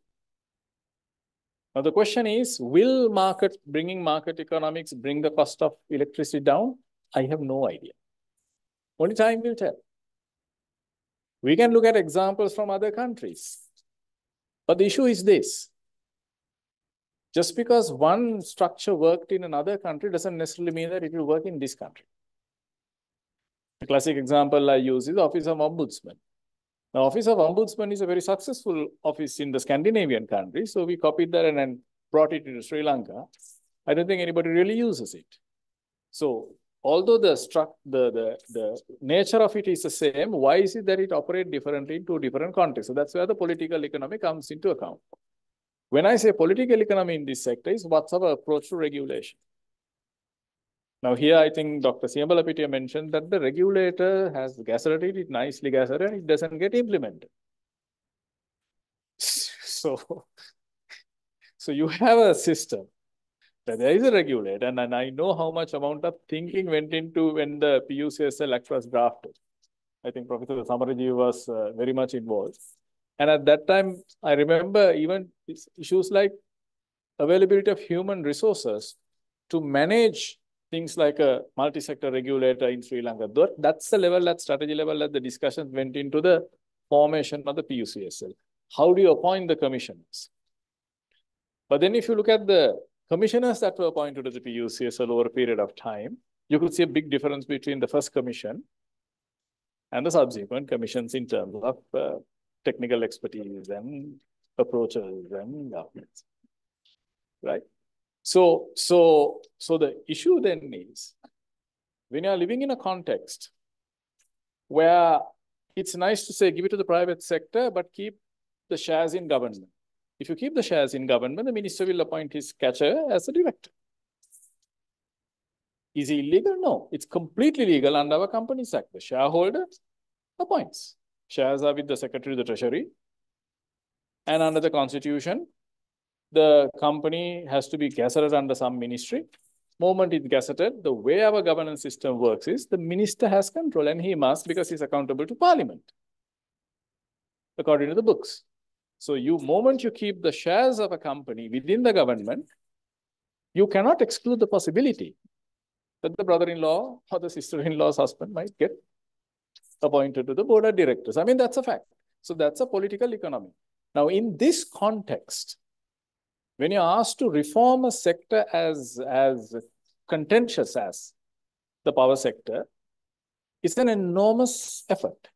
Now the question is, will bringing market economics bring the cost of electricity down? I have no idea. Only time will tell. We can look at examples from other countries. But the issue is this. Just because one structure worked in another country doesn't necessarily mean that it will work in this country. The classic example I use is the Office of Ombudsman. The Office of Ombudsman is a very successful office in the Scandinavian countries. So we copied that and then brought it into Sri Lanka. I don't think anybody really uses it. So although the nature of it is the same, why is it that it operates differently in two different contexts? So that's where the political economy comes into account. When I say political economy in this sector is what's our approach to regulation? Now here, I think Dr. Siambalapitiya mentioned that the regulator has gazetted it, nicely gazetted, it doesn't get implemented. So you have a system that there is a regulator, and I know how much amount of thinking went into when the PUCSL Act was drafted. I think Professor Samaraji was very much involved. And at that time, I remember even issues like availability of human resources to manage things like a multi-sector regulator in Sri Lanka. That's the level, that strategy level that the discussions went into the formation of the PUCSL. How do you appoint the commissioners? But then if you look at the commissioners that were appointed to the PUCSL over a period of time, you could see a big difference between the first commission and the subsequent commissions in terms of technical expertise and approaches and governance, right? So the issue then is, when you are living in a context where it's nice to say, give it to the private sector, but keep the shares in government. If you keep the shares in government, the minister will appoint his catcher as a director. Is it illegal? No, it's completely legal under our Companies Act. The shareholder appoints. Shares are with the Secretary of the Treasury. And under the Constitution, the company has to be gazetted under some ministry. Moment it's gazetted, the way our governance system works is the minister has control, and he must, because he's accountable to Parliament, according to the books. So moment you keep the shares of a company within the government, you cannot exclude the possibility that the brother-in-law or the sister-in-law's husband might get appointed to the board of directors. I mean, that's a fact. So that's a political economy. Now, in this context, when you're asked to reform a sector as contentious as the power sector, it's an enormous effort.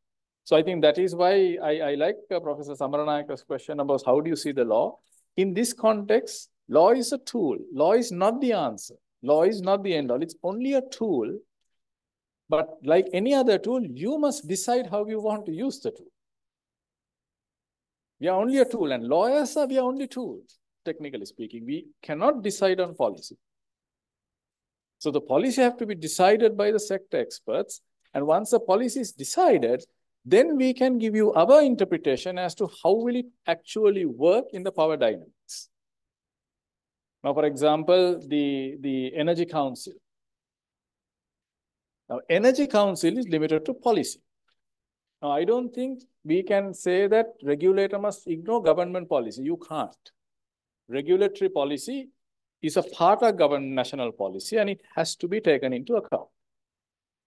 So I think that is why I like Professor Samaranayaka's question about how do you see the law. In this context, law is a tool. Law is not the answer. Law is not the end all. It's only a tool. But like any other tool, you must decide how you want to use the tool. We are only a tool, and lawyers we are only tools, technically speaking. We cannot decide on policy. So the policy have to be decided by the sector experts. And once the policy is decided, then we can give you our interpretation as to how will it actually work in the power dynamics. Now, for example, the Energy Council. Now, Energy Council is limited to policy. Now, I don't think we can say that regulator must ignore government policy. You can't. Regulatory policy is a part of national policy, and it has to be taken into account.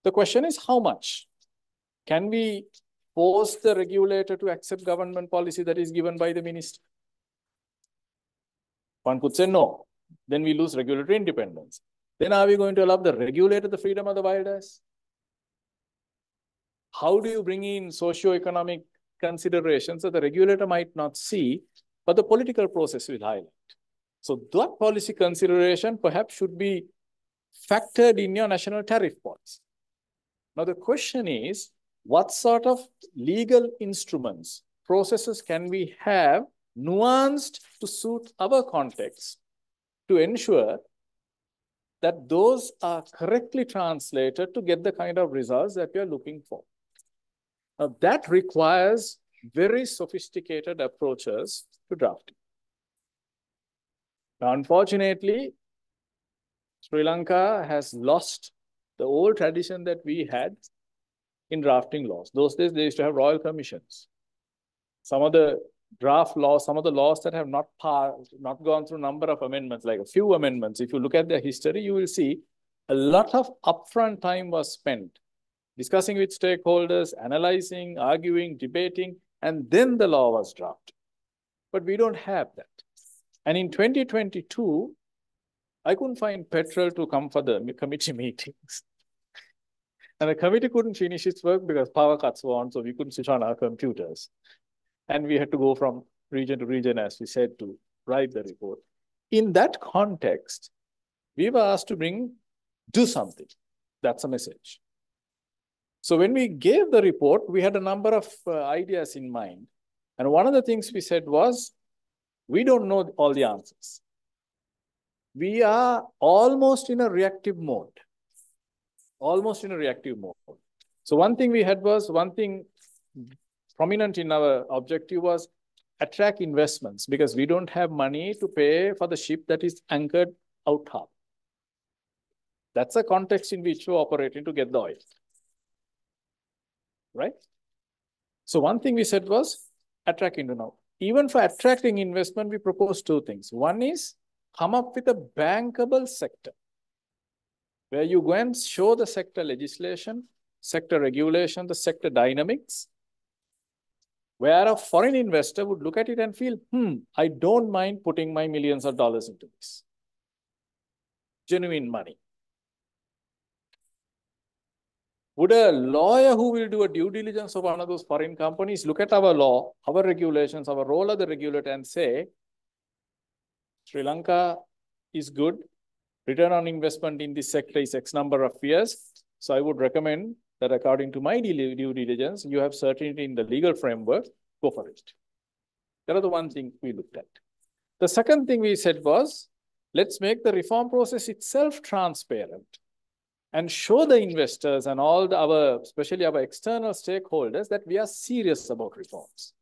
The question is how much? Can we force the regulator to accept government policy that is given by the minister? One could say no. Then we lose regulatory independence. Then are we going to allow the regulator the freedom of the wilderness? How do you bring in socio-economic considerations that the regulator might not see but the political process will highlight. So that policy consideration perhaps should be factored in your national tariff policy. Now the question is, what sort of legal instruments, processes can we have nuanced to suit our context to ensure that those are correctly translated to get the kind of results that we are looking for. Now that requires very sophisticated approaches to drafting. Now, unfortunately, Sri Lanka has lost the old tradition that we had in drafting laws. Those days, they used to have royal commissions. Some of the draft laws, some of the laws that have not gone through a number of amendments, like a few amendments. If you look at their history, you will see a lot of upfront time was spent discussing with stakeholders, analyzing, arguing, debating, and then the law was drafted. But we don't have that. And in 2022, I couldn't find petrol to come for the committee meetings. And the committee couldn't finish its work because power cuts were on, so we couldn't switch on our computers. And we had to go from region to region, as we said, to write the report. In that context, we were asked to do something. That's a message. So when we gave the report, we had a number of ideas in mind. And one of the things we said was, we don't know all the answers. We are almost in a reactive mode. Almost in a reactive mode. So one thing we had was, one thing prominent in our objective was attract investments, because we don't have money to pay for the ship that is anchored out harbor. That's a context in which we're operating to get the oil. Right? So one thing we said was attract into now. Even for attracting investment, we proposed two things. One is come up with a bankable sector, where you go and show the sector legislation, sector regulation, the sector dynamics, where a foreign investor would look at it and feel, I don't mind putting my millions of dollars into this. Genuine money. Would a lawyer who will do a due diligence of one of those foreign companies look at our law, our regulations, our role as the regulator and say, Sri Lanka is good, return on investment in this sector is X number of years. So I would recommend that according to my due diligence, you have certainty in the legal framework, go for it. That is the one thing we looked at. The second thing we said was, let's make the reform process itself transparent and show the investors and all especially our external stakeholders, that we are serious about reforms.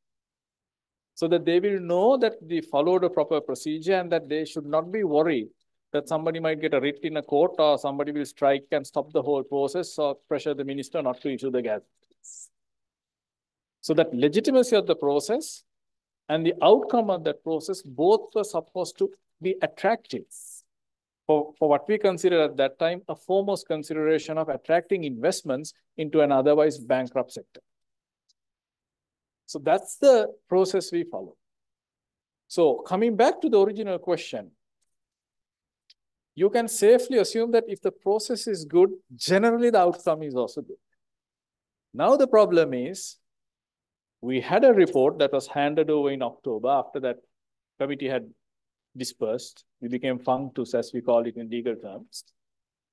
So that they will know that we followed a proper procedure and that they should not be worried that somebody might get a writ in a court or somebody will strike and stop the whole process or pressure the minister not to issue the gazette. So that legitimacy of the process and the outcome of that process, both were supposed to be attractive for what we consider at that time a foremost consideration of attracting investments into an otherwise bankrupt sector. So that's the process we follow. So coming back to the original question, you can safely assume that if the process is good, generally the outcome is also good. Now the problem is, we had a report that was handed over in October after that committee had dispersed. We became functus, as we call it in legal terms.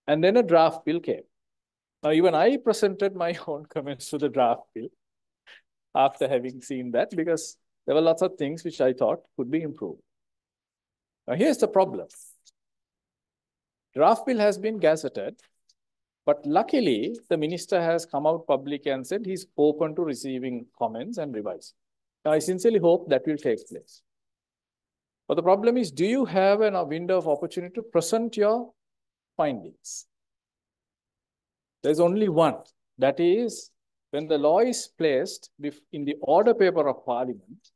And then a draft bill came. Now, even I presented my own comments to the draft bill after having seen that, because there were lots of things which I thought could be improved. Now, here's the problem. Draft bill has been gazetted, but luckily, the minister has come out public and said he's open to receiving comments and revising. Now, I sincerely hope that will take place. But the problem is, do you have a window of opportunity to present your findings? There's only one. That is, when the law is placed in the order paper of Parliament,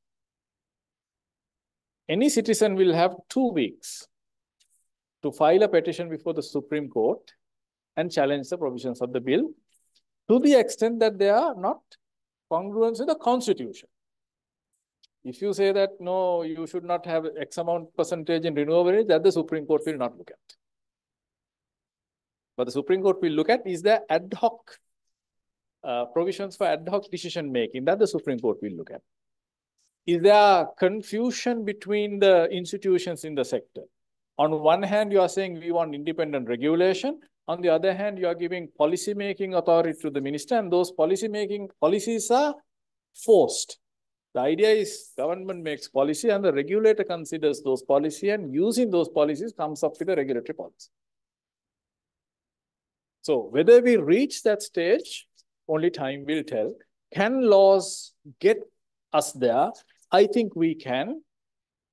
any citizen will have 2 weeks to file a petition before the Supreme Court and challenge the provisions of the bill to the extent that they are not congruent with the Constitution. If you say that, no, you should not have X amount percentage in renewable energy, that the Supreme Court will not look at. But the Supreme Court will look at is there ad hoc provisions for ad hoc decision making, that the Supreme Court will look at. is there confusion between the institutions in the sector? On one hand, you are saying we want independent regulation. On the other hand, you are giving policy-making authority to the minister, and those policies are forced. The idea is government makes policy and the regulator considers those policies, and using those policies comes up with a regulatory policy. So whether we reach that stage, only time will tell. Can laws get us there? I think we can,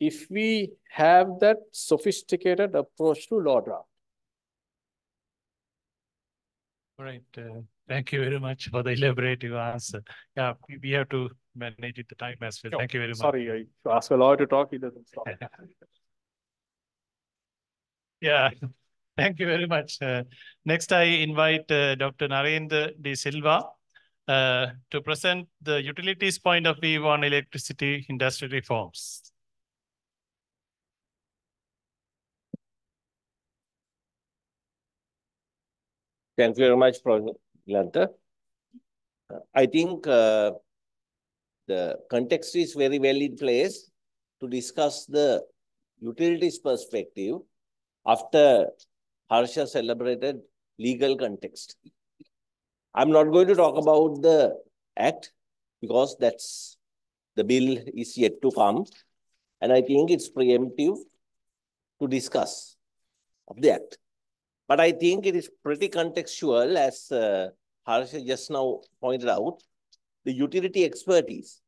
if we have that sophisticated approach to law draft. All right. Thank you very much for the elaborative answer. Yeah, we have to manage the time as well. No, thank you very much. Sorry, I ask a lawyer to talk, he doesn't stop. Yeah, thank you very much. Next, I invite Dr. Narendra De Silva to present the utilities point of view on electricity industry reforms. Thank you very much, Professor Lanka. I think the context is very well in place to discuss the utilities perspective after Harsha celebrated legal context. I'm not going to talk about the act because the bill is yet to come. And I think it's preemptive to discuss of the act. But I think it is pretty contextual, as Harsha just now pointed out, the utility expertise.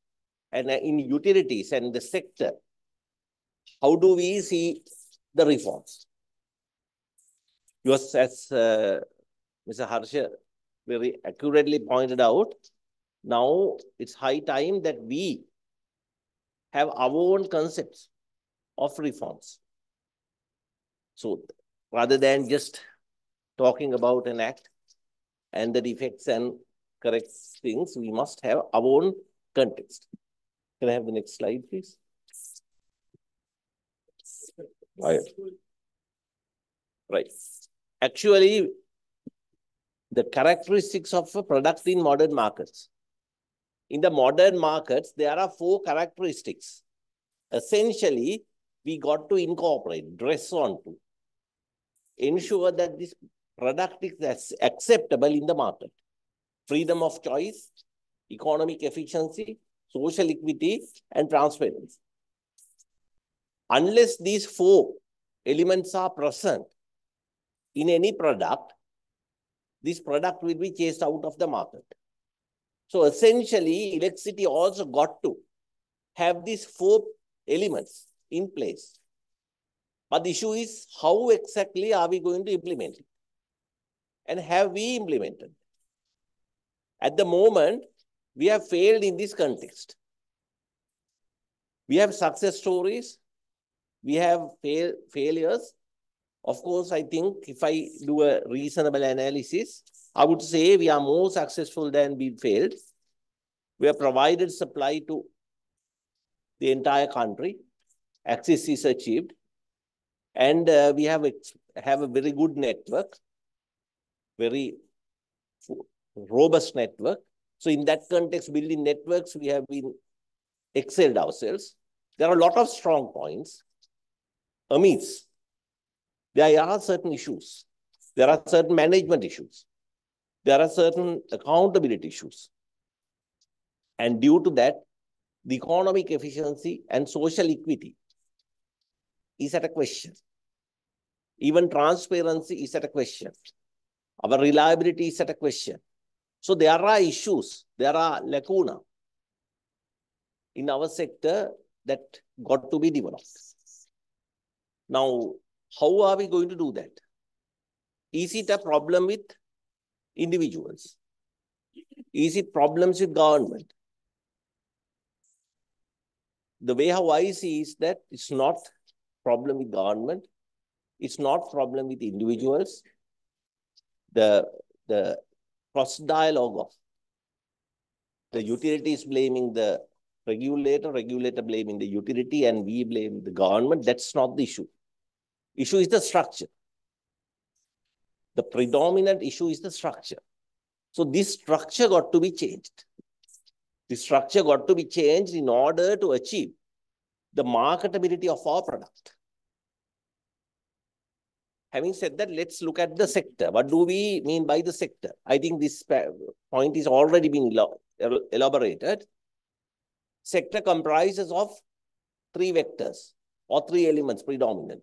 And in utilities and the sector, how do we see the reforms? Because as Mr. Harsha very accurately pointed out, now it's high time that we have our own concepts of reforms. So rather than just talking about an act and the defects and correct things, we must have our own context. Can I have the next slide, please? Right. Actually, the characteristics of a product in modern markets. In the modern markets, there are 4 characteristics. Essentially, we got to incorporate, dress on to ensure that this product is acceptable in the market. Freedom of choice, economic efficiency, social equity, and transparency. Unless these 4 elements are present in any product, this product will be chased out of the market. So essentially, electricity also got to have these 4 elements in place. But the issue is, how exactly are we going to implement it? And have we implemented? At the moment, we have failed in this context. We have success stories. We have failures. Of course, I think if I do a reasonable analysis, I would say we are more successful than we failed. We have provided supply to the entire country. Access is achieved. And we have a very good network, very robust network. So in that context, building networks, we have been excelled ourselves. There are a lot of strong points. Amidst, there are certain issues. There are certain management issues. There are certain accountability issues. And due to that, the economic efficiency and social equity is at a question. Even transparency is at a question. Our reliability is at a question. So there are issues, there are lacuna in our sector that got to be developed. Now, how are we going to do that? Is it a problem with individuals? Is it problems with government? The way how I see is that it's not problem with government. It's not problem with individuals. The cross-dialogue of the utilities blaming the regulator, regulator blaming the utility, and we blame the government, that's not the issue. Issue is the structure. The predominant issue is the structure. So this structure got to be changed. The structure got to be changed in order to achieve the marketability of our product. Having said that, let's look at the sector. What do we mean by the sector? I think this point is already been elaborated. Sector comprises of three vectors or three elements predominantly: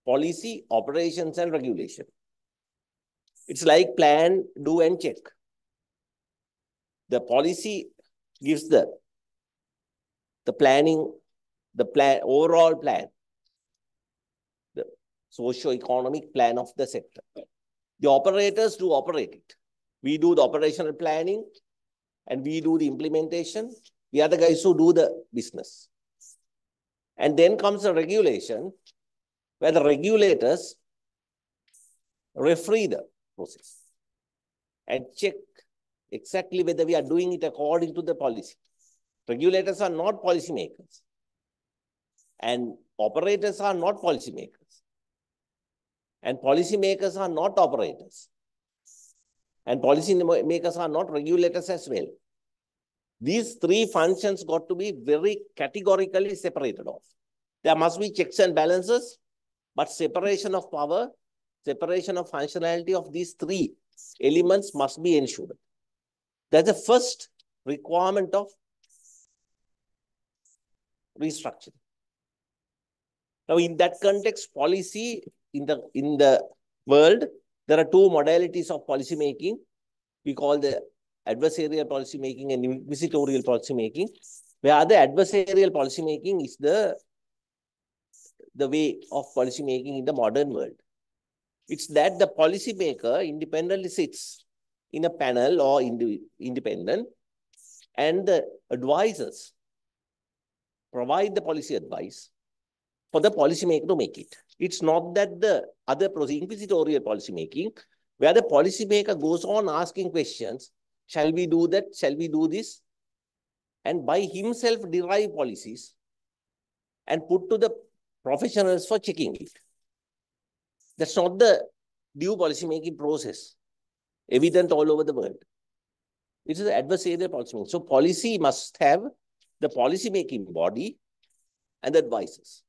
policy, operations, and regulation. It's like plan, do, and check. The policy gives the planning, overall plan, the socio-economic plan of the sector. The operators do operate it. We do the operational planning and we do the implementation. We are the guys who do the business. And then comes the regulation, where the regulators referee the process and check exactly whether we are doing it according to the policy. Regulators are not policymakers, and operators are not policymakers, and policymakers are not operators, and policymakers are not regulators as well. These three functions got to be very categorically separated off. There must be checks and balances, but separation of power, separation of functionality of these three elements must be ensured. That's the first requirement of restructuring. Now, in that context, policy in the world, there are two modalities of policy making. We call the adversarial policy making and inquisitorial policy making, where the adversarial policy making is the way of policy making in the modern world. It's that the policy maker independently sits in a panel or independent, and the advisors provide the policy advice for the policymaker to make it. It's not that the other inquisitorial policy making, where the policymaker goes on asking questions, shall we do that? Shall we do this? And by himself derive policies and put to the professionals for checking it. That's not the due policymaking process, evident all over the world. It is the adversarial policymaking. So policy must have the policymaking body and the advisors.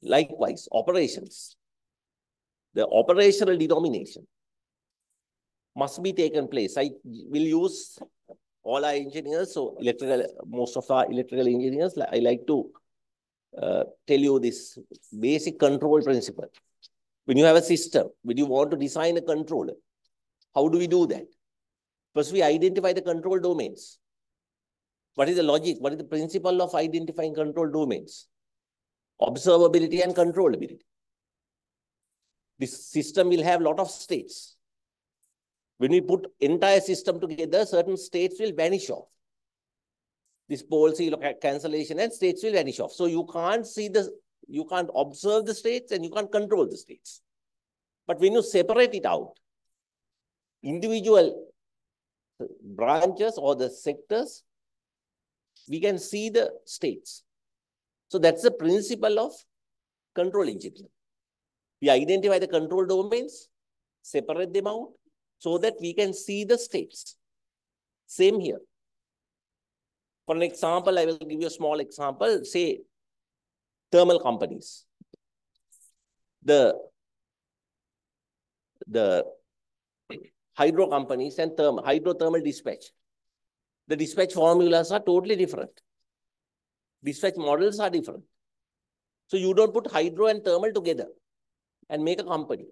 Likewise, operations. The operational denomination must be taken place. I will use all our engineers, so most of our electrical engineers, I like to tell you this basic control principle. When you have a system, when you want to design a controller, how do we do that? First, we identify the control domains. What is the logic? What is the principle of identifying control domains? Observability and controllability. This system will have a lot of states. When we put entire system together, certain states will vanish off. This policy cancellation and states will vanish off. So you can't you can't observe the states and you can't control the states. But when you separate it out, individual branches or the sectors, we can see the states. So that's the principle of control engineering. We identify the control domains, separate them out so that we can see the states. Same here. For an example, I will give you a small example. Say, thermal companies. The hydro companies and hydrothermal dispatch. The dispatch formulas are totally different. Dispatch models are different. So you don't put hydro and thermal together and make a company,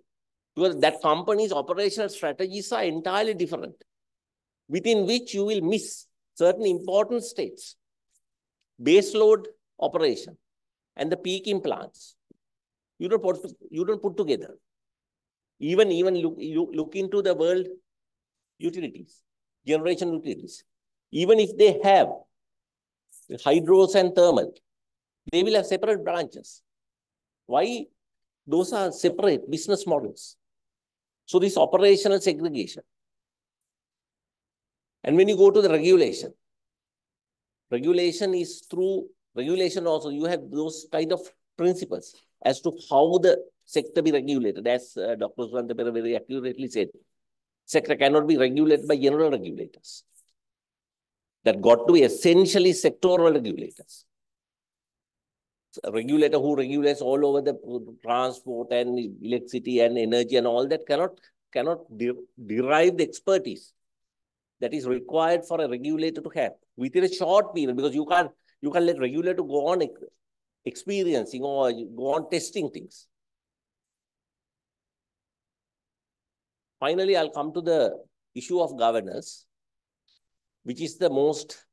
because that company's operational strategies are entirely different, within which you will miss certain important states, base load operation, and the peaking plants. You don't put together. Even look into the world utilities, generation utilities. Even if they have hydros and thermal, they will have separate branches. Why? Those are separate business models. So this operational segregation. And when you go to the regulation is through regulation also, you have those kind of principles as to how the sector be regulated. As Dr. Suvantapera very accurately said, sector cannot be regulated by general regulators. that got to be essentially sectoral regulators. A regulator who regulates all over the transport and electricity and energy and all that cannot derive the expertise that is required for a regulator to have within a short period, because you can't let regulator go on experiencing or go on testing things. Finally, I'll come to the issue of governance, which is the most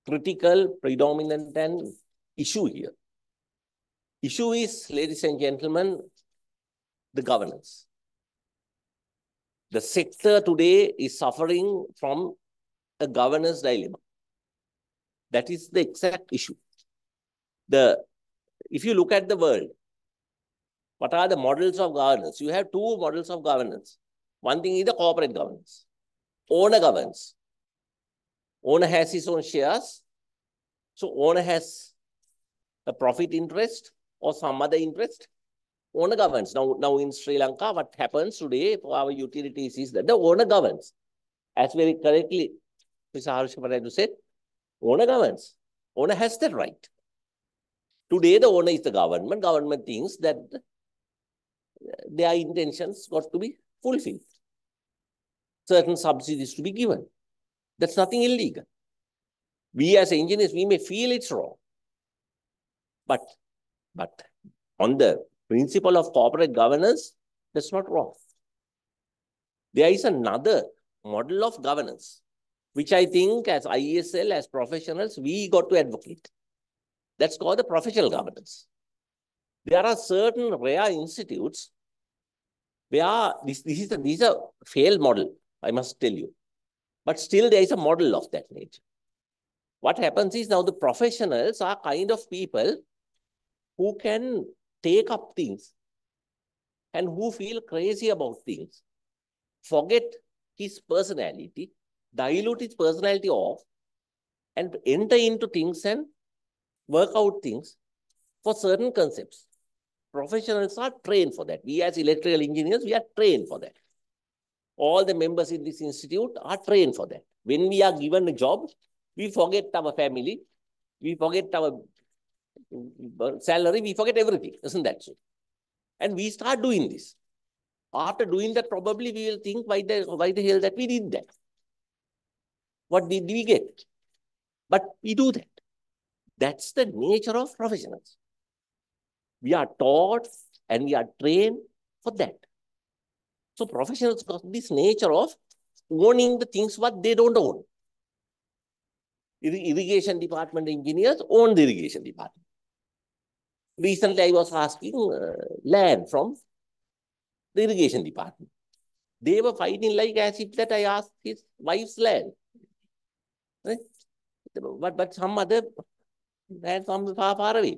critical, predominant and issue here. Issue is, ladies and gentlemen, the governance. The sector today is suffering from a governance dilemma. That is the exact issue. If you look at the world, what are the models of governance? You have two models of governance. One thing is the corporate governance. Owner governs. Owner has his own shares. So owner has a profit interest or some other interest. Owner governs. Now in Sri Lanka, what happens today for our utilities is that the owner governs. As very correctly Mr. Harshaparadu said, owner governs. Owner has that right. Today, the owner is the government. Government thinks that their intentions got to be fulfilled. Certain subsidies to be given. That's nothing illegal. We as engineers, we may feel it's wrong. But on the principle of corporate governance, that's not wrong. There is another model of governance, which I think as IESL, as professionals, we got to advocate. That's called the professional governance. There are certain rare institutes where this is a failed model, I must tell you. But still there is a model of that nature. What happens is now the professionals are kind of people who can take up things and who feel crazy about things, forget his personality, dilute his personality off, and enter into things and work out things for certain concepts. Professionals are trained for that. We as electrical engineers, we are trained for that. All the members in this institute are trained for that. When we are given a job, we forget our family, we forget our salary, we forget everything. Isn't that so? And we start doing this. After doing that, probably we will think, why the hell that we did that? What did we get? But we do that. That's the nature of professionals. We are taught and we are trained for that. So professionals got this nature of owning the things what they don't own. Irrigation department engineers own the irrigation department. Recently, I was asking land from the irrigation department. They were fighting like as if that I asked his wife's land. Right? But some other land from far away.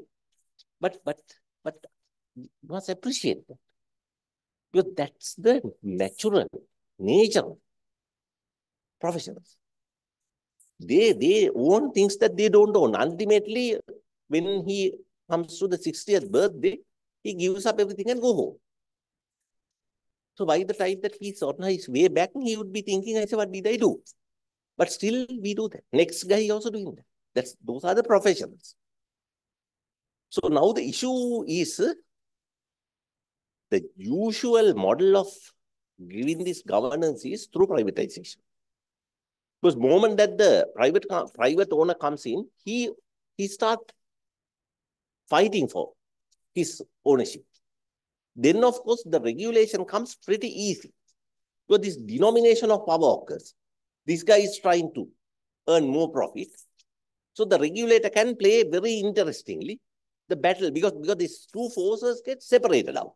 But you must appreciate that. Because that's the natural nature of professionals. They own things that they don't own. Ultimately, when he comes to the 60th birthday, he gives up everything and go home. So by the time that he's on his way back, he would be thinking, I say, what did I do? But still we do that. Next guy also doing that. Those are the professionals. So now the issue is the usual model of giving this governance is through privatization. Because the moment that the private owner comes in, he starts fighting for his ownership. Then, of course, the regulation comes pretty easy. Because this denomination of power occurs. This guy is trying to earn more profit. So the regulator can play very interestingly the battle because these two forces get separated out.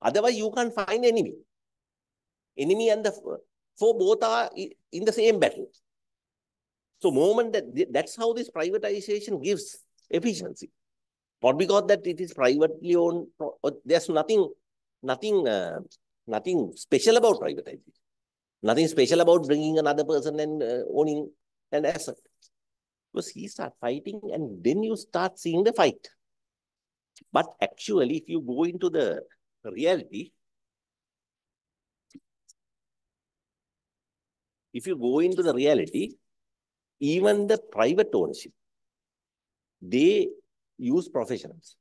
Otherwise, you can't find enemy. Enemy and the foe both are in the same battle. So moment that's how this privatization gives efficiency. Not because that it is privately owned. There's nothing special about privatization. Nothing special about bringing another person and owning an asset. Because he starts fighting and then you start seeing the fight. But actually, if you go into the reality, even the private ownership, they use professionals.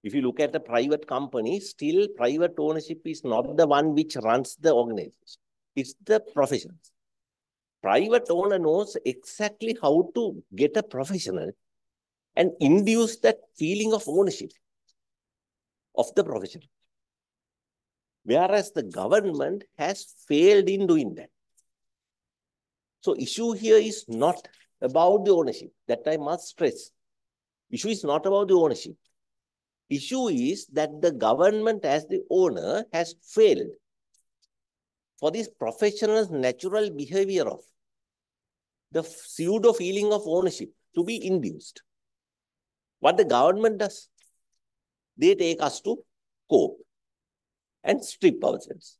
If you look at the private company, still private ownership is not the one which runs the organization. It's the professionals. Private owner knows exactly how to get a professional and induce that feeling of ownership of the professional. Whereas the government has failed in doing that. So issue here is not about the ownership, that I must stress. Issue is not about the ownership. Issue is that the government as the owner has failed for this professional's natural behavior of the pseudo feeling of ownership to be induced. What the government does, they take us to court and strip ourselves.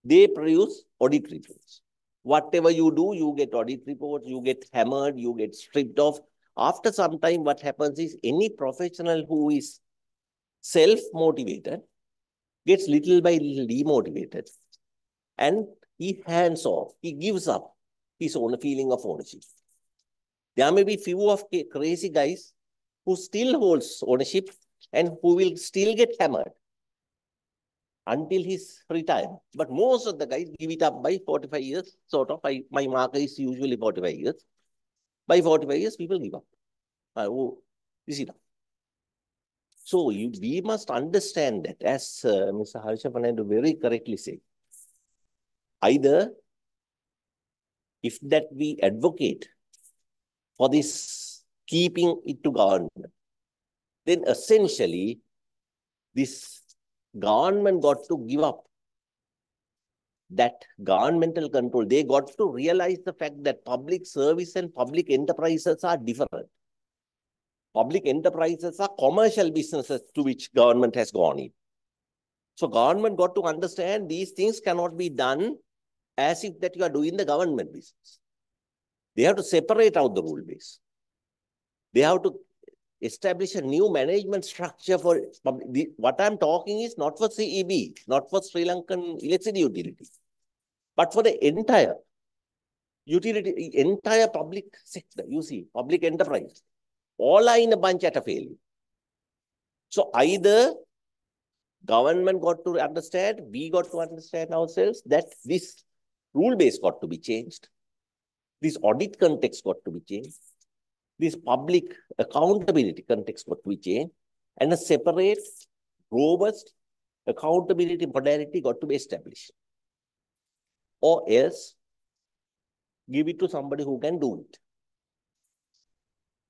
They produce audit reports. Whatever you do, you get audit reports, you get hammered, you get stripped off. After some time, what happens is any professional who is self-motivated gets little by little demotivated. And he hands off, he gives up his own feeling of ownership. There may be few of crazy guys who still holds ownership and who will still get hammered until he's retired. But most of the guys give it up by 45 years, sort of. My marker is usually 45 years. By 45 years, people give up. This is enough. So we must understand that, as Mr. Harsha Fernando very correctly said, either if that we advocate for this keeping it to government, then essentially this government got to give up that governmental control. They got to realize the fact that public service and public enterprises are different. Public enterprises are commercial businesses to which government has gone in. So government got to understand these things cannot be done as if that you are doing the government business. They have to separate out the rule base. They have to establish a new management structure for public. What I'm talking is not for CEB, not for Sri Lankan electricity utility, but for the entire utility, entire public sector. You see, public enterprise, all are in a bunch at a failure. So either government got to understand, we got to understand ourselves that this rule base got to be changed. This audit context got to be changed. This public accountability context got to be changed. And a separate, robust accountability modality got to be established. Or else, give it to somebody who can do it.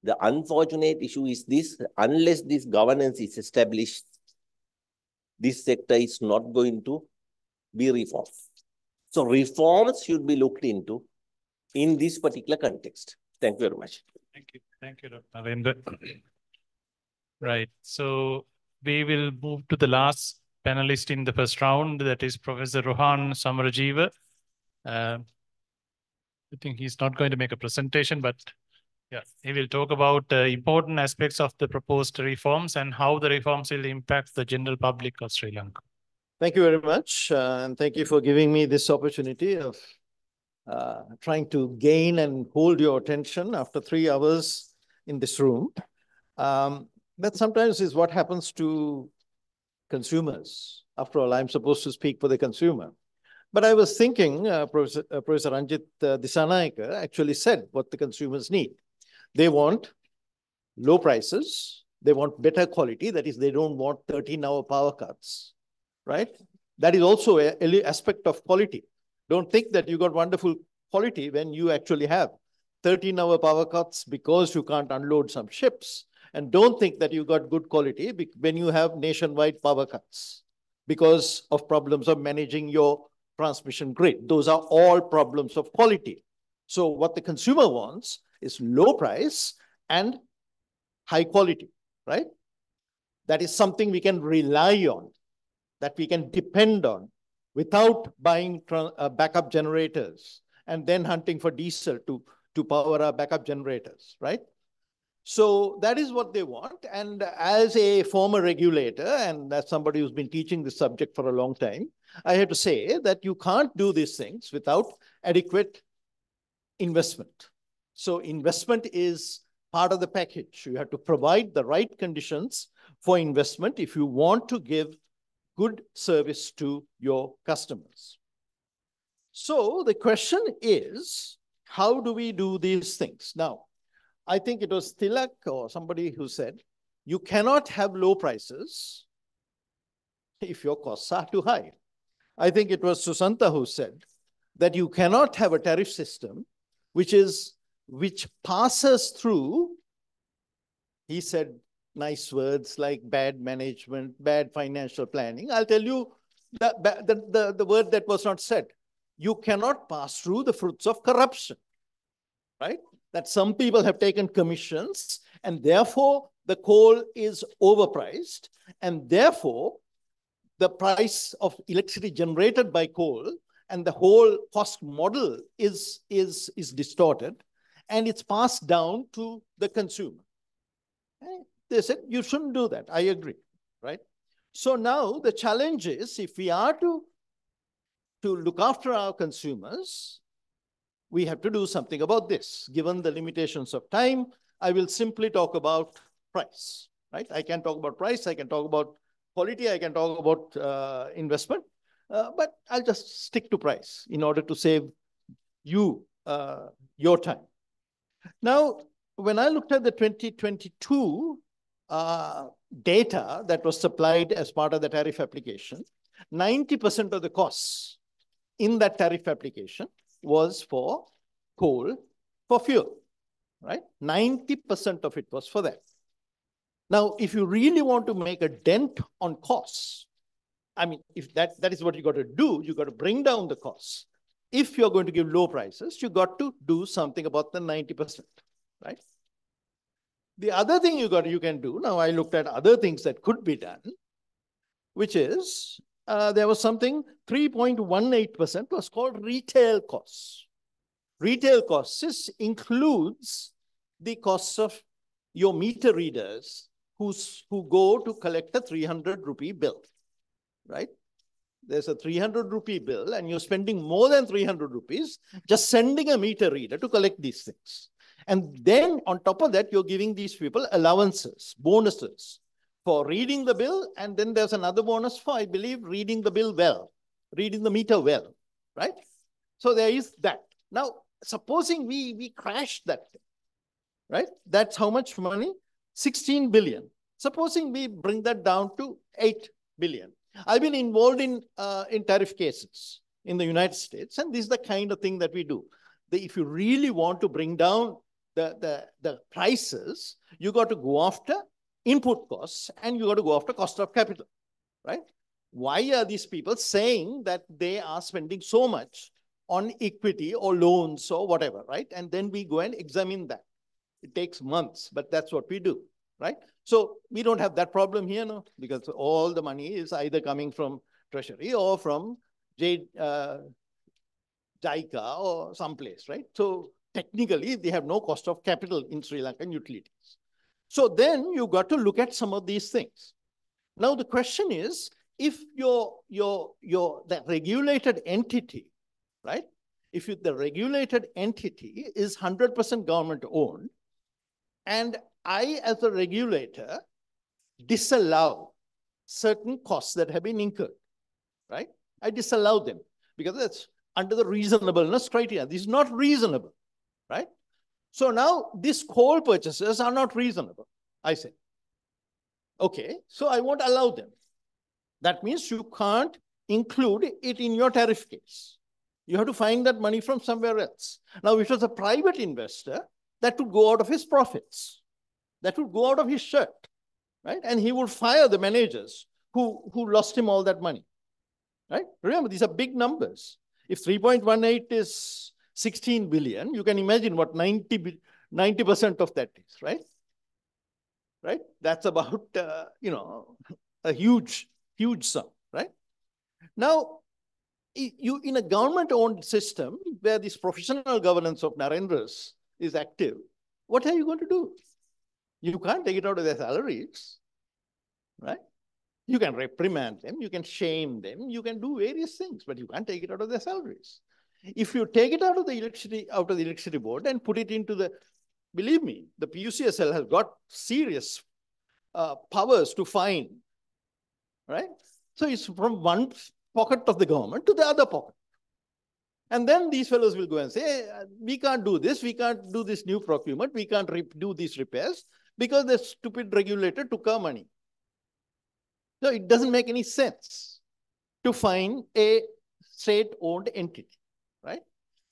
The unfortunate issue is this: unless this governance is established, this sector is not going to be reformed. So reforms should be looked into in this particular context. Thank you very much. Thank you, Dr. Narendra. Right, so we will move to the last panelist in the first round, that is Professor Rohan Samarajiva. I think he's not going to make a presentation, but yeah, he will talk about important aspects of the proposed reforms and how the reforms will impact the general public of Sri Lanka. Thank you very much, and thank you for giving me this opportunity of trying to gain and hold your attention after 3 hours in this room. That sometimes is what happens to consumers. After all, I'm supposed to speak for the consumer. But I was thinking, Professor Ranjit Dissanayake actually said what the consumers need. They want low prices. They want better quality. That is, they don't want 13-hour power cuts, right? That is also an aspect of quality. Don't think that you got wonderful quality when you actually have 13-hour power cuts because you can't unload some ships. And don't think that you got good quality when you have nationwide power cuts because of problems of managing your transmission grid. Those are all problems of quality. So what the consumer wants is low price and high quality, right? That is something we can rely on, that we can depend on without buying backup generators and then hunting for diesel to power our backup generators, right? So that is what they want. And as a former regulator and as somebody who's been teaching this subject for a long time, I have to say that you can't do these things without adequate investment. So investment is part of the package. You have to provide the right conditions for investment if you want to give good service to your customers. So the question is, how do we do these things? Now, I think it was Tilak or somebody who said, you cannot have low prices if your costs are too high. I think it was Susanta who said that you cannot have a tariff system which passes through, he said nice words like bad management, bad financial planning. I'll tell you the word that was not said. You cannot pass through the fruits of corruption, right? That some people have taken commissions and therefore the coal is overpriced and therefore the price of electricity generated by coal and the whole cost model is distorted and it's passed down to the consumer. They said, you shouldn't do that. I agree, right? So now the challenge is, if we are to look after our consumers, we have to do something about this. Given the limitations of time, I will simply talk about price, right? I can talk about price, I can talk about quality, I can talk about investment, but I'll just stick to price in order to save you your time. Now, when I looked at the 2022 data that was supplied as part of the tariff application, 90% of the costs in that tariff application was for coal for fuel, right? 90% of it was for that. Now, if you really want to make a dent on costs, I mean, if that is what you got to do, you got to bring down the costs. If you're going to give low prices, you got to do something about the 90%, right? The other thing you can do, now I looked at other things that could be done, which is, there was something 3.18% was called retail costs. Retail costs includes the costs of your meter readers who go to collect a 300 rupee bill, right? There's a 300 rupee bill and you're spending more than 300 rupees just sending a meter reader to collect these things. And then on top of that, you're giving these people allowances, bonuses for reading the bill. And then there's another bonus for, I believe, reading the bill well, reading the meter well, right? So there is that. Now, supposing we crash that thing, right? That's how much money? 16 billion. Supposing we bring that down to 8 billion. I've been involved in tariff cases in the United States, and this is the kind of thing that we do. If you really want to bring down the prices, you got to go after input costs and you got to go after cost of capital, right? Why are these people saying that they are spending so much on equity or loans or whatever, right? And then we go and examine that. It takes months, but that's what we do, right? So we don't have that problem here, no, because all the money is either coming from Treasury or from JICA or someplace, right? So technically, they have no cost of capital in Sri Lankan utilities. So then you got to look at some of these things. Now the question is, if the regulated entity, right? If the regulated entity is 100% government owned, and I, as a regulator, disallow certain costs that have been incurred, right? I disallow them because that's under the reasonableness criteria. This is not reasonable, right? So now these coal purchases are not reasonable, I say. Okay, so I won't allow them. That means you can't include it in your tariff case. You have to find that money from somewhere else. Now, if it was a private investor, that would go out of his profits. That would go out of his shirt, right? And he would fire the managers who lost him all that money, right? Remember, these are big numbers. If 3.18 is 16 billion, you can imagine what 90% of that is, right? Right? That's about, a huge sum, right? Now, you in a government-owned system where this professional governance of Narendra's is active, what are you going to do? You can't take it out of their salaries, right? You can reprimand them, you can shame them, you can do various things, but you can't take it out of their salaries. If you take it out of the electricity board and put it into the, believe me, the PUCSL has got serious powers to fine, right? So it's from one pocket of the government to the other pocket. And then these fellows will go and say, hey, we can't do this. We can't do this new procurement. We can't do these repairs because the stupid regulator took our money. So it doesn't make any sense to fine a state-owned entity, right?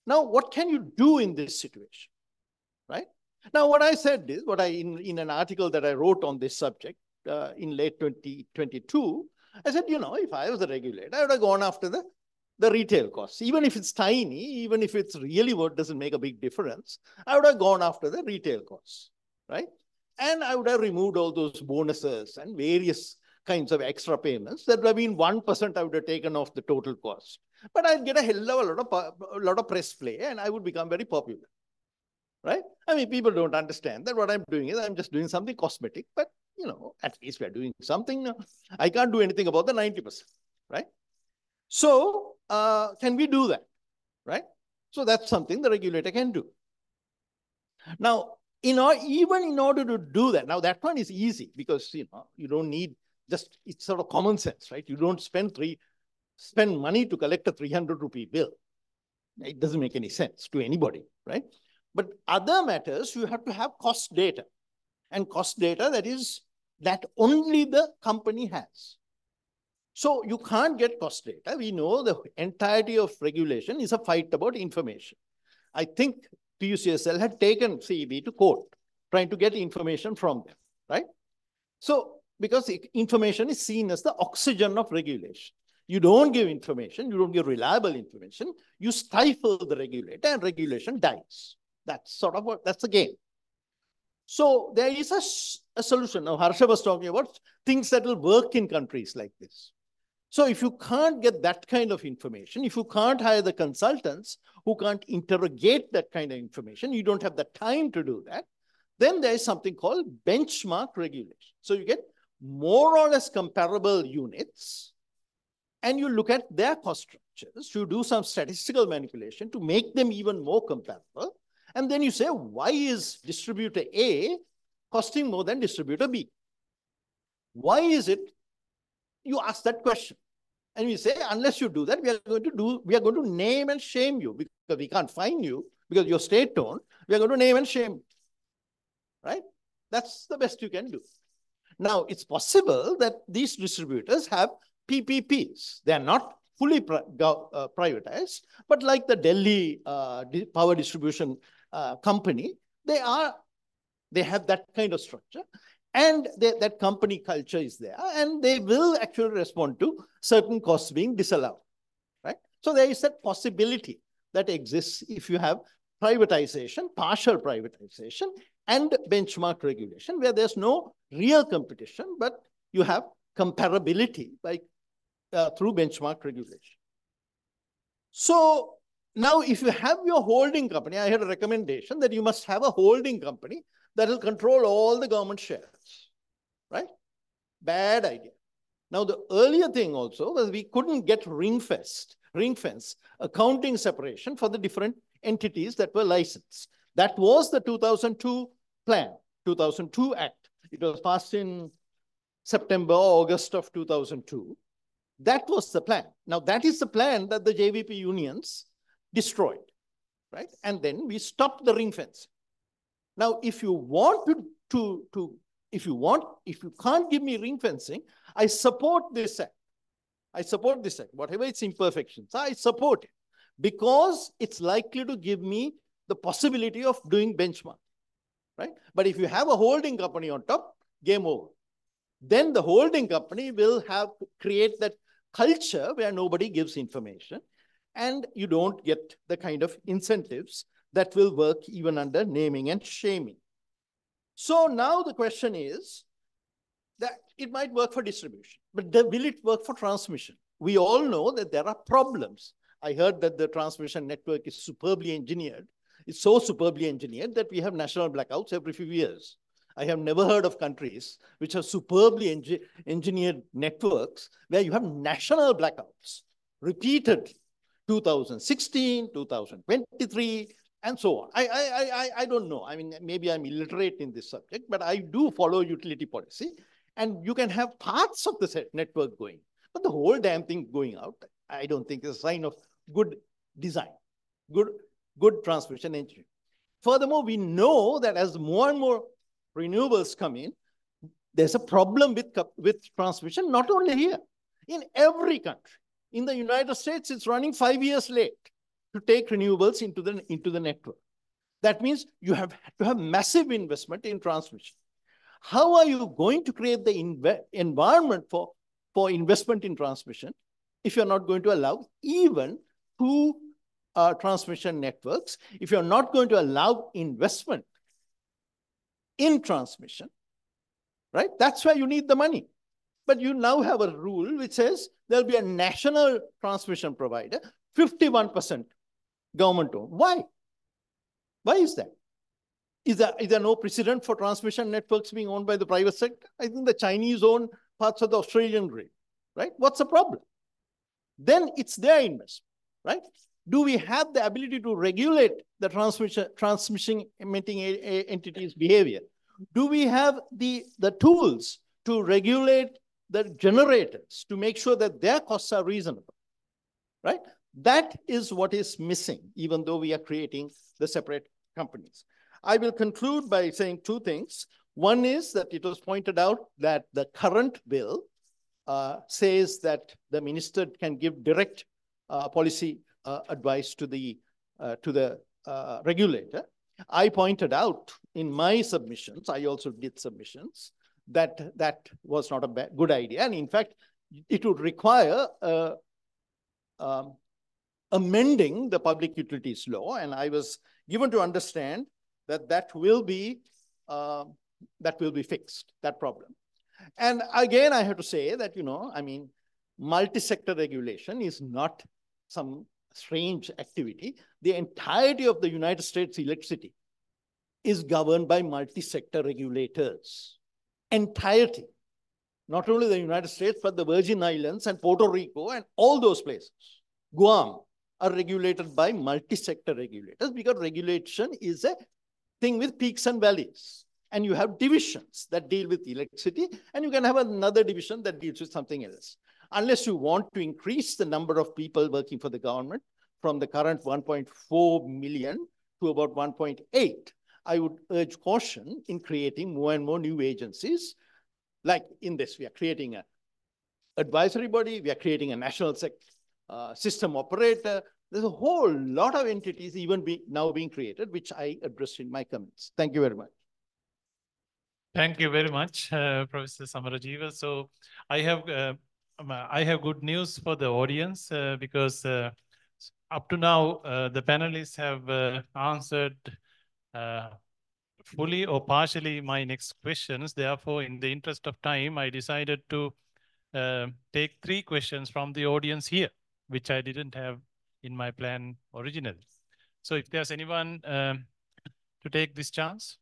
Now, what can you do in this situation, right? Now, what I said is, in an article that I wrote on this subject in late 2022, I said, you know, if I was a regulator, I would have gone after the retail costs. Even if it's tiny, even if it's really what doesn't make a big difference, I would have gone after the retail costs, right? And I would have removed all those bonuses and various kinds of extra payments. That would have been 1% I would have taken off the total cost. But I'd get a lot of press play and I would become very popular, right? I mean, people don't understand that what I'm doing is I'm just doing something cosmetic, but you know, at least we're doing something. I can't do anything about the 90%, right? So can we do that, right? So that's something the regulator can do. Now, even in order to do that, now that one is easy because you know you don't need just, it's sort of common sense, right? You don't spend money to collect a 300 rupee bill. It doesn't make any sense to anybody, right? But other matters, you have to have cost data, and cost data that only the company has. So you can't get cost data. We know the entirety of regulation is a fight about information. I think PUCSL had taken CEB to court, trying to get information from them, right? So because information is seen as the oxygen of regulation. You don't give information, you don't give reliable information, you stifle the regulator and regulation dies. That's sort of that's the game. So there is a solution. Now Harsha was talking about things that will work in countries like this. So if you can't get that kind of information, if you can't hire the consultants who can't interrogate that kind of information, you don't have the time to do that, then there is something called benchmark regulation. So you get more or less comparable units and you look at their cost structures, you do some statistical manipulation to make them even more comparable. And then you say, why is distributor A costing more than distributor B? Why is it? You ask that question. And we say, unless you do that, we are going to name and shame you because we can't fine you because you're state-owned. We are going to name and shame you, right? That's the best you can do. Now, it's possible that these distributors have PPPs. They are not fully privatized, but like the Delhi power distribution company, they have that kind of structure. And that company culture is there, and they will actually respond to certain costs being disallowed, right? So there is that possibility that exists if you have privatization, partial privatization, and benchmark regulation, where there's no real competition, but you have comparability through benchmark regulation. So now if you have your holding company, I had a recommendation that you must have a holding company that will control all the government shares, right? Bad idea. Now, the earlier thing also was we couldn't get ring fence accounting separation for the different entities that were licensed. That was the 2002 plan, 2002 Act. It was passed in September or August of 2002. That was the plan. Now, that is the plan that the JVP unions destroyed, right? And then we stopped the ring fence. Now, if you want if you can't give me ring fencing, I support this act. I support this act, whatever its imperfections, I support it because it's likely to give me the possibility of doing benchmark, right? But if you have a holding company on top, game over. Then the holding company will have to create that culture where nobody gives information and you don't get the kind of incentives that will work even under naming and shaming. So now the question is that it might work for distribution, but will it work for transmission? We all know that there are problems. I heard that the transmission network is superbly engineered. It's so superbly engineered that we have national blackouts every few years. I have never heard of countries which have superbly engineered networks where you have national blackouts repeatedly. 2016, 2023, and so on. I don't know. I mean, maybe I'm illiterate in this subject, but I do follow utility policy. And you can have parts of the network going, but the whole damn thing going out, I don't think is a sign of good design, good transmission engineering. Furthermore, we know that as more and more renewables come in, there's a problem with transmission, not only here, in every country. In the United States, it's running 5 years late to take renewables into the network. That means you have to have massive investment in transmission. How are you going to create the environment for investment in transmission if you're not going to allow even two transmission networks, if you're not going to allow investment in transmission, right? That's why you need the money. But you now have a rule which says there'll be a national transmission provider, 51% government owned. Why? Why is that? Is there no precedent for transmission networks being owned by the private sector? I think the Chinese own parts of the Australian grid, right? What's the problem? Then it's their investment, right? Do we have the ability to regulate the transmission emitting entities' behavior? Do we have the tools to regulate the generators to make sure that their costs are reasonable, right? That is what is missing, even though we are creating the separate companies. I will conclude by saying two things. One is that it was pointed out that the current bill says that the minister can give direct policy advice to the regulator. I pointed out in my submissions, I also did submissions, that was not a good idea. And in fact, it would require amending the Public Utilities Law. And I was given to understand that will be fixed, that problem. And again, I have to say that, I mean, multi-sector regulation is not some strange activity. The entirety of the United States electricity is governed by multi-sector regulators. Entirety. Not only the United States, but the Virgin Islands and Puerto Rico and all those places, Guam, are regulated by multi-sector regulators because regulation is a thing with peaks and valleys. And you have divisions that deal with electricity, and you can have another division that deals with something else. Unless you want to increase the number of people working for the government from the current 1.4 million to about 1.8, I would urge caution in creating more and more new agencies. Like in this, we are creating an advisory body, we are creating a national system operator. There's a whole lot of entities now being created, which I addressed in my comments. Thank you very much. Thank you very much, Professor Samarajiva. So I have good news for the audience because up to now, the panelists have answered fully or partially my next questions. Therefore, in the interest of time, I decided to take 3 questions from the audience here, which I didn't have in my plan originally. So if there's anyone to take this chance.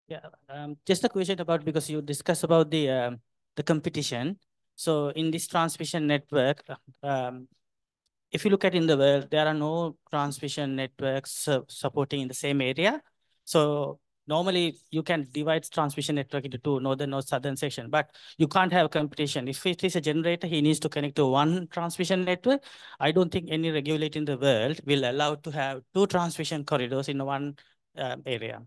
Yeah, just a question about, because you discussed about the competition. So in this transmission network, if you look at in the world, there are no transmission networks supporting in the same area. So normally you can divide transmission network into 2, northern or southern section, but you can't have competition. If it is a generator, he needs to connect to one transmission network. I don't think any regulator in the world will allow to have 2 transmission corridors in one area.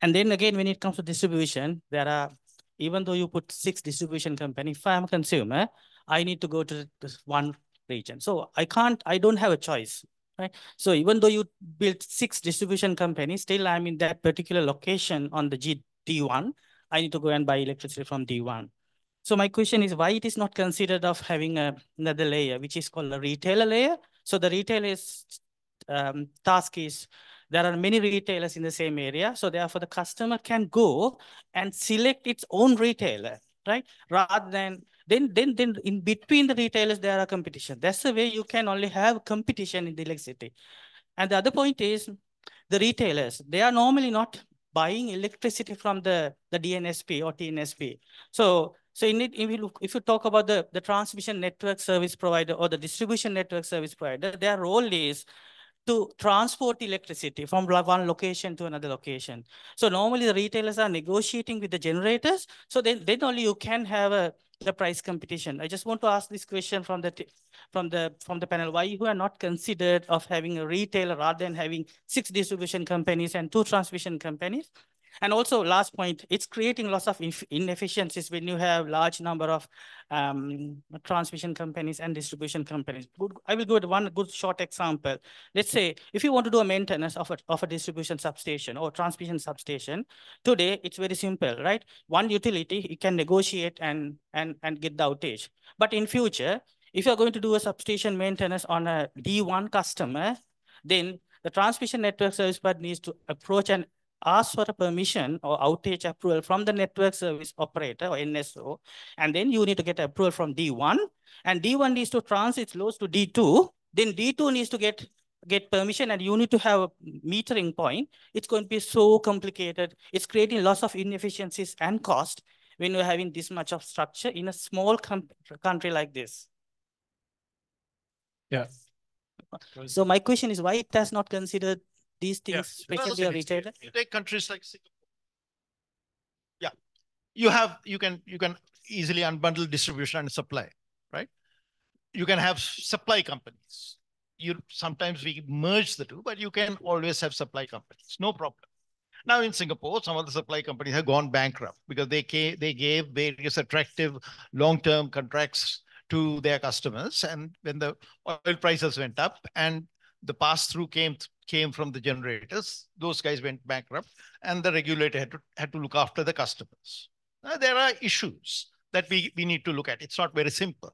And then again, when it comes to distribution, there are, even though you put 6 distribution companies, if I'm a consumer, I need to go to this one region. So I don't have a choice, right? So even though you build 6 distribution companies, still I'm in that particular location on the D1, I need to go and buy electricity from D1. So my question is why it is not considered of having another layer, which is called a retailer layer. So the retailer's task is, there are many retailers in the same area. So therefore the customer can go and select its own retailer, right? Rather than then in between the retailers, there are competition. That's the way you can only have competition in the electricity. And the other point is the retailers, they are normally not buying electricity from the DNSP or TNSP. So if you talk about the transmission network service provider or the distribution network service provider, their role is to transport electricity from one location to another location. So normally the retailers are negotiating with the generators. So then only you can have the price competition. I just want to ask this question from the panel: why you are not considered of having a retailer rather than having 6 distribution companies and 2 transmission companies? And also, last point, it's creating lots of inefficiencies when you have large number of transmission companies and distribution companies. I will go with one good short example. Let's say if you want to do a maintenance of a distribution substation or transmission substation, today it's very simple, right? One utility, you can negotiate and get the outage. But in future, if you're going to do a substation maintenance on a D1 customer, then the transmission network service provider needs to approach and ask for a permission or outage approval from the network service operator or NSO. And then you need to get approval from D1, and D1 needs to transfer its loads to D2. Then D2 needs to get permission, and you need to have a metering point. It's going to be so complicated. It's creating lots of inefficiencies and cost when you're having this much of structure in a small country like this. Yeah. So my question is why it has not considered these things, especially a retailer? You take countries like Singapore. Yeah, you can easily unbundle distribution and supply, right? You can have supply companies. Sometimes we merge the two, but you can always have supply companies, no problem. Now in Singapore, some of the supply companies have gone bankrupt because they gave various attractive long-term contracts to their customers, and when the oil prices went up and the pass-through came from the generators, those guys went bankrupt, and the regulator had to look after the customers. Now, there are issues that we need to look at. It's not very simple.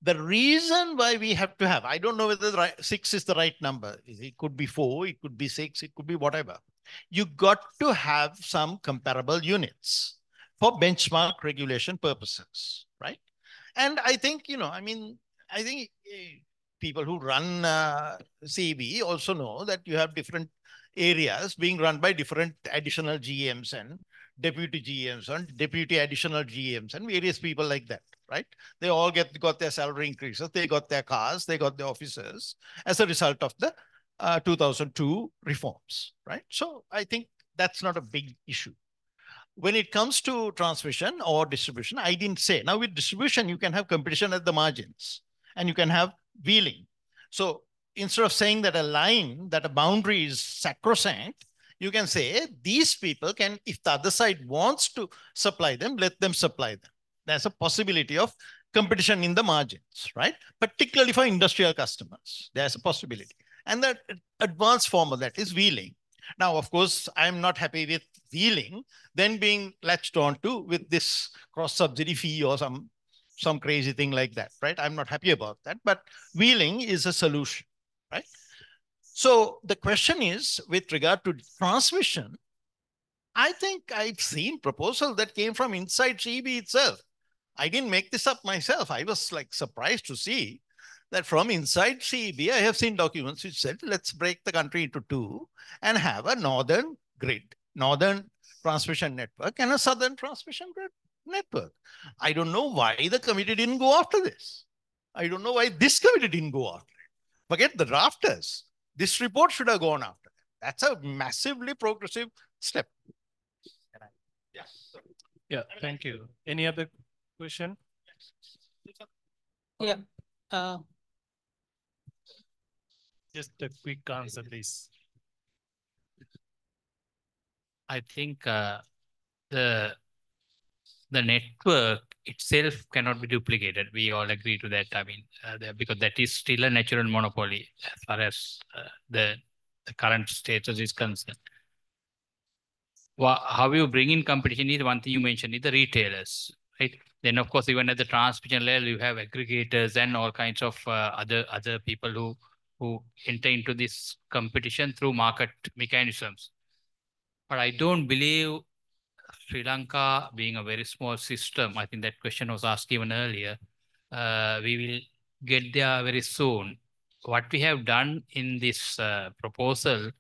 The reason why we have to have, I don't know whether 6 is the right number. It could be 4, it could be 6, it could be whatever. You got to have some comparable units for benchmark regulation purposes, right? And I think, I think people who run CEB also know that you have different areas being run by different additional GMs and deputy GMs and deputy additional GMs and various people like that, right? They all got their salary increases, they got their cars, they got their officers as a result of the 2002 reforms, right? So I think that's not a big issue. When it comes to transmission or distribution, I didn't say. Now with distribution, you can have competition at the margins and you can have wheeling. So instead of saying that a boundary is sacrosanct, you can say these people can, if the other side wants to supply them, let them supply them. There's a possibility of competition in the margins, right? Particularly for industrial customers, there's a possibility. And the advanced form of that is wheeling. Now, of course, I'm not happy with wheeling then being latched onto with this cross-subsidy fee or some crazy thing like that, right? I'm not happy about that, but wheeling is a solution, right? So the question is, with regard to transmission, I think I've seen proposal that came from inside CEB itself. I didn't make this up myself. I was like surprised to see that from inside CEB, I have seen documents which said, let's break the country into 2 and have a northern grid, northern transmission network and a southern transmission grid network. I don't know why the committee didn't go after this. I don't know why this committee didn't go after it. Forget the drafters. This report should have gone after it. That's a massively progressive step. Yeah, thank you. Any other question? Yeah. Just a quick answer, please. I think the network itself cannot be duplicated. We all agree to that. I mean, because that is still a natural monopoly as far as the current status is concerned. Well, how you bring in competition is one thing you mentioned, is the retailers, right? Then, of course, even at the transmission level, you have aggregators and all kinds of other people who enter into this competition through market mechanisms. But I don't believe Sri Lanka being a very small system, I think that question was asked even earlier. We will get there very soon. What we have done in this proposal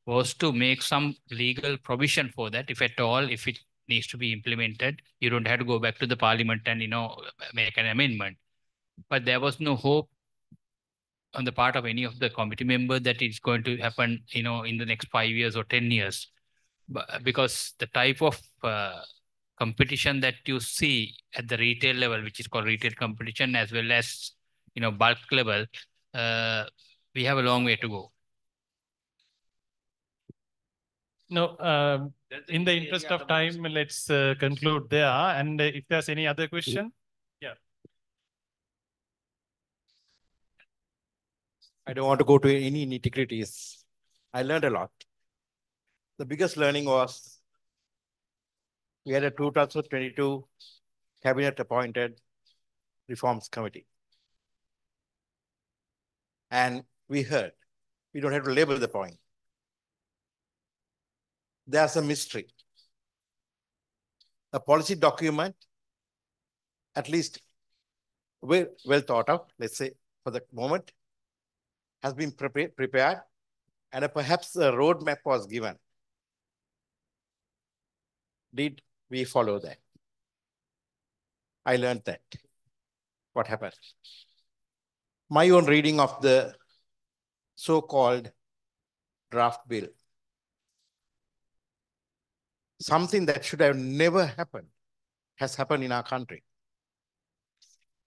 was to make some legal provision for that, if at all, if it needs to be implemented, you don't have to go back to the parliament and, make an amendment. But there was no hope on the part of any of the committee members that it's going to happen, in the next 5 years or 10 years. Because the type of competition that you see at the retail level, which is called retail competition, as well as, bulk level, we have a long way to go. No, in the interest of time, let's conclude there. And if there's any other question, yeah. I don't want to go to any nitty-gritties. I learned a lot. The biggest learning was we had a 2022 cabinet-appointed reforms committee. And we heard, we don't have to label the point. There's a mystery. A policy document, at least well thought of, let's say for the moment, has been prepared and perhaps a roadmap was given. Did we follow that? I learned that. What happened? My own reading of the so-called draft bill, something that should have never happened has happened in our country.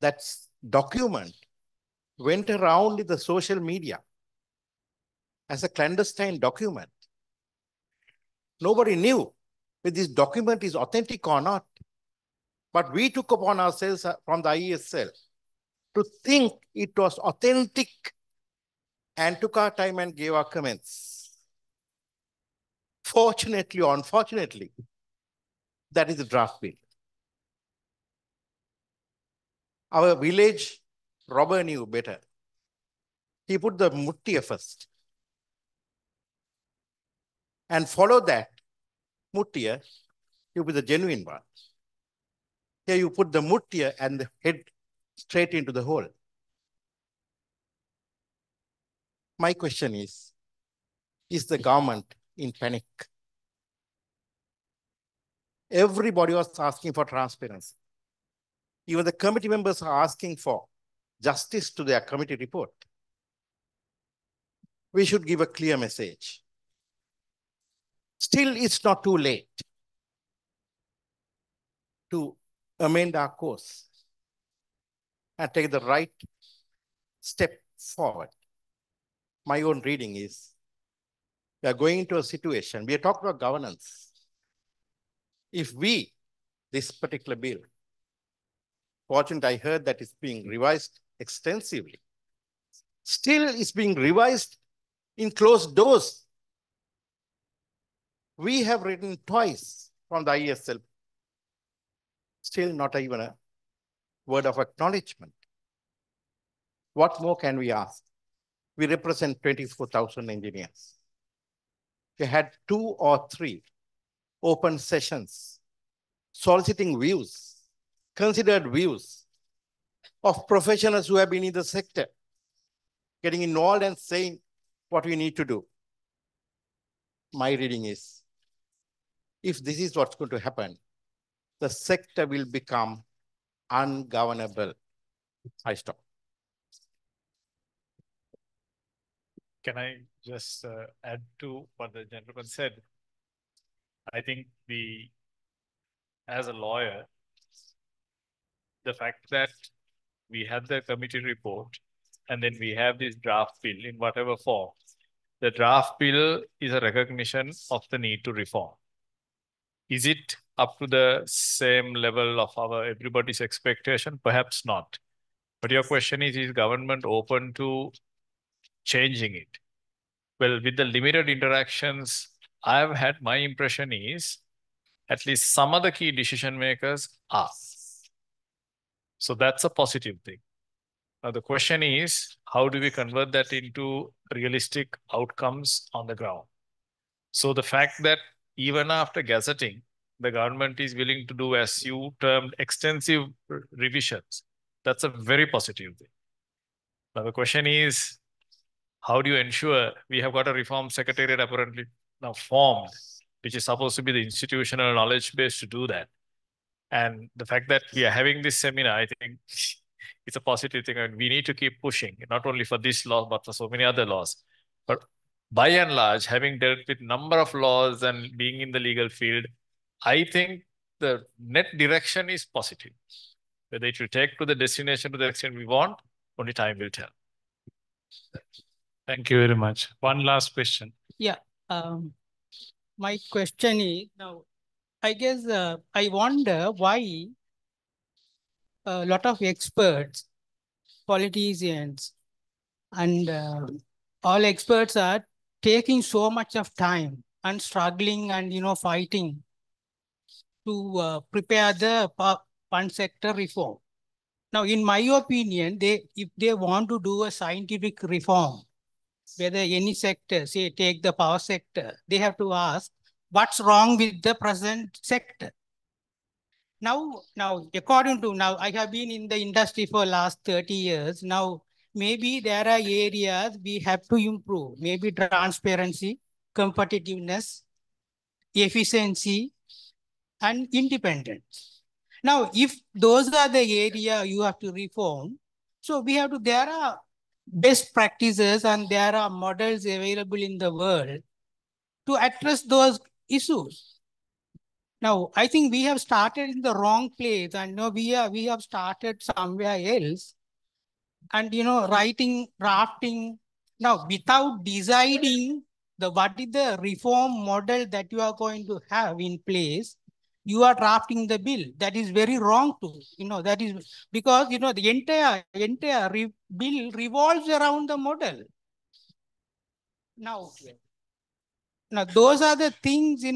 That document went around in the social media as a clandestine document. Nobody knew if this document is authentic or not. But we took upon ourselves from the IESL to think it was authentic and took our time and gave our comments. Fortunately or unfortunately, that is the draft bill. Our village robber knew better. He put the muttiya first. And follow that muttiya, you put the genuine one. Here you put the muttiya and the head straight into the hole. My question is the government in panic? Everybody was asking for transparency. Even the committee members are asking for justice to their committee report. We should give a clear message. Still, it's not too late to amend our course and take the right step forward. My own reading is we are going into a situation, we are talking about governance. If this particular bill, fortunately, I heard that it's being revised extensively. Still, it's being revised in closed doors. We have written twice from the IESL. Still not even a word of acknowledgement. What more can we ask? We represent 24,000 engineers. We had 2 or 3 open sessions, soliciting views, considered views of professionals who have been in the sector, getting involved and saying what we need to do. My reading is, if this is what's going to happen, the sector will become ungovernable. I stop. Can I just add to what the gentleman said? I think as a lawyer, the fact that we have the committee report and then we have this draft bill in whatever form, the draft bill is a recognition of the need to reform. Is it up to the same level of everybody's expectation? Perhaps not. But your question is government open to changing it? Well, with the limited interactions I've had, my impression is at least some of the key decision makers are. So that's a positive thing. Now the question is, how do we convert that into realistic outcomes on the ground? So the fact that even after gazetting, the government is willing to do, as you termed, extensive revisions. That's a very positive thing. Now the question is, how do you ensure we have got a reform secretariat apparently now formed, which is supposed to be the institutional knowledge base to do that? And the fact that we are having this seminar, I think it's a positive thing. And we need to keep pushing, not only for this law, but for so many other laws. But by and large, having dealt with number of laws and being in the legal field, I think the net direction is positive. Whether it will take to the destination to the extent we want, only time will tell. Thank you very much. One last question. Yeah. My question is now, I guess I wonder why a lot of experts, politicians, and all experts are taking so much of time and struggling and, fighting to prepare the fund sector reform. Now, in my opinion, if they want to do a scientific reform, whether any sector, say take the power sector, they have to ask what's wrong with the present sector. Now, according to now, I have been in the industry for last 30 years. Now, maybe there are areas we have to improve. Maybe transparency, competitiveness, efficiency, and independence. Now, if those are the area you have to reform, so there are best practices and there are models available in the world to address those issues. Now, I think we have started in the wrong place, and we have started somewhere else. And drafting now without deciding what is the reform model that you are going to have in place, you are drafting the bill. That is very wrong too. That is because the entire bill revolves around the model. Now those are the things, we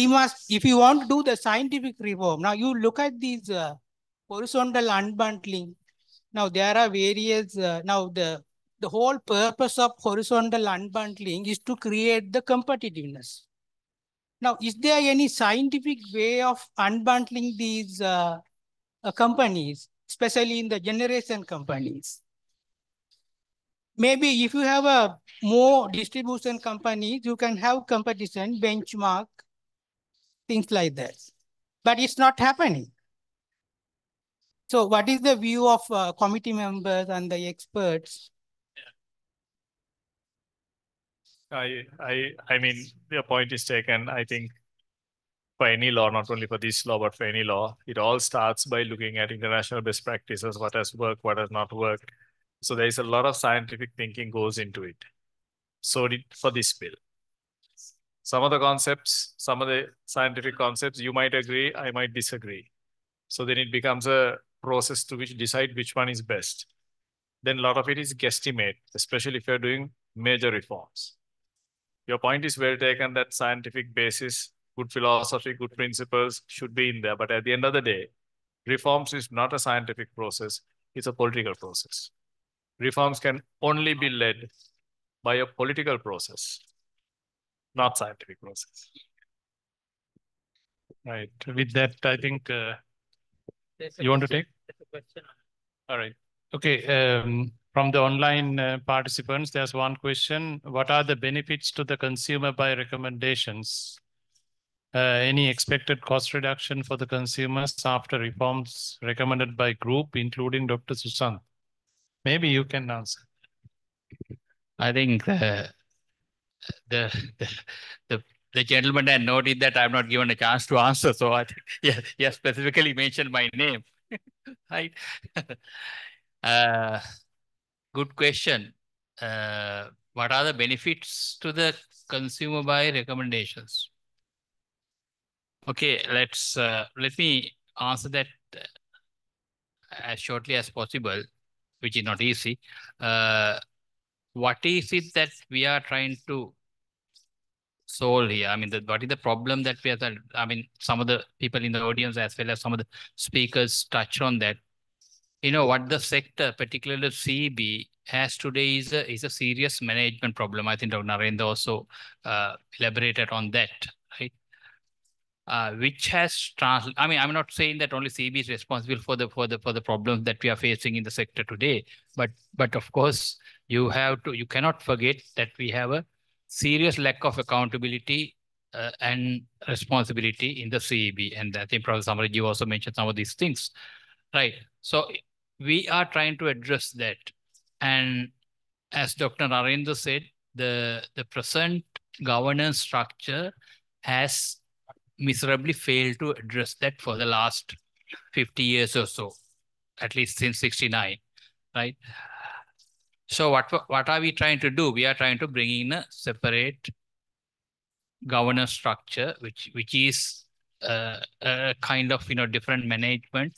must, if you want to do the scientific reform, now you look at these horizontal unbundling. Now there are various, now the whole purpose of horizontal unbundling is to create the competitiveness. Now, is there any scientific way of unbundling these companies, especially in the generation companies? Maybe if you have a more distribution companies, you can have competition, benchmark, things like that. But it's not happening. So what is the view of committee members and the experts? I mean, your point is taken. I think for any law, not only for this law, but for any law, it all starts by looking at international best practices, what has worked, what has not worked. So there is a lot of scientific thinking goes into it. So for this bill. Some of the concepts, some of the scientific concepts, you might agree, I might disagree. So then it becomes a process to decide which one is best. Then a lot of it is guesstimate, especially if you're doing major reforms. Your point is well taken that scientific basis, good philosophy, good principles should be in there. But at the end of the day, reforms is not a scientific process, it's a political process. Reforms can only be led by a political process, not scientific process. Right. With that, I think you want to take? All right. Okay. From the online participants, there's one question. What are the benefits to the consumer by recommendations? Any expected cost reduction for the consumers after reforms recommended by group, including Dr. Sushant? Maybe you can answer. I think the gentleman had noted that I'm not given a chance to answer, so I think he has specifically mentioned my name. Right. Good question. What are the benefits to the consumer by recommendations? Okay, let me answer that as shortly as possible, which is not easy. What is it that we are trying to solve here? I mean, what is the problem that we are? I mean, some of the people in the audience as well as some of the speakers touch on that. you know, what the sector, particularly CEB, has today is a serious management problem. I think Dr. Narendra also elaborated on that, right? Which has I mean, I'm not saying that only CEB is responsible for the problems that we are facing in the sector today, but of course you cannot forget that we have a serious lack of accountability and responsibility in the CEB, and I think Professor Samarji also mentioned some of these things, right? So we are trying to address that, and as Dr. Narendra said, the present governance structure has miserably failed to address that for the last 50 years or so, at least since 69, right? So what are we trying to do? We are trying to bring in a separate governance structure, which is a kind of, you know, different management.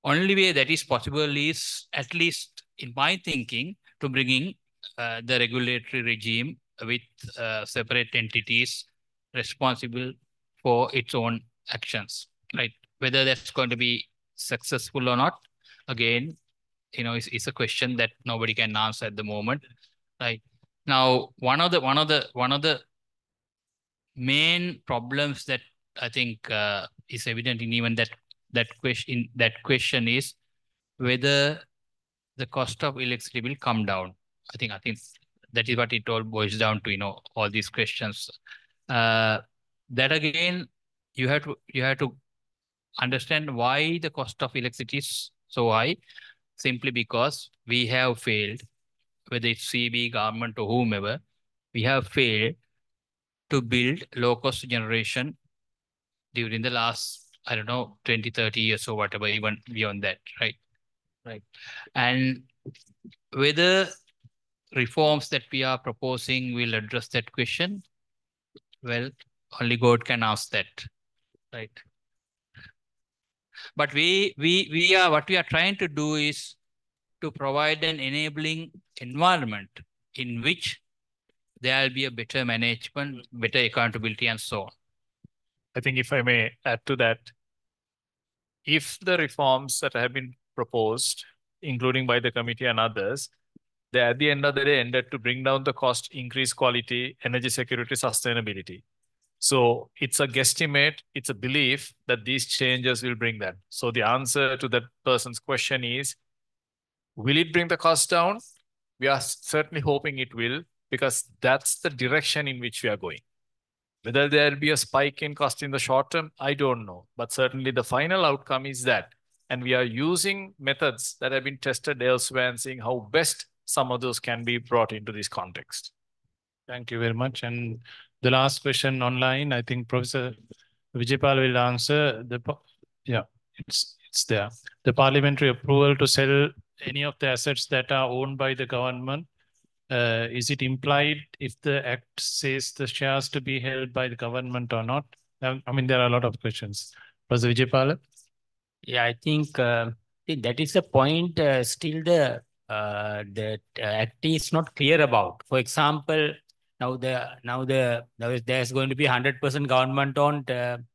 Only way that is possible is, at least in my thinking, to bringing the regulatory regime with separate entities responsible for its own actions, right? Whether that's going to be successful or not, again, you know, it's a question that nobody can answer at the moment, right? Now, one of the main problems that I think is evident in even that question is whether the cost of electricity will come down. I think that is what it all boils down to, you know, all these questions. That again, you have to understand why the cost of electricity is so high, simply because we have failed, whether it's CB, government or whomever, we have failed to build low-cost generation during the last, I don't know, 20, 30 years or whatever, even beyond that, right? Right. And whether reforms that we are proposing will address that question, well, only God can ask that, right? But what we are trying to do is to provide an enabling environment in which there will be a better management, better accountability, and so on. I think if I may add to that, if the reforms that have been proposed, including by the committee and others, they at the end of the day ended to bring down the cost, increase quality, energy security, sustainability. So it's a guesstimate, it's a belief that these changes will bring that. So the answer to that person's question is, will it bring the cost down? We are certainly hoping it will, because that's the direction in which we are going. Whether there will be a spike in cost in the short term, I don't know. But certainly the final outcome is that. And we are using methods that have been tested elsewhere and seeing how best some of those can be brought into this context. Thank you very much. And the last question online, I think Professor Vijaypal will answer. Yeah, it's there. The parliamentary approval to sell any of the assets that are owned by the government, is it implied if the act says the shares to be held by the government or not? I mean, there are a lot of questions. Professor Vijaypal? Yeah, I think that is a point still the act is not clear about. For example, there's going to be 100% government-owned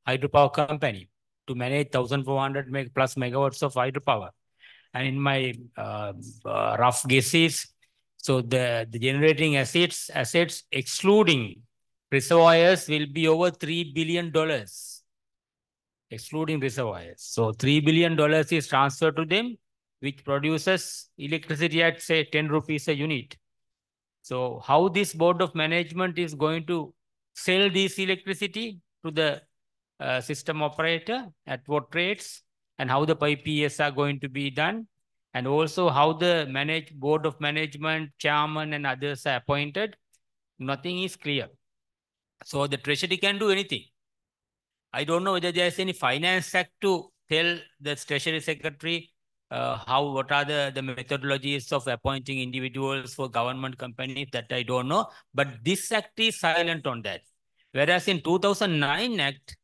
hydropower company to manage 1,400 plus megawatts of hydropower. And in my rough guesses, so the generating assets excluding reservoirs will be over $3 billion. Excluding reservoirs. So $3 billion is transferred to them, which produces electricity at, say, 10 rupees a unit. So how this board of management is going to sell this electricity to the system operator, at what rates, and how the PPAs are going to be done, and also how the board of management, chairman and others are appointed, nothing is clear. So the treasury can do anything. I don't know whether there is any finance act to tell the treasury secretary what are the methodologies of appointing individuals for government companies, that I don't know. But this act is silent on that. Whereas in 2009 act,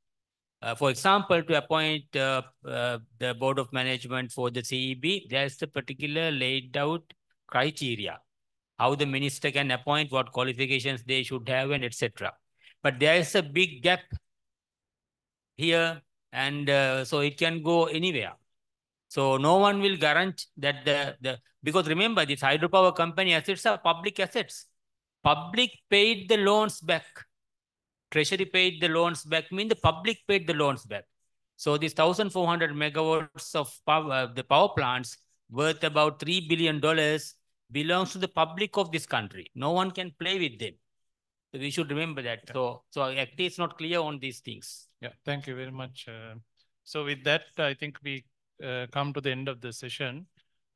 for example, to appoint the board of management for the CEB, there is a particular laid out criteria, how the minister can appoint, what qualifications they should have, and etc. But there is a big gap here, and so it can go anywhere. So no one will guarantee that because remember this hydropower company assets are public assets. Public paid the loans back. Treasury paid the loans back, mean the public paid the loans back. So these 1,400 megawatts of power, the power plants worth about $3 billion belongs to the public of this country. No one can play with them. So we should remember that. Yeah. So ACT is not clear on these things. Yeah, thank you very much. So with that, I think we come to the end of the session.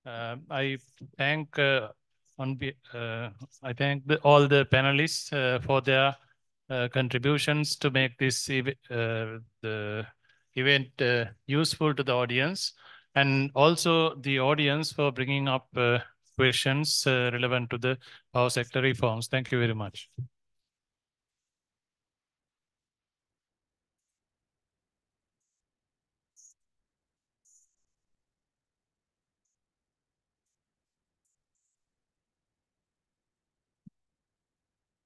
I thank all the panelists for their contributions to make this the event useful to the audience, and also the audience for bringing up questions relevant to the power sector reforms. Thank you very much.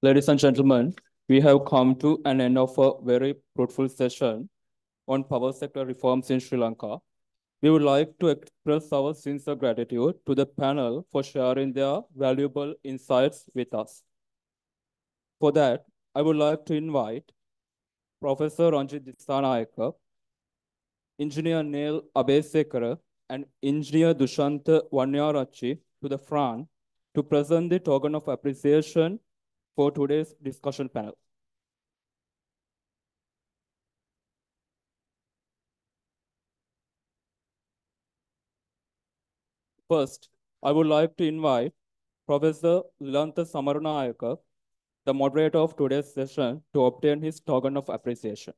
Ladies and gentlemen, we have come to an end of a very fruitful session on power sector reforms in Sri Lanka. We would like to express our sincere gratitude to the panel for sharing their valuable insights with us. For that, I would like to invite Professor Ranjit Disanayaka, Engineer Neil Abesekara, and Engineer Dushanta Wanyarachi to the front to present the token of appreciation for today's discussion panel. First, I would like to invite Professor Lilantha Samaranayaka, the moderator of today's session, to obtain his token of appreciation.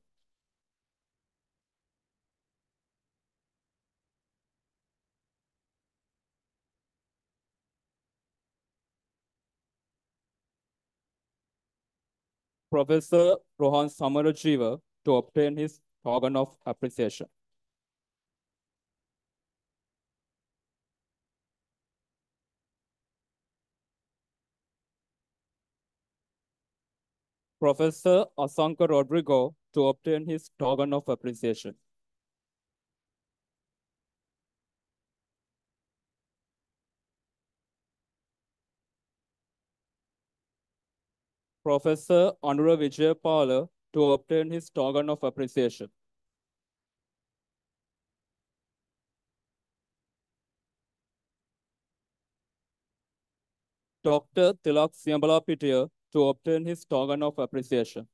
Professor Rohan Samarajiva to obtain his token of appreciation. Professor Asanka Rodrigo to obtain his token of appreciation. Professor Anura Vijayapala to obtain his token of appreciation. Dr. Tilak Siambalapitiya to obtain his token of appreciation.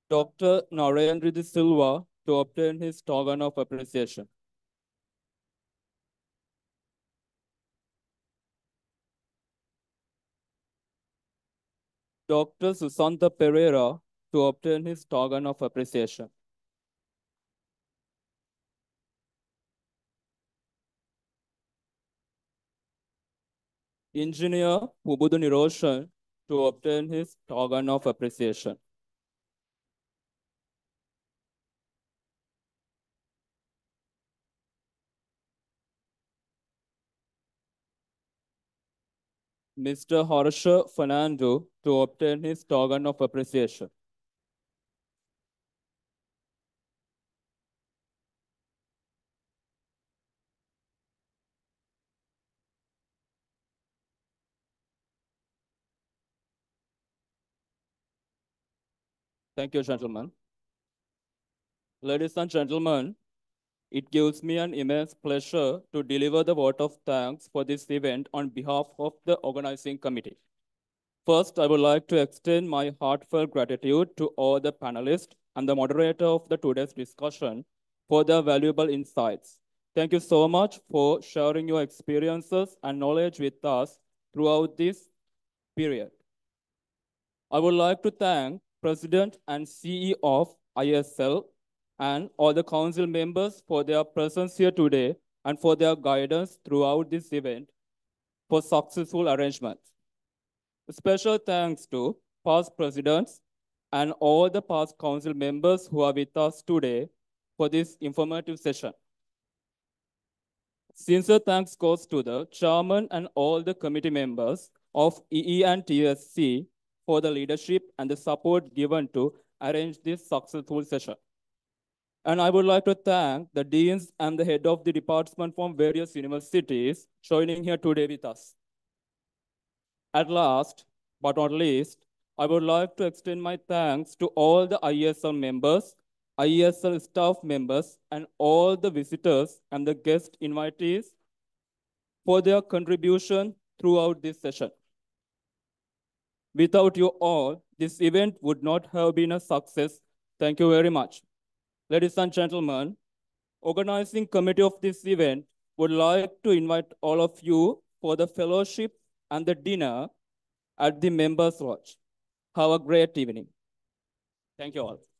Dr. Narendra De Silva to obtain his token of appreciation. Dr. Susanta Pereira to obtain his token of appreciation. Engineer Pubudu Niroshan to obtain his token of appreciation. Mr. Harsha Fernando to obtain his token of appreciation. Thank you, gentlemen. Ladies and gentlemen, it gives me an immense pleasure to deliver the vote of thanks for this event on behalf of the organizing committee. First, I would like to extend my heartfelt gratitude to all the panelists and the moderator of today's discussion for their valuable insights. Thank you so much for sharing your experiences and knowledge with us throughout this period. I would like to thank President and CEO of ISL and all the council members for their presence here today and for their guidance throughout this event for successful arrangements. A special thanks to past presidents and all the past council members who are with us today for this informative session. Sincere thanks goes to the chairman and all the committee members of EE&TESC for the leadership and the support given to arrange this successful session. And I would like to thank the deans and the head of the department from various universities joining here today with us. At last, but not least, I would like to extend my thanks to all the IESL members, IESL staff members, and all the visitors and the guest invitees for their contribution throughout this session. Without you all, this event would not have been a success. Thank you very much. Ladies and gentlemen, organizing committee of this event would like to invite all of you for the fellowship and the dinner at the Members Lodge. Have a great evening. Thank you all.